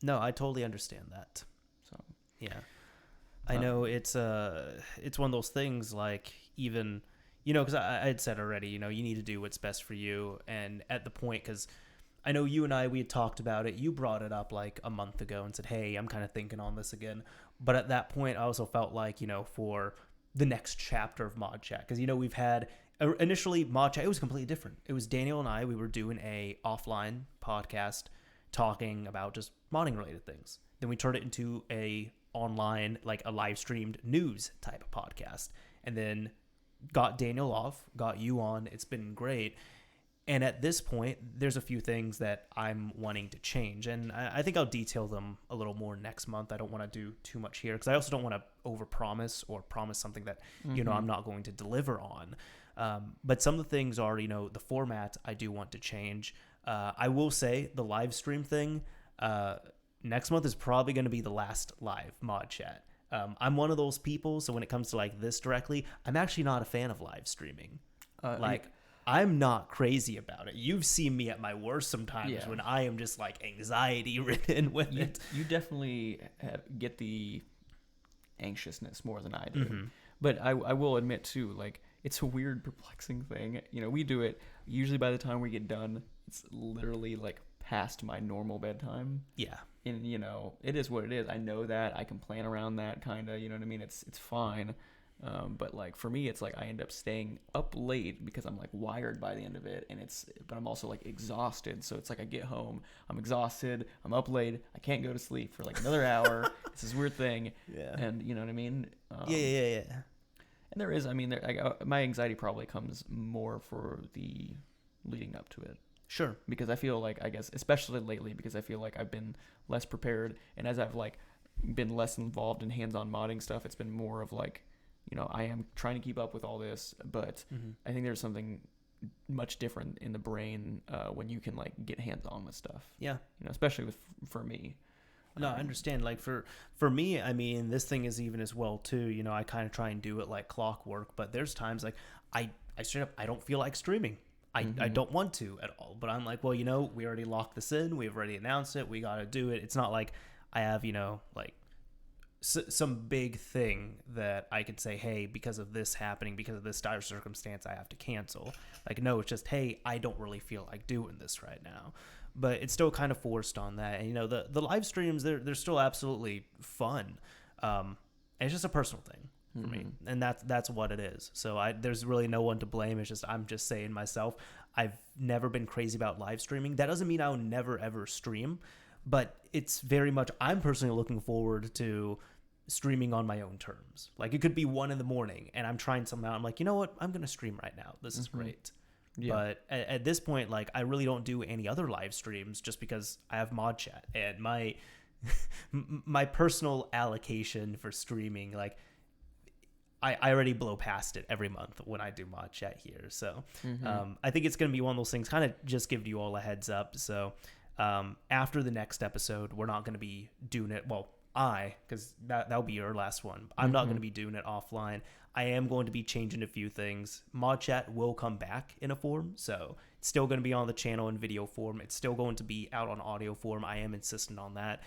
No, I totally understand that. So yeah, I know it's one of those things, like, even, because I had said already, you need to do what's best for you. And at the point, because I know you and we had talked about it. You brought it up like a month ago and said, hey, I'm kind of thinking on this again. But at that point, I also felt like, for the next chapter of ModChat, because, we've had initially ModChat, it was completely different. It was Daniel and we were doing a offline podcast talking about just modding related things. Then we turned it into a online, like a live streamed news type of podcast, and then got Daniel off, got you on. It's been great. And at this point, there's a few things that I'm wanting to change. And I think I'll detail them a little more next month. I don't want to do too much here, because I also don't want to overpromise or promise something that, I'm not going to deliver on. But some of the things are, the format I do want to change. I will say the live stream thing, next month is probably going to be the last live mod chat. I'm one of those people, so when it comes to like this directly, I'm actually not a fan of live streaming. I'm not crazy about it. You've seen me at my worst sometimes when I am just like anxiety ridden with it. You definitely get the anxiousness more than I do. But I will admit too, like, it's a weird, perplexing thing. We do it usually by the time we get done, it's literally like past my normal bedtime. Yeah. And it is what it is. I know that. I can plan around that kind of, you know what I mean? It's fine. But like for me, it's like I end up staying up late because I'm like wired by the end of it, but I'm also like exhausted. So it's like I get home, I'm exhausted, I'm up late, I can't go to sleep for like another hour. It's this weird thing. Yeah. And you know what I mean? Yeah. And there is, my anxiety probably comes more for the leading up to it. Sure. Because I feel like, I guess, especially lately, because I feel like I've been less prepared, and as I've like been less involved in hands-on modding stuff, it's been more of like, I am trying to keep up with all this, but I think there's something much different in the brain when you can like get hands-on with stuff. Yeah. Especially for me. No, I understand. Like for me, I mean, this thing is even as well too. I kind of try and do it like clockwork, but there's times like I straight up I don't feel like streaming. I don't want to at all. But I'm like, well, we already locked this in. We've already announced it. We got to do it. It's not like I have like some big thing that I could say, hey, because of this happening, because of this dire circumstance, I have to cancel. Like, no, it's just, hey, I don't really feel like doing this right now. But it's still kind of forced on that. And, the live streams, they're still absolutely fun. And it's just a personal thing for me. And that's what it is. So there's really no one to blame. It's just, I'm just saying myself, I've never been crazy about live streaming. That doesn't mean I'll never, ever stream. But it's very much, I'm personally looking forward to streaming on my own terms. Like, it could be 1 a.m. and I'm trying something out. I'm like, you know what? I'm going to stream right now. This is great. Yeah. But at this point, like, I really don't do any other live streams just because I have ModChat, and my personal allocation for streaming, like, I already blow past it every month when I do ModChat here. So I think it's going to be one of those things, kind of just giving you all a heads up. So after the next episode, we're not going to be doing it. Well, because that'll be your last one. I'm not going to be doing it offline. I am going to be changing a few things. ModChat will come back in a form, so it's still going to be on the channel in video form. It's still going to be out on audio form. I am insistent on that.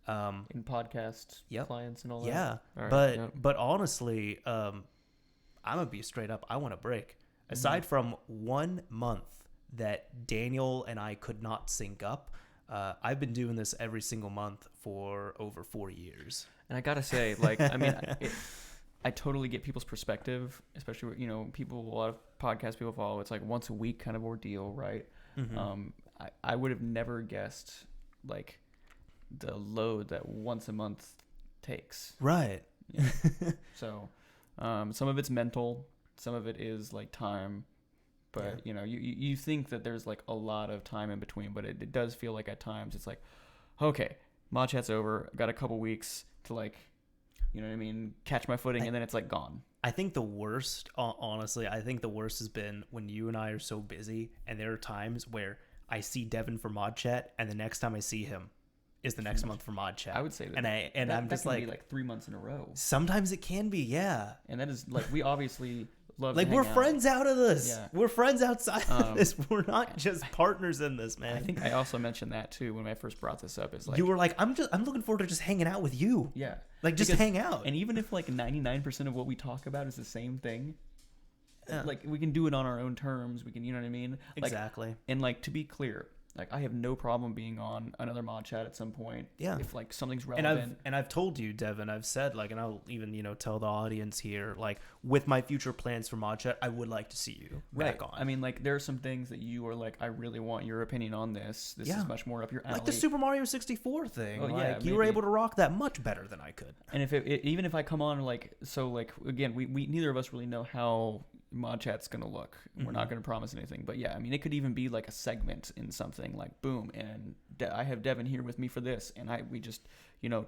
In podcast clients and all that. Yeah, right, but honestly, I'm gonna be straight up. I want a break. Aside from 1 month that Daniel and I could not sync up, I've been doing this every single month for over 4 years. And I gotta say, like, I mean, I totally get people's perspective, especially, a lot of podcast people follow. It's like once a week kind of ordeal, right? I would have never guessed, like, the load that once a month takes. Right. So, some of it's mental, some of it is like time. But, you think that there's like a lot of time in between, but it does feel like at times it's like, okay, ModChat's over. I've got a couple weeks to, like, catch my footing, and then it's like gone. I think the worst, honestly, has been when you and I are so busy, and there are times where I see Devin for ModChat, and the next time I see him is the next month for ModChat. I would say that. And I'm just that like, can be like 3 months in a row. Sometimes it can be, yeah. And that is like, we obviously love like to we're hang out. friends out of this. Yeah. We're friends outside of this. We're not just partners in this, man. I think I also mentioned that too when I first brought this up. Is like you were like, I'm looking forward to just hanging out with you. yeah, Like just hang out. And even if like 99% of what we talk about is the same thing, Yeah. like we can do it on our own terms. We can, you know what I mean? Like, Exactly. and like to be clear, like I have no problem being on another mod chat at some point. Yeah. If like something's relevant. And I've told you, Devin, I've said like, and I'll even, tell the audience here, like with my future plans for ModChat, I would like to see you back on. I mean, like there are some things that you are like, I really want your opinion on this. This is much more up your alley. Like the Super Mario 64 thing. Oh, like you were able to rock that much better than I could. And if even if I come on like, so like, again, we neither of us really know how mod chat's gonna look. We're not gonna promise anything, but yeah, I mean, it could even be like a segment in something like boom, and I have Devin here with me for this, and we just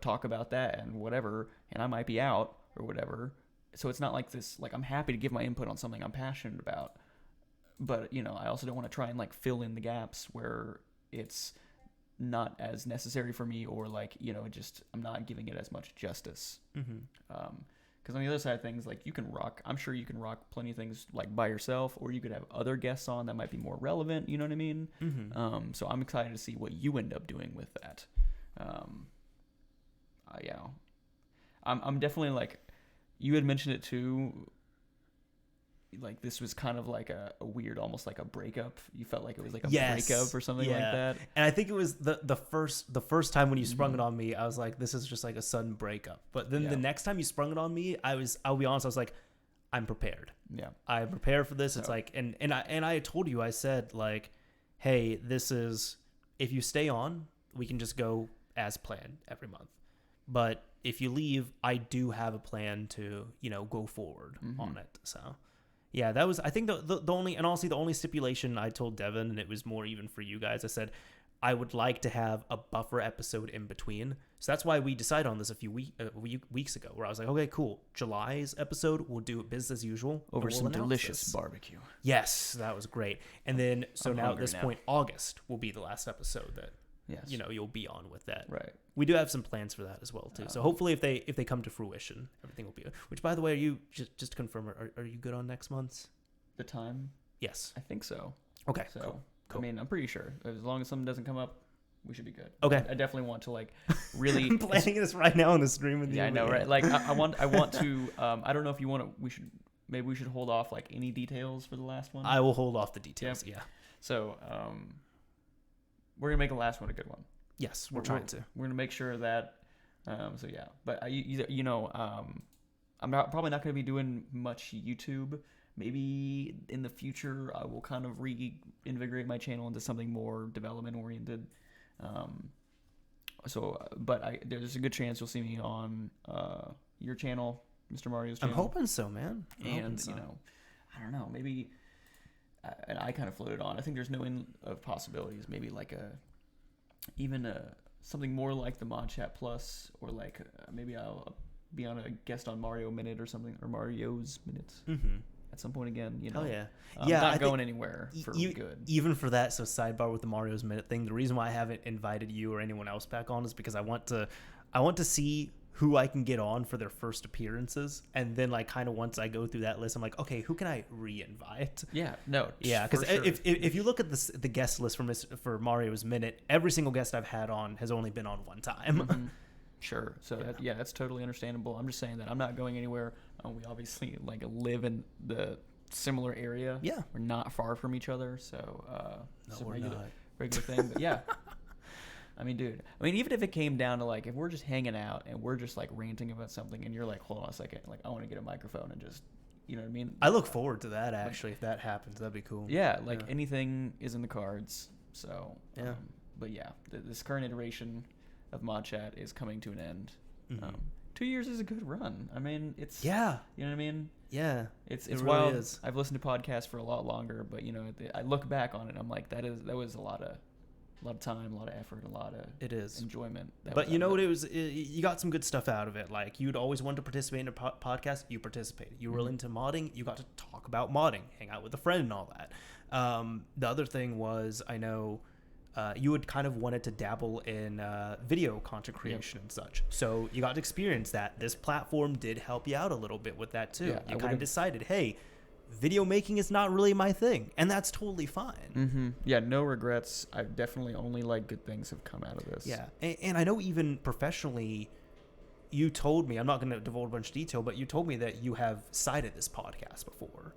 talk about that and whatever, and I might be out or whatever. So it's not like this. Like I'm happy to give my input on something I'm passionate about, but I also don't want to try and like fill in the gaps where it's not as necessary for me, or like just I'm not giving it as much justice. Because on the other side of things, like I'm sure you can rock plenty of things like by yourself, or you could have other guests on that might be more relevant. You know what I mean? So I'm excited to see what you end up doing with that. I'm definitely like, you had mentioned it too. Like this was kind of like a weird, almost like a breakup. You felt like it was like a breakup or something like that. And I think it was the first time when you sprung it on me, I was like, this is just like a sudden breakup. But then the next time you sprung it on me, I'll be honest, I was like, I'm prepared. Yeah, I'm prepared for this. It's like, and I told you, I said like, hey, this is, if you stay on, we can just go as planned every month. But if you leave, I do have a plan to go forward on it. So. Yeah, that was, I think, the only, and honestly, the only stipulation I told Devin, and it was more even for you guys, I said, I would like to have a buffer episode in between. So that's why we decided on this a few weeks ago, where I was like, okay, cool. July's episode, we'll do it business as usual. Over some delicious barbecue. Yes, that was great. And then, so now at this point, August will be the last episode that, you'll be on with that. Right. We do have some plans for that as well too. So hopefully, if they come to fruition, everything will be. Which, by the way, are you just to confirm? Are you good on next month's? The time? Yes, I think so. Okay, so, cool. I mean, I'm pretty sure as long as something doesn't come up, we should be good. Okay. I definitely want to like really. I'm planning this right now on the stream with you. Yeah, I know, right? Like I want to. I don't know if you want to. Maybe we should hold off like any details for the last one. I will hold off the details. Yep. Yeah. So we're gonna make the last one a good one. Yes, we're trying to. We're gonna make sure that. So yeah, but I'm probably not gonna be doing much YouTube. Maybe in the future I will kind of reinvigorate my channel into something more development oriented. But there's a good chance you'll see me on your channel, Mr. Mario's channel. I'm hoping so, man. And I don't know, maybe. And I kind of floated on. I think there's no end of possibilities. Maybe like something more like the ModChat Plus, or like maybe I'll be on a guest on Mario Minute or something, or Mario's Minutes at some point again. Oh yeah, not going anywhere for good. Even for that, so sidebar with the Mario's Minute thing. The reason why I haven't invited you or anyone else back on is because I want to see who I can get on for their first appearances, and then like kind of once I go through that list, I'm like, okay, who can I re-invite? Yeah, no, yeah, because if you look at the guest list for Mario's Minute, every single guest I've had on has only been on one time. Sure. So that's totally understandable. I'm just saying that I'm not going anywhere. We obviously like live in the similar area. Yeah, we're not far from each other, so it's a regular thing. But yeah. I mean, dude. I mean, even if it came down to like, if we're just hanging out and we're just like ranting about something, and you're like, hold on a second, like I want to get a microphone and just, you know what I mean? I look forward to that actually. If that happens, that'd be cool. Yeah, like anything is in the cards. So yeah. But yeah, this current iteration of ModChat is coming to an end. 2 years is a good run. I mean, it's you know what I mean? Yeah, it's really wild. Is. I've listened to podcasts for a lot longer, but I look back on it, and I'm like, that was a lot of time, a lot of effort, a lot of enjoyment. But you know what? You got some good stuff out of it. Like, you'd always wanted to participate in a podcast. You participated. You were into modding. You got to talk about modding, hang out with a friend and all that. The other thing was, I know you had kind of wanted to dabble in video content creation and such. So you got to experience that. This platform did help you out a little bit with that too. Yeah, you kind of decided, hey, video making is not really my thing, and that's totally fine. Yeah, no regrets. I've definitely only good things have come out of this. Yeah, and I know even professionally, you told me, I'm not going to divulge a bunch of detail, but you told me that you have cited this podcast before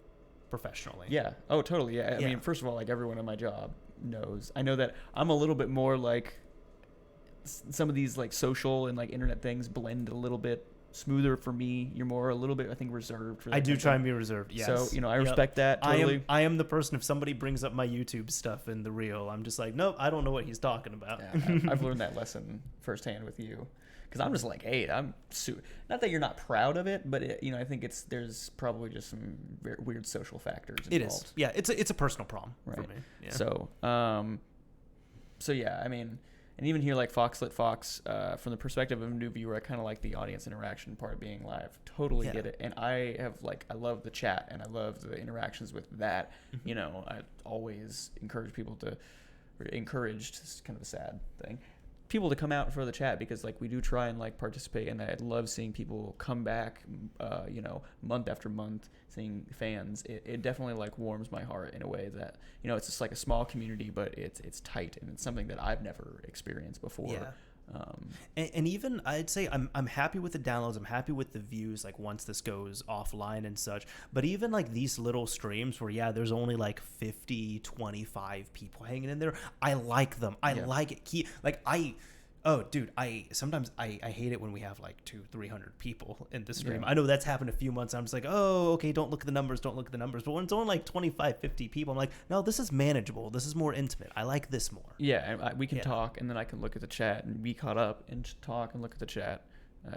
professionally. Yeah. Oh, totally. Yeah. I mean, first of all, everyone in my job knows. I know that I'm a little bit more some of these social and internet things blend a little bit smoother for me. You're more a little bit, I think, reserved for that. I do try and be reserved, yes. So, I respect that totally. I am the person, if somebody brings up my YouTube stuff in the reel, I'm just like, nope, I don't know what he's talking about. Yeah, I've learned that lesson firsthand with you. Because I'm just hey, not that you're not proud of it, but I think there's probably just some weird social factors involved. It is. Yeah, it's a personal problem for me. Yeah. So yeah, I mean, and even here Foxlit Fox, from the perspective of a new viewer, I kind of like the audience interaction part being live. Totally get it. And I have I love the chat and I love the interactions with that. I always encourage people to, encouraged, it's kind of a sad thing, people to come out for the chat, because we do try and participate, and I love seeing people come back month after month, seeing fans. It definitely warms my heart in a way that it's just a small community, but it's tight, and it's something that I've never experienced before. And even I'd say I'm happy with the downloads, I'm happy with the views once this goes offline and such, but even these little streams where there's only 50, 25 people hanging in there, I like them. I like it. I sometimes I hate it when we have 200-300 people in the stream. I know that's happened a few months. I'm just oh, okay, don't look at the numbers, but when it's only 25, 50 people, I'm no, this is manageable, this is more intimate, I like this more. And we can talk, and then I can look at the chat and be caught up and talk and look at the chat,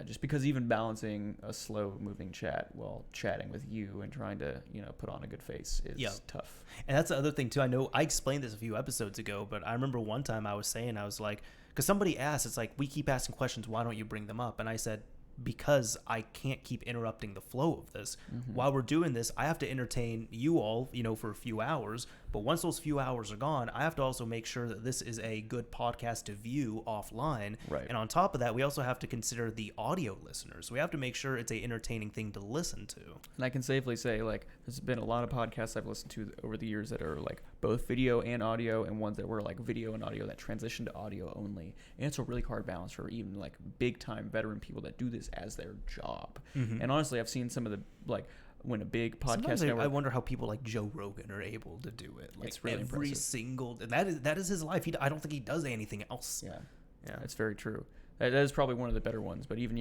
just because even balancing a slow moving chat while chatting with you and trying to put on a good face is tough. And that's the other thing too. I know I explained this a few episodes ago, but I remember one time I was because somebody asked, it's we keep asking questions, why don't you bring them up? And I said, because I can't keep interrupting the flow of this. While we're doing this, I have to entertain you all, for a few hours. But once those few hours are gone, I have to also make sure that this is a good podcast to view offline. Right. And on top of that, we also have to consider the audio listeners. We have to make sure it's a entertaining thing to listen to. And I can safely say, there's been a lot of podcasts I've listened to over the years that are both video and audio, and ones that were video and audio that transitioned to audio only. And it's a really hard balance for even big time veteran people that do this as their job. And honestly, I've seen some of the when a big podcast network, I wonder how people like Joe Rogan are able to do it. It's really every impressive. Single that is his life. I don't think he does anything else. Yeah, it's very true. That is probably one of the better ones. But even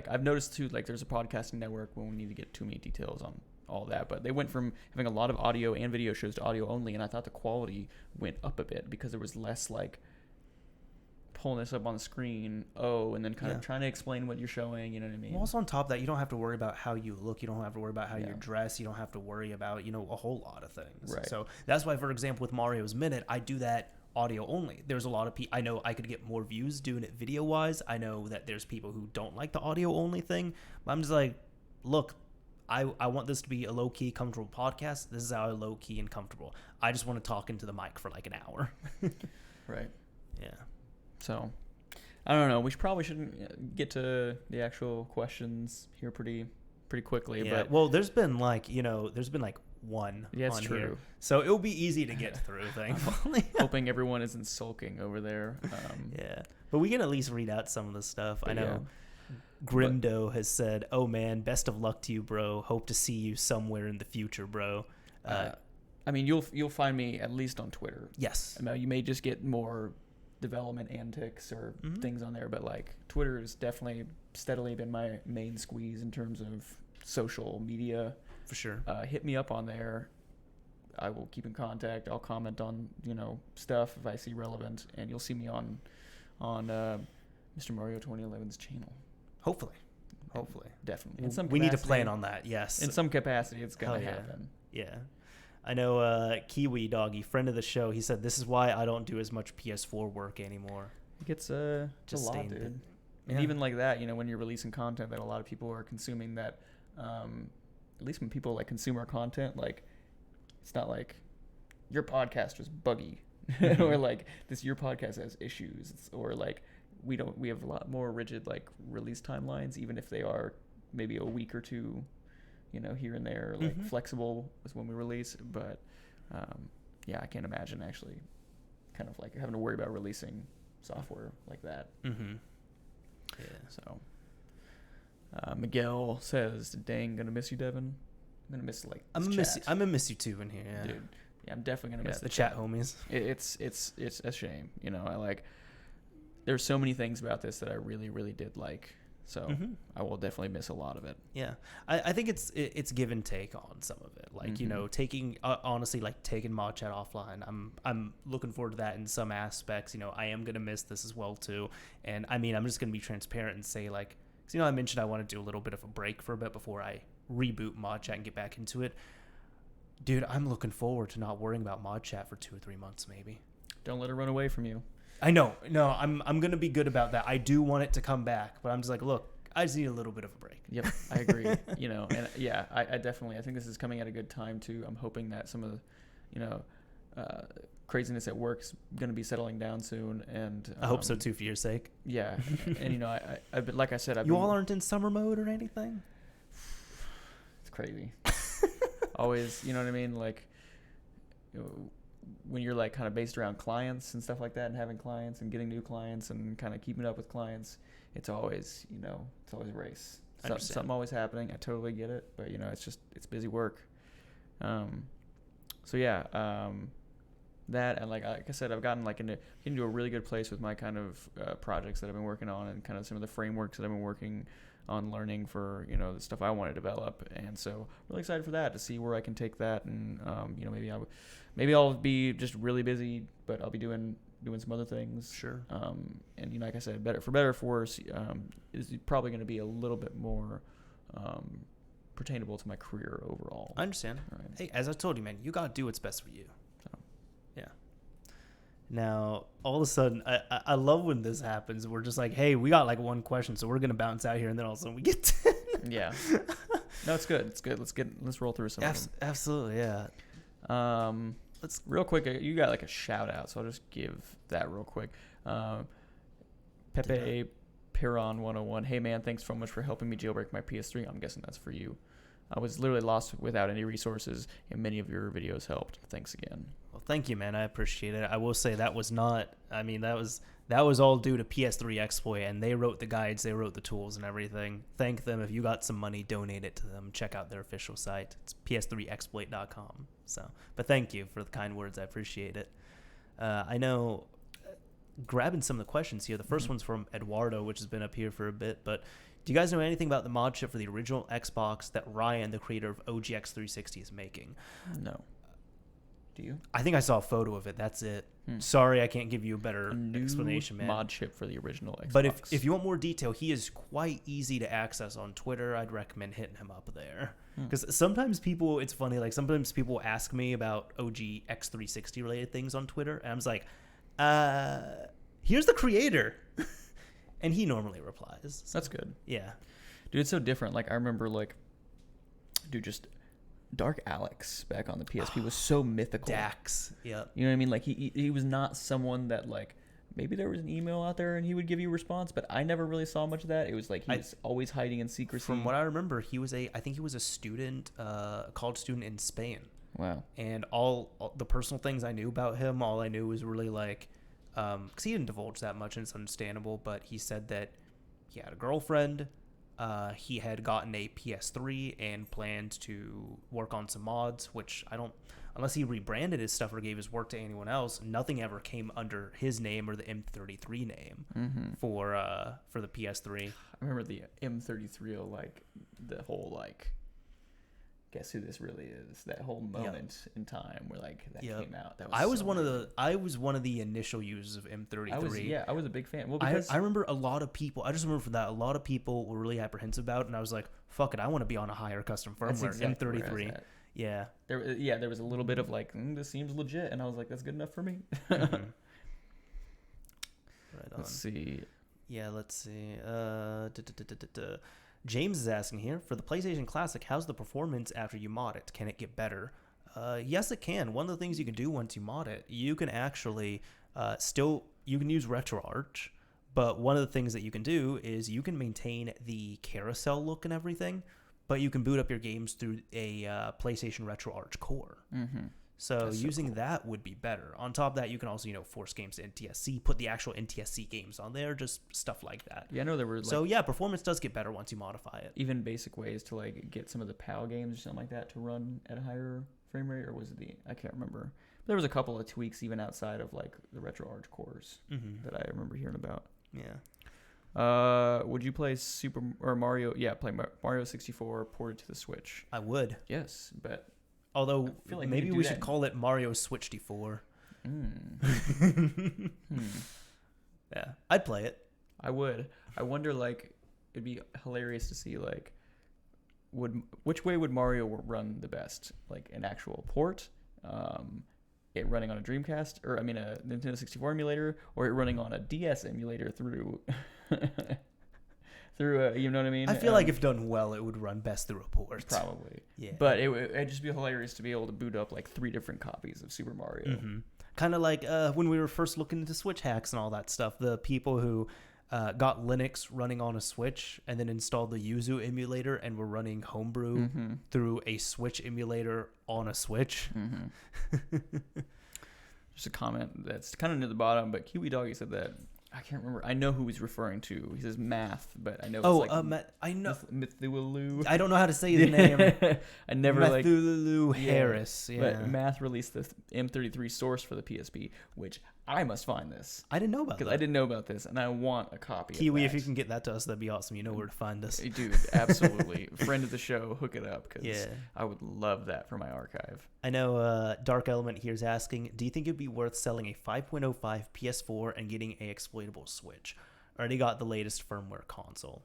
I've noticed too, there's a podcasting network, when we need to get too many details on all that, but they went from having a lot of audio and video shows to audio only, and I thought the quality went up a bit because there was less pulling this up on the screen, and then kind of trying to explain what you're showing, you know what I mean? Well, also on top of that, you don't have to worry about how you look, you don't have to worry about how you're dressed, you don't have to worry about, a whole lot of things. Right. So that's why, for example, with Mario's Minute, I do that audio only. There's a lot of people, I know I could get more views doing it video wise. I know that there's people who don't like the audio only thing, but I'm just look, I want this to be a low-key, comfortable podcast. This is how low-key and comfortable. I just want to talk into the mic for an hour. Right. Yeah. So, I don't know. We shouldn't get to the actual questions here pretty quickly. Yeah. But well, there's been one. Yeah, it's on true. Here, so it'll be easy to get through. Thankfully. Hoping everyone isn't sulking over there. Yeah, but we can at least read out some of the stuff. I know. Yeah. Grimdo has said, "Oh man, best of luck to you, bro. Hope to see you somewhere in the future, bro." I mean, you'll find me at least on Twitter. Yes. I mean, you may just get more development antics or things on there, but Twitter has definitely steadily been my main squeeze in terms of social media. For sure. Hit me up on there. I will keep in contact. I'll comment on stuff if I see relevant, and you'll see me on Mr. Mario 2011's channel. Hopefully. Definitely. We need to plan on that. Yes. In some capacity, it's gonna happen. Yeah. I know Kiwi Doggy, friend of the show, he said, "This is why I don't do as much PS4 work anymore." It gets just a lot, dude. And even that, when you're releasing content that a lot of people are consuming, that at least when people consume our content, it's not your podcast was buggy or your podcast has issues, or we have a lot more rigid release timelines, even if they are maybe a week or two here and there, like flexible is when we release. But yeah, I can't imagine actually kind of like having to worry about releasing software like that. Yeah. So Miguel says, "Dang, gonna miss you, Devin. I'm gonna miss like I'm gonna miss you too in here, yeah. Dude. Yeah, I'm definitely gonna miss the chat homies. It's a shame, I like. There's so many things about this that I really, really did like. So I will definitely miss a lot of it. Yeah, I think it's give and take on some of it. Like taking honestly, like taking ModChat offline. I'm looking forward to that in some aspects. I am gonna miss this as well too. And I mean, I'm just gonna be transparent and say like, 'cause, I mentioned I want to do a little bit of a break for a bit before I reboot ModChat and get back into it. Dude, I'm looking forward to not worrying about ModChat for 2 or 3 months maybe. Don't let it run away from you. I know. No, I'm gonna be good about that. I do want it to come back, but I'm just like, look, I just need a little bit of a break. Yep, I agree. And yeah, I definitely, I think this is coming at a good time too. I'm hoping that some of the, craziness at work's gonna be settling down soon, and I hope so too for your sake. Yeah, and I've been, like I said, all aren't in summer mode or anything. It's crazy. Always, you know what I mean? Like, when you're like kind of based around clients and stuff like that, and having clients and getting new clients and kind of keeping up with clients, it's always, it's always a race. Something always happening. I totally get it, but it's busy work. So yeah, that, and like I said, I've gotten like into a really good place with my kind of projects that I've been working on, and kind of some of the frameworks that I've been working on learning for the stuff I want to develop. And so really excited for that, to see where I can take that, and maybe I'll be just really busy, but I'll be doing some other things. Sure. And like I said, better for worse, is probably going to be a little bit more pertainable to my career overall. I understand. Right. Hey, as I told you, man, you gotta do what's best for you. So, yeah. Now, all of a sudden, I love when this happens. We're just like, hey, we got like one question, so we're gonna bounce out here, and then all of a sudden we get 10. Yeah. No, it's good. It's good. Let's roll through some of them. Absolutely, yeah. Let's real quick. You got like a shout out, so I'll just give that real quick. Pepe Piron 101. Hey man, thanks so much for helping me jailbreak my PS3. I'm guessing that's for you. I was literally lost without any resources, and many of your videos helped. Thanks again. Well, thank you, man. I appreciate it. I will say that was not. I mean, that was all due to PS3 Exploit, and they wrote the guides, they wrote the tools and everything. Thank them. If you got some money, donate it to them. Check out their official site. It's ps3exploit.com. So, but thank you for the kind words. I appreciate it. I know. Grabbing some of the questions here. The first one's from Eduardo, which has been up here for a bit. But do you guys know anything about the mod chip for the original Xbox that Ryan, the creator of OGX 360, is making? No. Do you? I think I saw a photo of it. That's it. Sorry, I can't give you a better explanation, man. Mod chip for the original Xbox. But if you want more detail, he is quite easy to access on Twitter. I'd recommend hitting him up there. Because sometimes people, it's funny, like sometimes people ask me about OGX 360 related things on Twitter, and I'm just like, here's the creator. And he normally replies. So, that's good. Yeah. Dude, it's so different. Like, I remember, just Dark Alex back on the PSP was so mythical. Dax. Yep. You know what I mean? Like, he was not someone that, like, maybe there was an email out there and he would give you a response, but I never really saw much of that. It was like he was always hiding in secrecy. From what I remember, I think he was a student, a college student in Spain. Wow. And all the personal things I knew about him, all I knew was really like, because he didn't divulge that much, and it's understandable, but he said that he had a girlfriend, he had gotten a PS3 and planned to work on some mods, which unless he rebranded his stuff or gave his work to anyone else, nothing ever came under his name or the M33 name for the PS3. I remember the M33, like the whole like, guess who this really is? That whole moment in time where like that came out. That was I was one of the initial users of M33. I was a big fan. Well, because I remember a lot of people. I just remember for that a lot of people were really apprehensive about it, and I was like, "Fuck it, I want to be on a higher custom firmware." Exactly M33. Yeah. There was a little bit of like, this seems legit, and I was like, that's good enough for me. Right on. Let's see. Yeah, let's see. James is asking here, for the PlayStation Classic, how's the performance after you mod it? Can it get better? Yes, it can. One of the things you can do once you mod it, you can actually you can use RetroArch, but one of the things that you can do is you can maintain the carousel look and everything, but you can boot up your games through a PlayStation RetroArch core. Mm-hmm. So using that would be better. On top of that, you can also, force games to NTSC, put the actual NTSC games on there, just stuff like that. Yeah, I know there were performance does get better once you modify it. Even basic ways to like get some of the PAL games or something like that to run at a higher frame rate, or was it I can't remember. But there was a couple of tweaks even outside of like the RetroArch cores that I remember hearing about. Yeah. Would you play Mario? Yeah, play Mario 64 ported to the Switch. I would. Yes, but although like maybe we should call it Mario Switch-D4. Yeah, I'd play it. I would. I wonder, like, it'd be hilarious to see, like, which way would Mario run the best? Like, an actual port, it running on a Dreamcast, or, a Nintendo 64 emulator, or it running on a DS emulator through... you know what I mean? I feel like if done well, it would run best through a port. Probably. Yeah. But it'd just be hilarious to be able to boot up like 3 different copies of Super Mario. Mm-hmm. Kind of like when we were first looking into Switch hacks and all that stuff, the people who got Linux running on a Switch and then installed the Yuzu emulator and were running Homebrew through a Switch emulator on a Switch. Mm-hmm. Just a comment that's kind of near the bottom, but Kiwi Doggy said that. I can't remember. I know who he's referring to. He says math, but I know it's I know. Mithulu. I don't know how to say his name. I never Mithulu Harris. Yeah. But Math released the M33 source for the PSP, which I must find this. I didn't know about that. Because I didn't know about this, and I want a copy Kiwi, of that. if you can get that to us, that'd be awesome. You know where to find us. Dude, absolutely. Friend of the show, hook it up, because I would love that for my archive. I know Dark Element here is asking, do you think it'd be worth selling a 5.05 PS4 and getting a exploitable Switch? Already got the latest firmware console.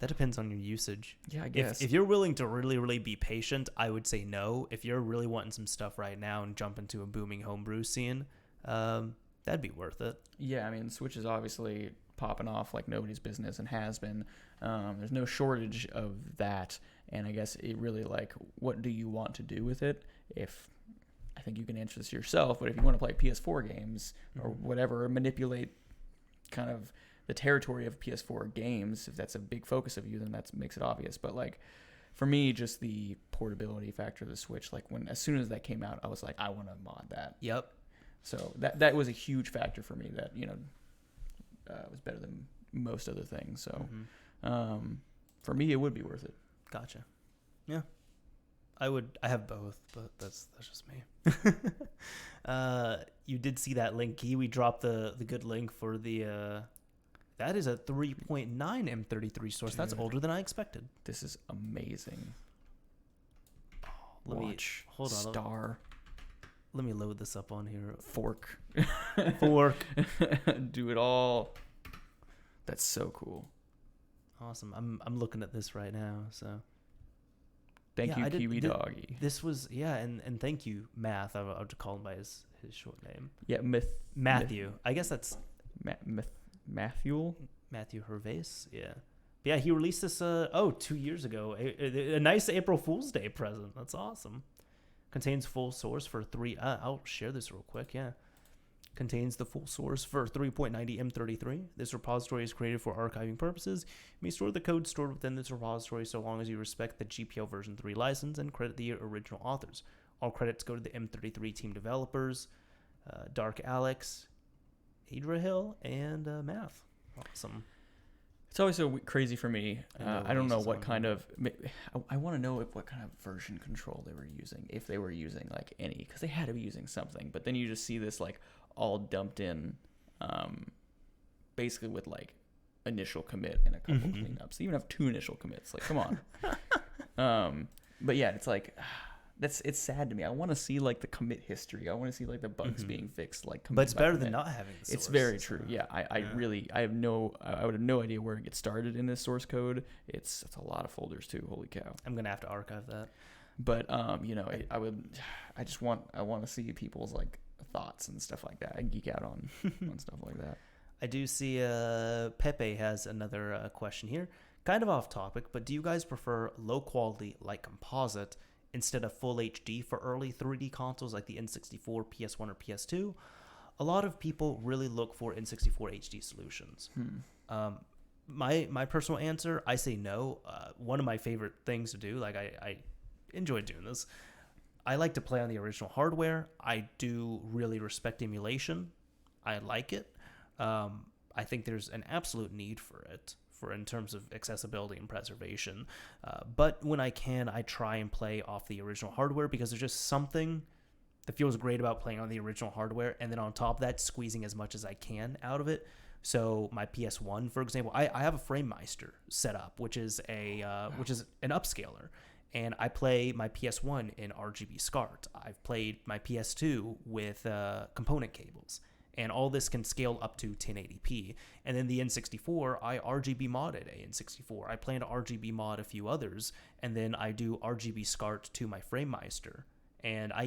That depends on your usage. Yeah, I guess. If you're willing to really, really be patient, I would say no. If you're really wanting some stuff right now and jump into a booming homebrew scene, that'd be worth it. Yeah, Switch is obviously popping off like nobody's business and has been. There's no shortage of that. And I guess it really, like, what do you want to do with it? I think you can answer this yourself, but if you want to play PS4 games or whatever, manipulate kind of the territory of PS4 games, if that's a big focus of you, then that makes it obvious. But like for me, just the portability factor of the Switch, like as soon as that came out, I was like, I want to mod that. Yep. So that was a huge factor for me that was better than most other things. So for me, it would be worth it. Gotcha. Yeah. I have both, but that's just me. You did see that link, Kiwi dropped the good link for the that is a 3.9 M33 source. Dude, that's older than I expected. This is amazing. Hold on. Star. Let me load this up on here. Fork. Do it all. That's so cool. Awesome. I'm looking at this right now, so Thank you, Kiwi Doggy. This was and thank you, Math. I'll call him by his short name. Yeah, Matthew. I guess that's Matthew Hervais. Yeah. But yeah, he released this 2 years ago. A nice April Fool's Day present. That's awesome. Contains full source for I'll share this real quick. Yeah. Contains the full source for 3.90 M33. This repository is created for archiving purposes. You may store the code stored within this repository so long as you respect the GPL version 3 license and credit the original authors. All credits go to the M33 team developers, Dark Alex, Hill, and Math. Awesome. It's always so crazy for me. I don't know what kind of... I want to know what kind of version control they were using, if they were using like any, because they had to be using something. But then you just see this like all dumped in, basically with like initial commit and a couple cleanups. They even have 2 initial commits. Like, come on. But yeah, it's like... it's sad to me. I want to see like the commit history. I want to see like the bugs being fixed. Like, but it's better than not having the source. It's very true. Yeah, I would have no idea where to get started in this source code. It's a lot of folders too. Holy cow! I'm gonna have to archive that. But I want to see people's like thoughts and stuff like that. I geek out on stuff like that. I do see Pepe has another question here. Kind of off topic, but do you guys prefer low quality like composite instead of full HD for early 3D consoles like the N64, PS1, or PS2? A lot of people really look for N64 HD solutions. my personal answer, I say no. One of my favorite things to do, like I enjoy doing this. I like to play on the original hardware. I do really respect emulation. I like it. I think there's an absolute need for it in terms of accessibility and preservation. But when I can, I try and play off the original hardware because there's just something that feels great about playing on the original hardware, and then on top of that, squeezing as much as I can out of it. So my PS1, for example, I have a FrameMeister set up, which is an upscaler, and I play my PS1 in RGB SCART. I've played my PS2 with component cables, and all this can scale up to 1080p. And then the N64, I RGB modded a N64. I plan to RGB mod a few others, and then I do RGB SCART to my FrameMeister. And I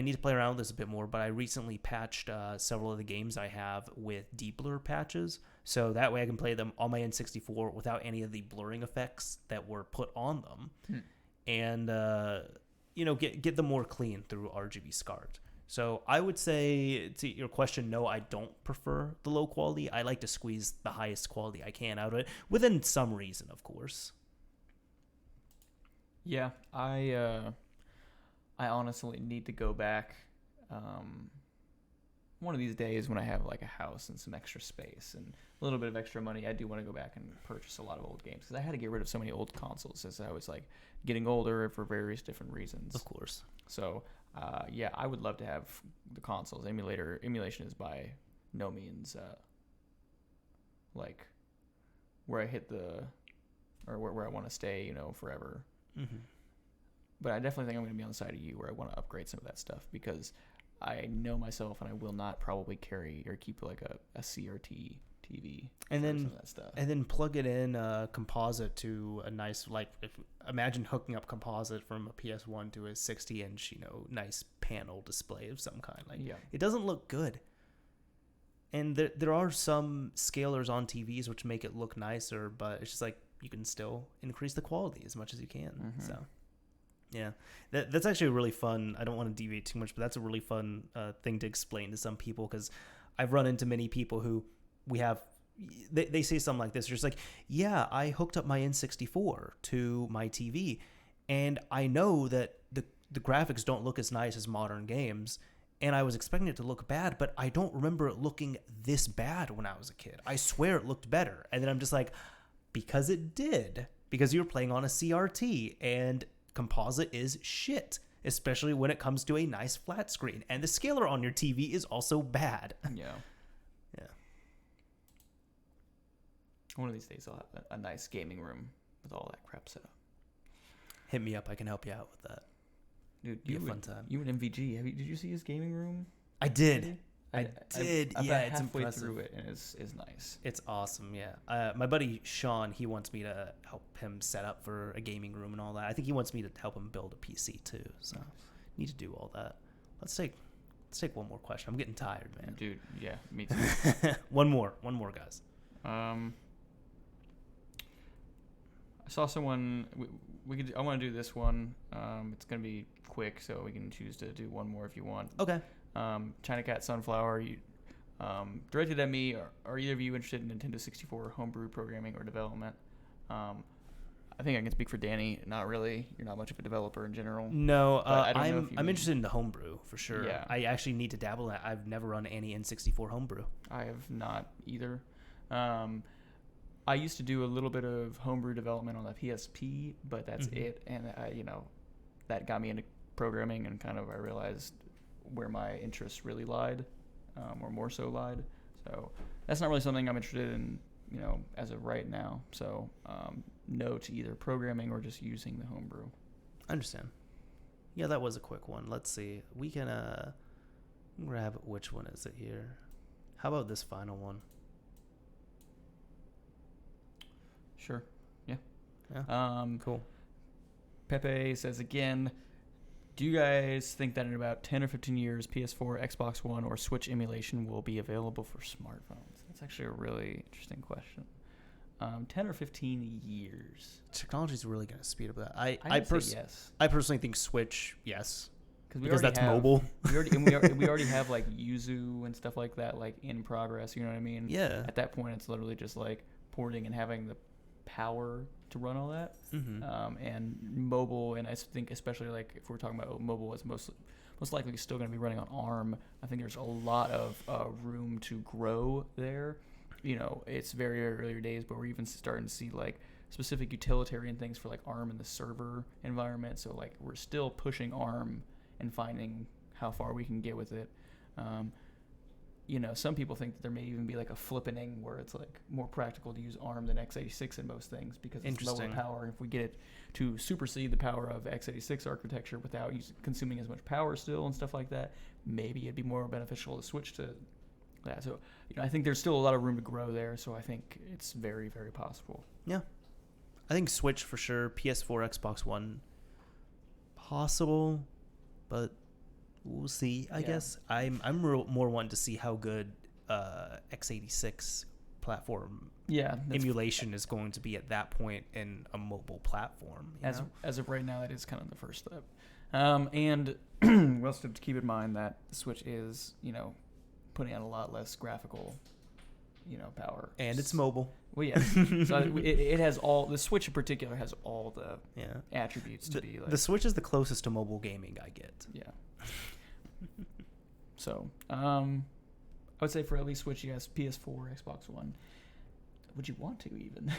need to play around with this a bit more, but I recently patched several of the games I have with de-blur patches, so that way I can play them on my N64 without any of the blurring effects that were put on them, and get them more clean through RGB SCART. So I would say, to your question, no, I don't prefer the low quality. I like to squeeze the highest quality I can out of it, within some reason, of course. Yeah, I honestly need to go back one of these days when I have like a house and some extra space and a little bit of extra money. I do want to go back and purchase a lot of old games because I had to get rid of so many old consoles as I was like getting older for various different reasons. Of course. So yeah, I would love to have the consoles. Emulation is by no means like where I hit where I want to stay, forever. Mm-hmm. But I definitely think I'm going to be on the side of you where I want to upgrade some of that stuff because I know myself and I will not probably carry or keep like a CRT TV and then some of that stuff. And then plug it in composite to a nice, like, imagine hooking up composite from a PS1 to a 60-inch, nice panel display of some kind. Like, yeah. It doesn't look good. And there are some scalers on TVs which make it look nicer, but it's just like you can still increase the quality as much as you can. Mm-hmm. So. Yeah, that's actually really fun. I don't want to deviate too much, but that's a really fun thing to explain to some people because I've run into many people who they say something like this. They're just like, yeah, I hooked up my N64 to my TV, and I know that the graphics don't look as nice as modern games, and I was expecting it to look bad, but I don't remember it looking this bad when I was a kid. I swear it looked better. And then I'm just like, because it did. Because you were playing on a CRT, and composite is shit, especially when it comes to a nice flat screen, and the scaler on your TV is also bad. Yeah. One of these days I'll have a nice gaming room with all that crap set up. Hit me up, I can help you out with that. Dude, be a fun time. You and MVG, did you see his gaming room? I did. I did. I'm yeah, it's halfway impressive. Through it, and it's nice. It's awesome. Yeah. My buddy Sean, he wants me to help him set up for a gaming room and all that. I think he wants me to help him build a PC too. So, need to do all that. Let's take one more question. I'm getting tired, man. Dude, yeah, me too. One more, guys. I saw someone. I want to do this one. It's gonna be quick, so we can choose to do one more if you want. Okay. China Cat Sunflower, you directed at me. Are either of you interested in Nintendo 64 homebrew programming or development? I think I can speak for Danny. Not really. You're not much of a developer in general. No, I'm interested in the homebrew for sure. Yeah. I actually need to dabble in that. I've never run any N64 homebrew. I have not either. I used to do a little bit of homebrew development on the PSP, but that's it. And that got me into programming, and kind of I realized where my interests really lied, or more so lied. So that's not really something I'm interested in, as of right now. So no to either programming or just using the homebrew. I understand. Yeah, that was a quick one. Let's see. We can grab, which one is it here? How about this final one? Sure. Yeah. Cool. Pepe says again, do you guys think that in about 10 or 15 years, PS4, Xbox One, or Switch emulation will be available for smartphones? That's actually a really interesting question. 10 or 15 years. Technology is really going to speed up that. I say yes. I personally think Switch, yes. because that's mobile. we already have like Yuzu and stuff like that like in progress. You know what I mean? Yeah. At that point, it's literally just like porting and having the power to run all that. And mobile, and I think especially like if we're talking about mobile, is most likely still going to be running on ARM. I think there's a lot of room to grow there. You know, it's very, very early days, but we're even starting to see like specific utilitarian things for like ARM in the server environment. So like we're still pushing ARM and finding how far we can get with it. You know, some people think that there may even be like a flippening where it's like more practical to use ARM than x86 in most things because it's lower power. If we get it to supersede the power of x86 architecture without consuming as much power still and stuff like that, maybe it'd be more beneficial to switch to that. So, you know, I think there's still a lot of room to grow there. So I think it's very, very possible. Yeah. I think Switch for sure. PS4, Xbox One, possible, but we'll see. I guess I'm more wanting to see how good x86 platform emulation is going to be at that point in a mobile platform. As of right now, that is kind of the first step. And we also have to keep in mind that the Switch is, you know, putting out a lot less graphical, you know, power. And it's mobile. Well, yeah. So it has all, the Switch in particular has all the attributes to be like. The Switch is the closest to mobile gaming I get. Yeah. So, I would say for at least Switch, you guys, PS4, Xbox One. Would you want to even?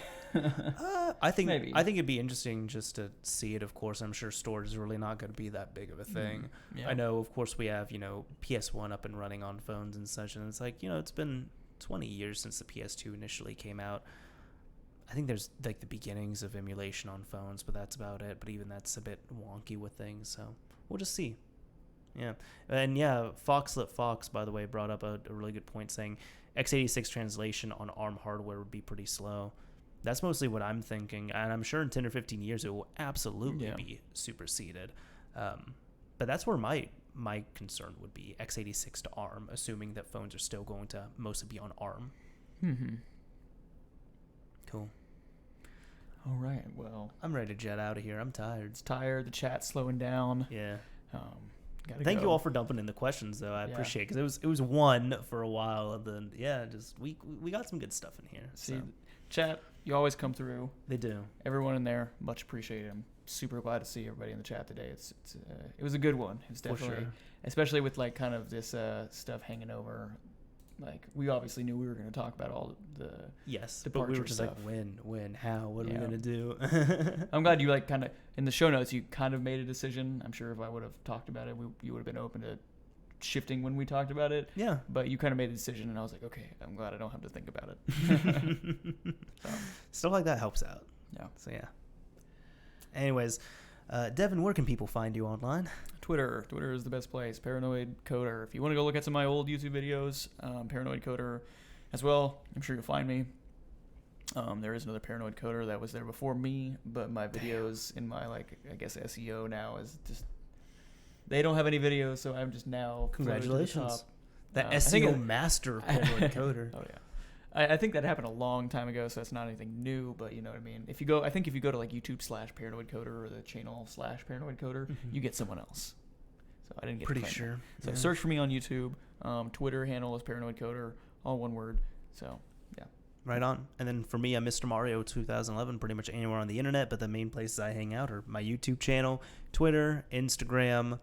I think maybe. I think it'd be interesting just to see it. Of course, I'm sure storage is really not going to be that big of a thing. Yeah. I know, of course, we have, you know, PS1 up and running on phones and such, and it's like, you know, it's been 20 years since the PS2 initially came out. I think there's like the beginnings of emulation on phones, but that's about it. But even that's a bit wonky with things, so we'll just see. Yeah. And yeah, Foxlit Fox, by the way, brought up a really good point saying x86 translation on ARM hardware would be pretty slow. That's mostly what I'm thinking, and I'm sure in 10 or 15 years it will absolutely be superseded. But that's where my concern would be, x86 to ARM, assuming that phones are still going to mostly be on ARM. Mm-hmm. Cool. All right, well. I'm ready to jet out of here. I'm tired. It's tired. The chat's slowing down. Yeah. Thank you all for dumping in the questions, though. I appreciate it, because it was one for a while, and then just we got some good stuff in here. See, chat, you always come through. They do. Everyone in there, much appreciated. I'm super glad to see everybody in the chat today. It was a good one. It was definitely, for sure. Especially with like kind of this stuff hanging over. Like, we obviously knew we were going to talk about all the but we were just stuff. Like when, how, what are we going to do? I'm glad you like kind of in the show notes you kind of made a decision. I'm sure if I would have talked about it, you would have been open to shifting when we talked about it. Yeah. But you kind of made a decision, and I was like, okay, I'm glad I don't have to think about it. Stuff like that helps out. Yeah. So yeah. Anyways, Devin, where can people find you online? Twitter is the best place. Paranoid Coder. If you want to go look at some of my old YouTube videos, Paranoid Coder as well. I'm sure you'll find me. There is another Paranoid Coder that was there before me, but my videos in my like I guess SEO now is just they don't have any videos, so I'm just now congratulations. That SEO master Paranoid Coder. Oh yeah. I think that happened a long time ago, so that's not anything new, but you know what I mean. If you go to like YouTube/Paranoid Coder or the channel/Paranoid Coder, you get someone else. So I didn't get pretty sure. So search for me on YouTube. Twitter handle is Paranoid Coder, all one word. So yeah. Right on. And then for me, I'm Mr. Mario 2011, pretty much anywhere on the internet, but the main places I hang out are my YouTube channel, Twitter, Instagram.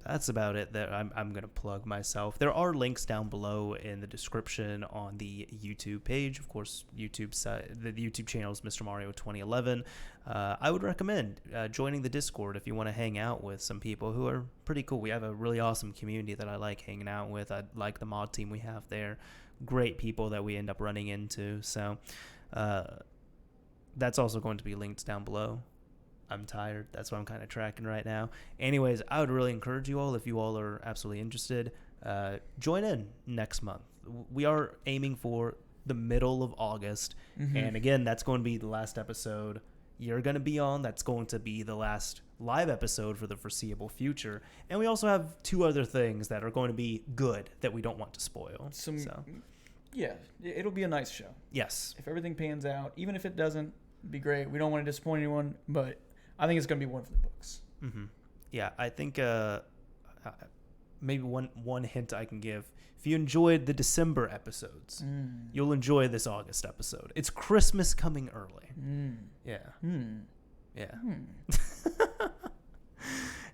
That's about it that I'm going to plug myself. There are links down below in the description on the YouTube page. Of course, the YouTube channel is Mr. Mario 2011. I would recommend joining the Discord if you want to hang out with some people who are pretty cool. We have a really awesome community that I like hanging out with. I like the mod team we have there. Great people that we end up running into. So that's also going to be linked down below. I'm tired. That's what I'm kind of tracking right now. Anyways, I would really encourage you all, if you all are absolutely interested, join in next month. We are aiming for the middle of August. Mm-hmm. And again, that's going to be the last episode you're going to be on. That's going to be the last live episode for the foreseeable future. And we also have two other things that are going to be good that we don't want to spoil. Yeah, it'll be a nice show. Yes. If everything pans out, even if it doesn't, it'd be great. We don't want to disappoint anyone, but I think it's going to be one for the books. Mm-hmm. Yeah, I think maybe one hint I can give. If you enjoyed the December episodes, you'll enjoy this August episode. It's Christmas coming early. Yeah. Yeah.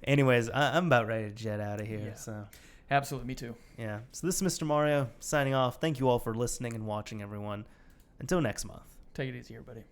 Anyways, I'm about ready to jet out of here. Yeah. So. Absolutely, me too. Yeah. So this is Mr. Mario signing off. Thank you all for listening and watching, everyone. Until next month. Take it easy, everybody.